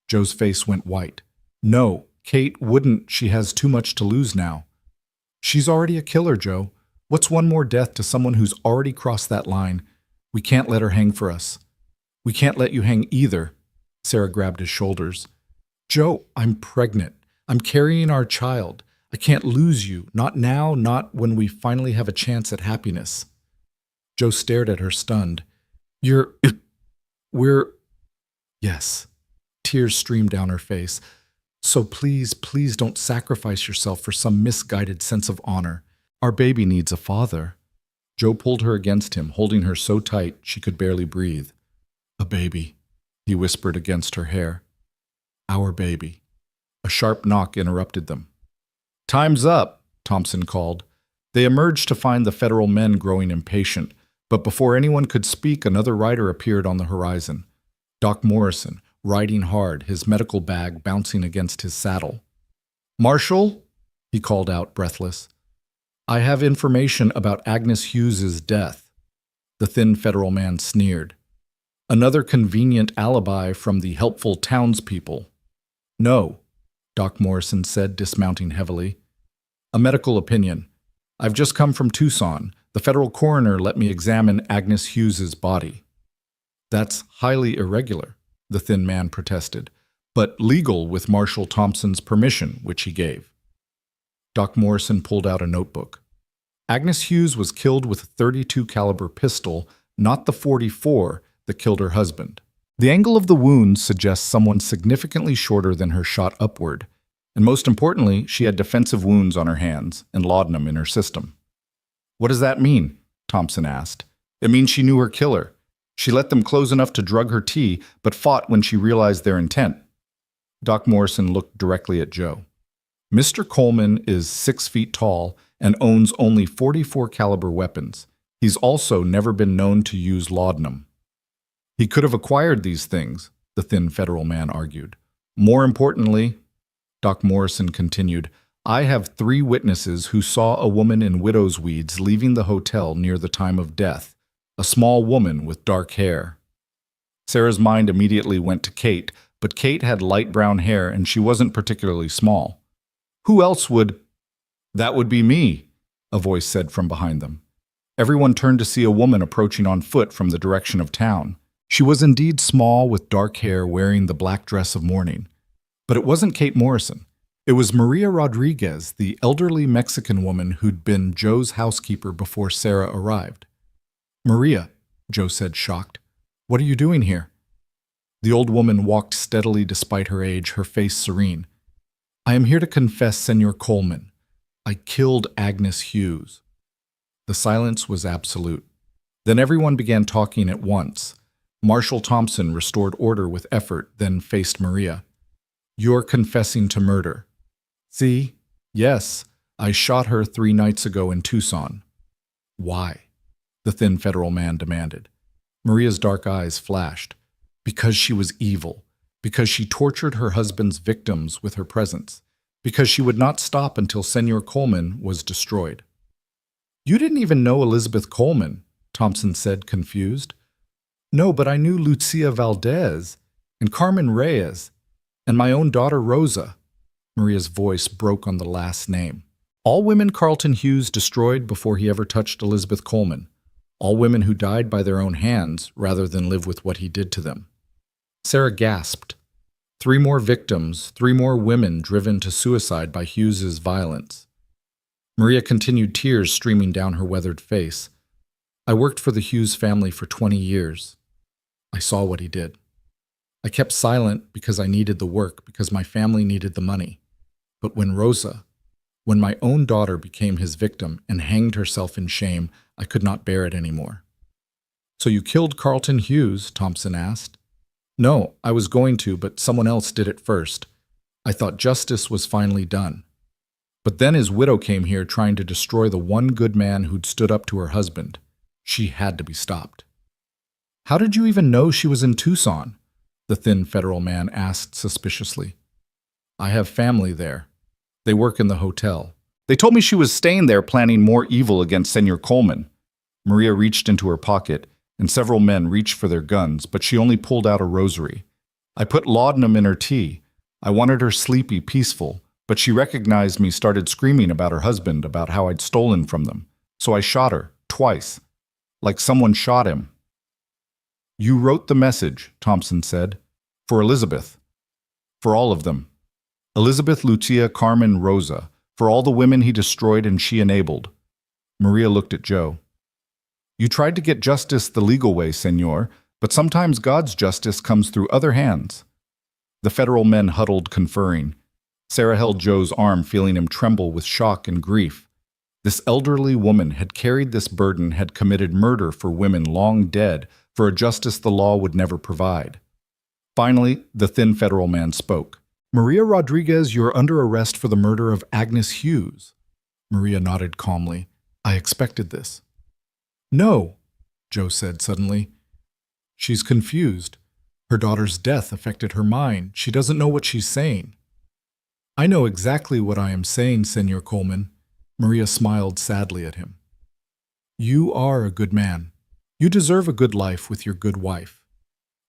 Joe's face went white. No, Kate wouldn't. She has too much to lose now. She's already a killer, Joe. What's one more death to someone who's already crossed that line? We can't let her hang for us. We can't let you hang either. Sarah grabbed his shoulders. Joe, I'm pregnant. I'm carrying our child. I can't lose you. Not now, not when we finally have a chance at happiness. Joe stared at her, stunned. We're... Yes. Tears streamed down her face. So please, please don't sacrifice yourself for some misguided sense of honor. Our baby needs a father. Joe pulled her against him, holding her so tight she could barely breathe. A baby, he whispered against her hair. Our baby. A sharp knock interrupted them. Time's up, Thompson called. They emerged to find the federal men growing impatient. But before anyone could speak, another rider appeared on the horizon. Doc Morrison, riding hard, his medical bag bouncing against his saddle. "Marshal," he called out, breathless. "I have information about Agnes Hughes's death." The thin federal man sneered. "Another convenient alibi from the helpful townspeople." "No," Doc Morrison said, dismounting heavily. "A medical opinion. I've just come from Tucson. The federal coroner let me examine Agnes Hughes's body." "That's highly irregular," the thin man protested, "but legal with Marshal Thompson's permission, which he gave." Doc Morrison pulled out a notebook. Agnes Hughes was killed with a .32 caliber pistol, not the .44 that killed her husband. The angle of the wound suggests someone significantly shorter than her shot upward, and most importantly, she had defensive wounds on her hands and laudanum in her system. "What does that mean?" Thompson asked. "It means she knew her killer. She let them close enough to drug her tea, but fought when she realized their intent." Doc Morrison looked directly at Joe. "Mr. Coleman is 6 feet tall and owns only .44 caliber weapons. He's also never been known to use laudanum." "He could have acquired these things," the thin federal man argued. "More importantly," Doc Morrison continued, "I have 3 witnesses who saw a woman in widow's weeds leaving the hotel near the time of death, a small woman with dark hair." Sarah's mind immediately went to Kate, but Kate had light brown hair and she wasn't particularly small. "Who else would—" "That would be me," a voice said from behind them. Everyone turned to see a woman approaching on foot from the direction of town. She was indeed small, with dark hair, wearing the black dress of mourning. But it wasn't Kate Morrison. It was Maria Rodriguez, the elderly Mexican woman who'd been Joe's housekeeper before Sarah arrived. "Maria," Joe said, shocked, "what are you doing here?" The old woman walked steadily despite her age, her face serene. "I am here to confess, Senor Coleman. I killed Agnes Hughes." The silence was absolute. Then everyone began talking at once. Marshal Thompson restored order with effort, then faced Maria. "You're confessing to murder." "See? Yes, I shot her 3 nights ago in Tucson." "Why?" the thin federal man demanded. Maria's dark eyes flashed. "Because she was evil. Because she tortured her husband's victims with her presence. Because she would not stop until Senor Coleman was destroyed." "You didn't even know Elizabeth Coleman," Thompson said, confused. "No, but I knew Lucia Valdez and Carmen Reyes and my own daughter Rosa." Maria's voice broke on the last name. "All women Carlton Hughes destroyed before he ever touched Elizabeth Coleman. All women who died by their own hands rather than live with what he did to them." Sarah gasped. 3 more victims, 3 more women driven to suicide by Hughes's violence. Maria continued, tears streaming down her weathered face. "I worked for the Hughes family for 20 years. I saw what he did. I kept silent because I needed the work, because my family needed the money. But when my own daughter became his victim and hanged herself in shame, I could not bear it anymore." "So you killed Carlton Hughes?" Thompson asked. "No, I was going to, but someone else did it first. I thought justice was finally done. But then his widow came here trying to destroy the one good man who'd stood up to her husband. She had to be stopped." "How did you even know she was in Tucson?" the thin federal man asked suspiciously. "I have family there. They work in the hotel. They told me she was staying there planning more evil against Senor Coleman." Maria reached into her pocket, and several men reached for their guns, but she only pulled out a rosary. "I put laudanum in her tea. I wanted her sleepy, peaceful, but she recognized me, started screaming about her husband, about how I'd stolen from them. So I shot her, twice, like someone shot him." "You wrote the message," Thompson said, "for Elizabeth. For all of them. Elizabeth, Lucia, Carmen, Rosa. For all the women he destroyed and she enabled." Maria looked at Joe. "You tried to get justice the legal way, senor, but sometimes God's justice comes through other hands." The federal men huddled, conferring. Sarah held Joe's arm, feeling him tremble with shock and grief. This elderly woman had carried this burden, had committed murder for women long dead, for a justice the law would never provide. Finally, the thin federal man spoke. "Maria Rodriguez, you're under arrest for the murder of Agnes Hughes." Maria nodded calmly. "I expected this." "No," Joe said suddenly. She's confused. Her daughter's death affected her mind. She doesn't know what she's saying. I know exactly what I am saying, Senor Coleman. Maria smiled sadly at him. You are a good man. You deserve a good life with your good wife.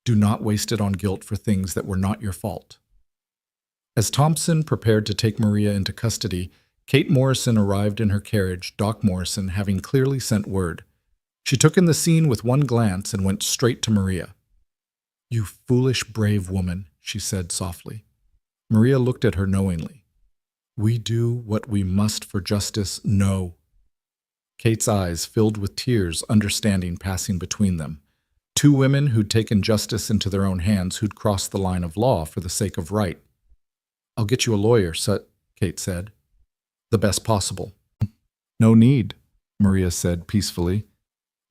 Do not waste it on guilt for things that were not your fault. As Thompson prepared to take Maria into custody, Kate Morrison arrived in her carriage, Doc Morrison having clearly sent word. She took in the scene with one glance and went straight to Maria. You foolish, brave woman, she said softly. Maria looked at her knowingly. We do what we must for justice, no. Kate's eyes filled with tears, understanding passing between them. Two women who'd taken justice into their own hands, who'd crossed the line of law for the sake of right. I'll get you a lawyer, Kate said. The best possible. No need, Maria said peacefully.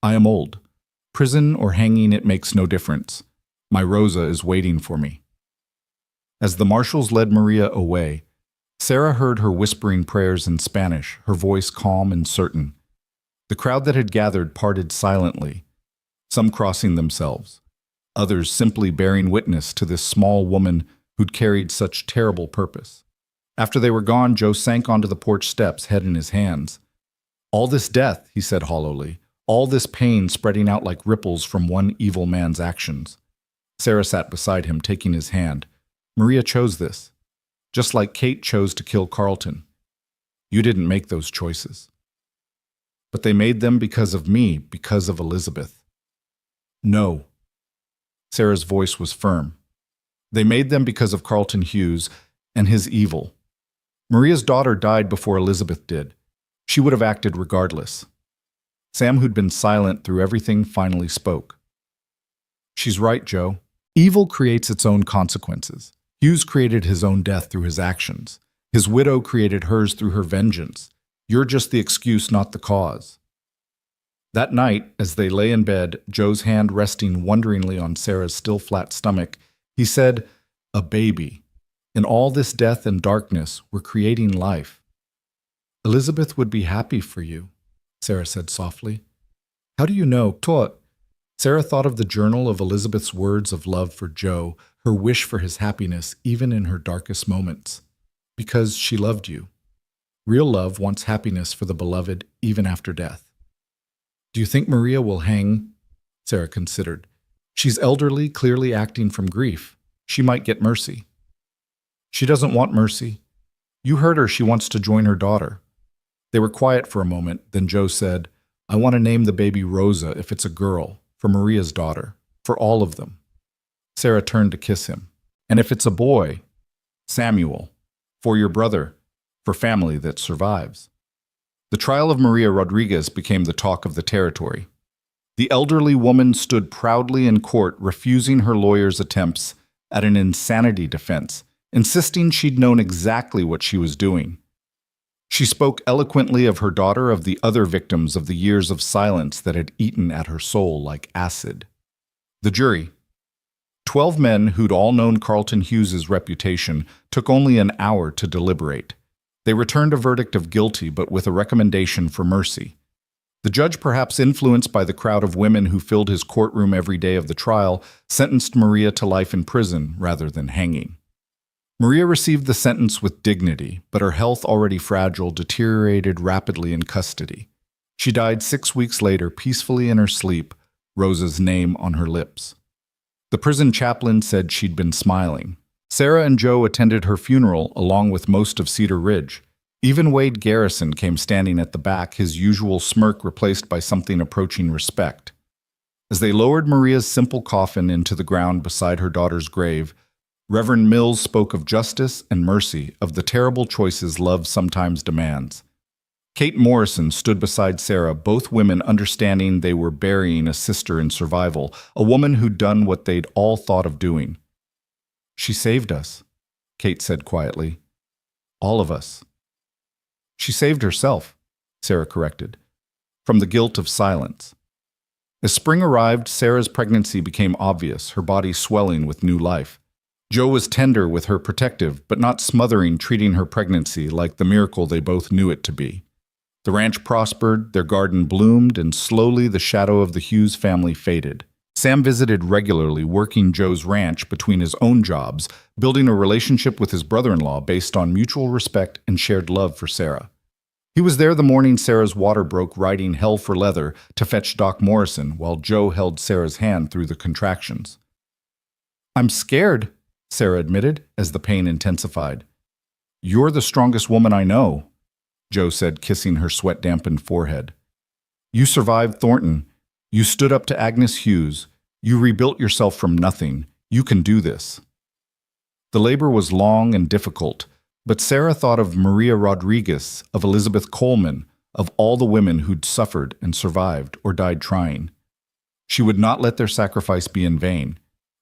I am old. Prison or hanging, it makes no difference. My Rosa is waiting for me. As the marshals led Maria away, Sarah heard her whispering prayers in Spanish, her voice calm and certain. The crowd that had gathered parted silently, some crossing themselves, others simply bearing witness to this small woman who'd carried such terrible purpose. After they were gone, Joe sank onto the porch steps, head in his hands. All this death, he said hollowly, all this pain spreading out like ripples from one evil man's actions. Sarah sat beside him, taking his hand. Maria chose this, just like Kate chose to kill Carlton. You didn't make those choices. But they made them because of me, because of Elizabeth. No. Sarah's voice was firm. They made them because of Carlton Hughes and his evil. Maria's daughter died before Elizabeth did. She would have acted regardless. Sam, who'd been silent through everything, finally spoke. She's right, Joe. Evil creates its own consequences. Hughes created his own death through his actions. His widow created hers through her vengeance. You're just the excuse, not the cause. That night, as they lay in bed, Joe's hand resting wonderingly on Sarah's still flat stomach, he said, a baby. In all this death and darkness, we're creating life. Elizabeth would be happy for you, Sarah said softly. How do you know? Sarah thought of the journal of Elizabeth's words of love for Joe, her wish for his happiness even in her darkest moments. Because she loved you. Real love wants happiness for the beloved even after death. Do you think Maria will hang? Sarah considered. She's elderly, clearly acting from grief. She might get mercy. She doesn't want mercy. You heard her, she wants to join her daughter. They were quiet for a moment, then Joe said, I want to name the baby Rosa if it's a girl, for Maria's daughter, for all of them. Sarah turned to kiss him. And if it's a boy, Samuel, for your brother, for family that survives. The trial of Maria Rodriguez became the talk of the territory. The elderly woman stood proudly in court, refusing her lawyer's attempts at an insanity defense, insisting she'd known exactly what she was doing. She spoke eloquently of her daughter, of the other victims, of the years of silence that had eaten at her soul like acid. The jury, 12 men who'd all known Carlton Hughes's reputation, took only an hour to deliberate. They returned a verdict of guilty, but with a recommendation for mercy. The judge, perhaps influenced by the crowd of women who filled his courtroom every day of the trial, sentenced Maria to life in prison rather than hanging. Maria received the sentence with dignity, but her health, already fragile, deteriorated rapidly in custody. She died 6 weeks later, peacefully in her sleep, Rosa's name on her lips. The prison chaplain said she'd been smiling. Sarah and Joe attended her funeral along with most of Cedar Ridge. Even Wade Garrison came standing at the back, his usual smirk replaced by something approaching respect. As they lowered Maria's simple coffin into the ground beside her daughter's grave, Reverend Mills spoke of justice and mercy, of the terrible choices love sometimes demands. Kate Morrison stood beside Sarah, both women understanding they were burying a sister in survival, a woman who'd done what they'd all thought of doing. She saved us, Kate said quietly. All of us. She saved herself, Sarah corrected, from the guilt of silence. As spring arrived, Sarah's pregnancy became obvious, her body swelling with new life. Joe was tender with her, protective, but not smothering, treating her pregnancy like the miracle they both knew it to be. The ranch prospered, their garden bloomed, and slowly the shadow of the Hughes family faded. Sam visited regularly, working Joe's ranch between his own jobs, building a relationship with his brother-in-law based on mutual respect and shared love for Sarah. He was there the morning Sarah's water broke, riding hell for leather to fetch Doc Morrison, while Joe held Sarah's hand through the contractions. "I'm scared," Sarah admitted as the pain intensified. "You're the strongest woman I know," Joe said, kissing her sweat-dampened forehead. "You survived Thornton. You stood up to Agnes Hughes. You rebuilt yourself from nothing. You can do this." The labor was long and difficult, but Sarah thought of Maria Rodriguez, of Elizabeth Coleman, of all the women who'd suffered and survived or died trying. She would not let their sacrifice be in vain.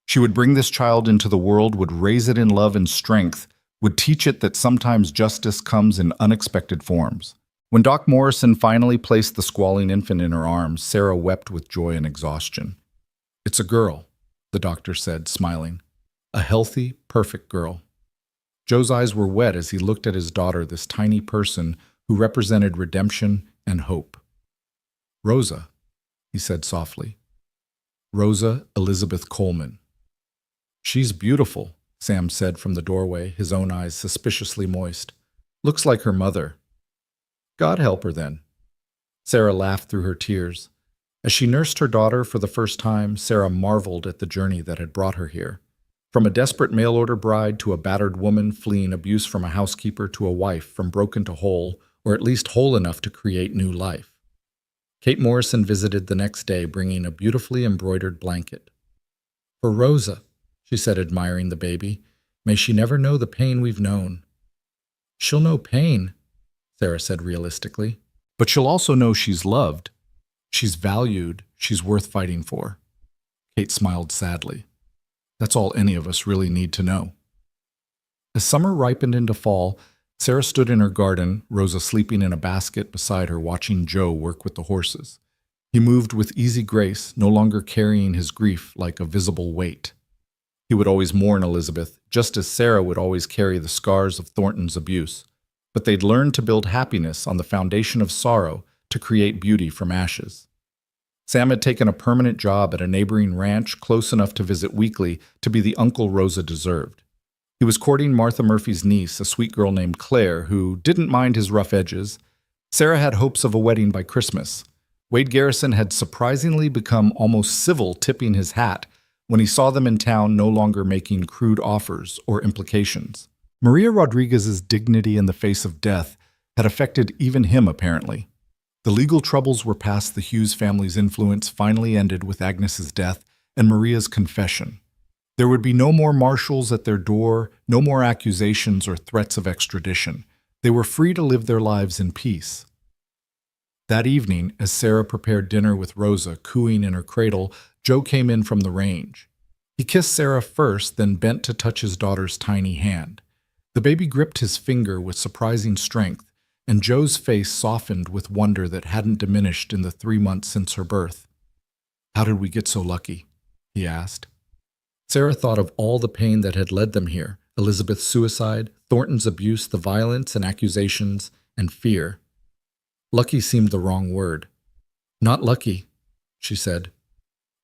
She would bring this child into the world, would raise it in love and strength, would teach it that sometimes justice comes in unexpected forms. When Doc Morrison finally placed the squalling infant in her arms, Sarah wept with joy and exhaustion. "It's a girl," the doctor said, smiling. "A healthy, perfect girl." Joe's eyes were wet as he looked at his daughter, this tiny person who represented redemption and hope. "Rosa," he said softly. "Rosa Elizabeth Coleman." "She's beautiful," Sam said from the doorway, his own eyes suspiciously moist. "Looks like her mother." "God help her then." Sarah laughed through her tears. As she nursed her daughter for the first time, Sarah marveled at the journey that had brought her here. From a desperate mail-order bride to a battered woman fleeing abuse from a housekeeper to a wife from broken to whole, or at least whole enough to create new life. Kate Morrison visited the next day, bringing a beautifully embroidered blanket. "For Rosa," she said, admiring the baby. "May she never know the pain we've known." "She'll know pain," Sarah said realistically. "But she'll also know she's loved. She's valued. She's worth fighting for." Kate smiled sadly. "That's all any of us really need to know." As summer ripened into fall, Sarah stood in her garden, Rosa sleeping in a basket beside her, watching Joe work with the horses. He moved with easy grace, no longer carrying his grief like a visible weight. He would always mourn Elizabeth, just as Sarah would always carry the scars of Thornton's abuse. But they'd learned to build happiness on the foundation of sorrow, to create beauty from ashes. Sam had taken a permanent job at a neighboring ranch close enough to visit weekly to be the uncle Rosa deserved. He was courting Martha Murphy's niece, a sweet girl named Claire, who didn't mind his rough edges. Sarah had hopes of a wedding by Christmas. Wade Garrison had surprisingly become almost civil, tipping his hat when he saw them in town, no longer making crude offers or implications. Maria Rodriguez's dignity in the face of death had affected even him, apparently. The legal troubles were past. The Hughes family's influence finally ended with Agnes's death and Maria's confession. There would be no more marshals at their door, no more accusations or threats of extradition. They were free to live their lives in peace. That evening, as Sarah prepared dinner with Rosa cooing in her cradle, Joe came in from the range. He kissed Sarah first, then bent to touch his daughter's tiny hand. The baby gripped his finger with surprising strength, and Joe's face softened with wonder that hadn't diminished in the 3 months since her birth. "How did we get so lucky?" he asked. Sarah thought of all the pain that had led them here, Elizabeth's suicide, Thornton's abuse, the violence and accusations, and fear. Lucky seemed the wrong word. "Not lucky," she said.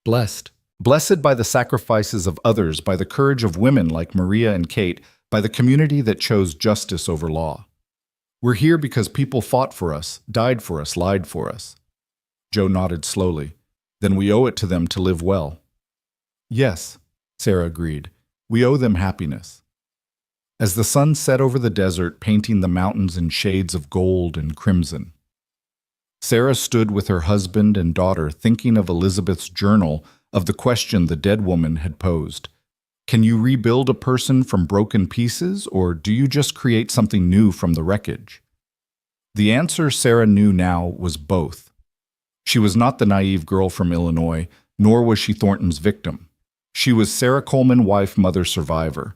"Blessed. Blessed by the sacrifices of others, by the courage of women like Maria and Kate, by the community that chose justice over law. We're here because people fought for us, died for us, lied for us." Joe nodded slowly. "Then we owe it to them to live well." "Yes," Sarah agreed. "We owe them happiness." As the sun set over the desert, painting the mountains in shades of gold and crimson, Sarah stood with her husband and daughter, thinking of Elizabeth's journal, of the question the dead woman had posed. Can you rebuild a person from broken pieces, or do you just create something new from the wreckage? The answer, Sarah knew now, was both. She was not the naive girl from Illinois, nor was she Thornton's victim. She was Sarah Coleman, wife, mother, survivor.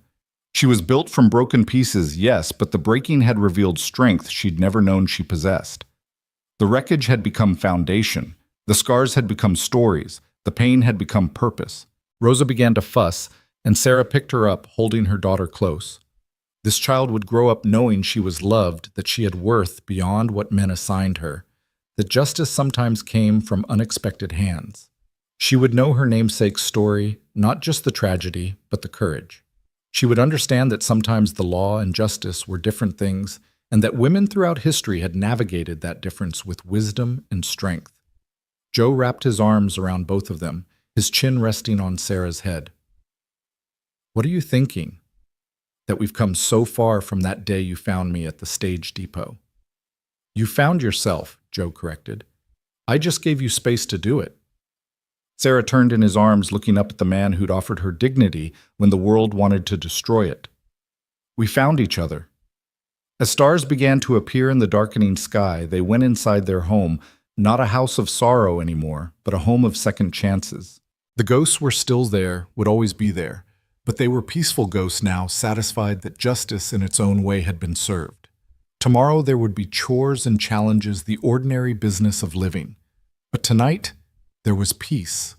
She was built from broken pieces, yes, but the breaking had revealed strength she'd never known she possessed. The wreckage had become foundation. The scars had become stories. The pain had become purpose. Rosa began to fuss, and Sarah picked her up, holding her daughter close. This child would grow up knowing she was loved, that she had worth beyond what men assigned her, that justice sometimes came from unexpected hands. She would know her namesake's story, not just the tragedy, but the courage. She would understand that sometimes the law and justice were different things, and that women throughout history had navigated that difference with wisdom and strength. Joe wrapped his arms around both of them, his chin resting on Sarah's head. "What are you thinking?" "That we've come so far from that day you found me at the stage depot." "You found yourself," Joe corrected. "I just gave you space to do it." Sarah turned in his arms, looking up at the man who'd offered her dignity when the world wanted to destroy it. "We found each other." As stars began to appear in the darkening sky, they went inside their home, not a house of sorrow anymore, but a home of second chances. The ghosts were still there, would always be there, but they were peaceful ghosts now, satisfied that justice in its own way had been served. Tomorrow there would be chores and challenges, the ordinary business of living. But tonight, there was peace.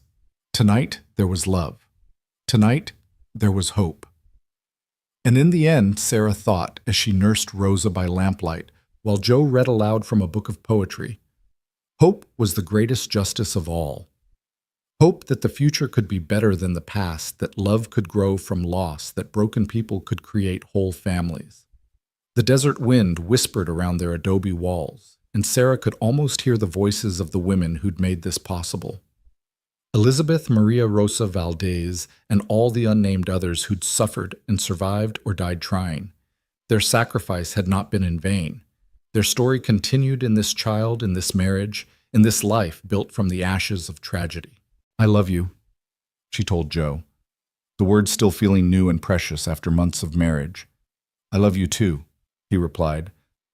Tonight, there was love. Tonight, there was hope. And in the end, Sarah thought, as she nursed Rosa by lamplight, while Joe read aloud from a book of poetry, hope was the greatest justice of all. Hope that the future could be better than the past, that love could grow from loss, that broken people could create whole families. The desert wind whispered around their adobe walls, and Sarah could almost hear the voices of the women who'd made this possible. Elizabeth Maria Rosa Valdez and all the unnamed others who'd suffered and survived or died trying. Their sacrifice had not been in vain. Their story continued in this child, in this marriage, in this life built from the ashes of tragedy. "I love you," she told Joe, the words still feeling new and precious after months of marriage. "I love you too," he replied,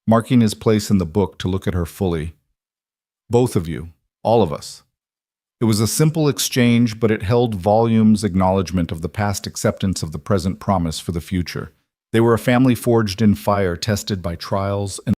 marking his place in the book to look at her fully. "Both of you, all of us." It was a simple exchange, but it held volumes, acknowledgement of the past, acceptance of the present, promise for the future. They were a family forged in fire, tested by trials and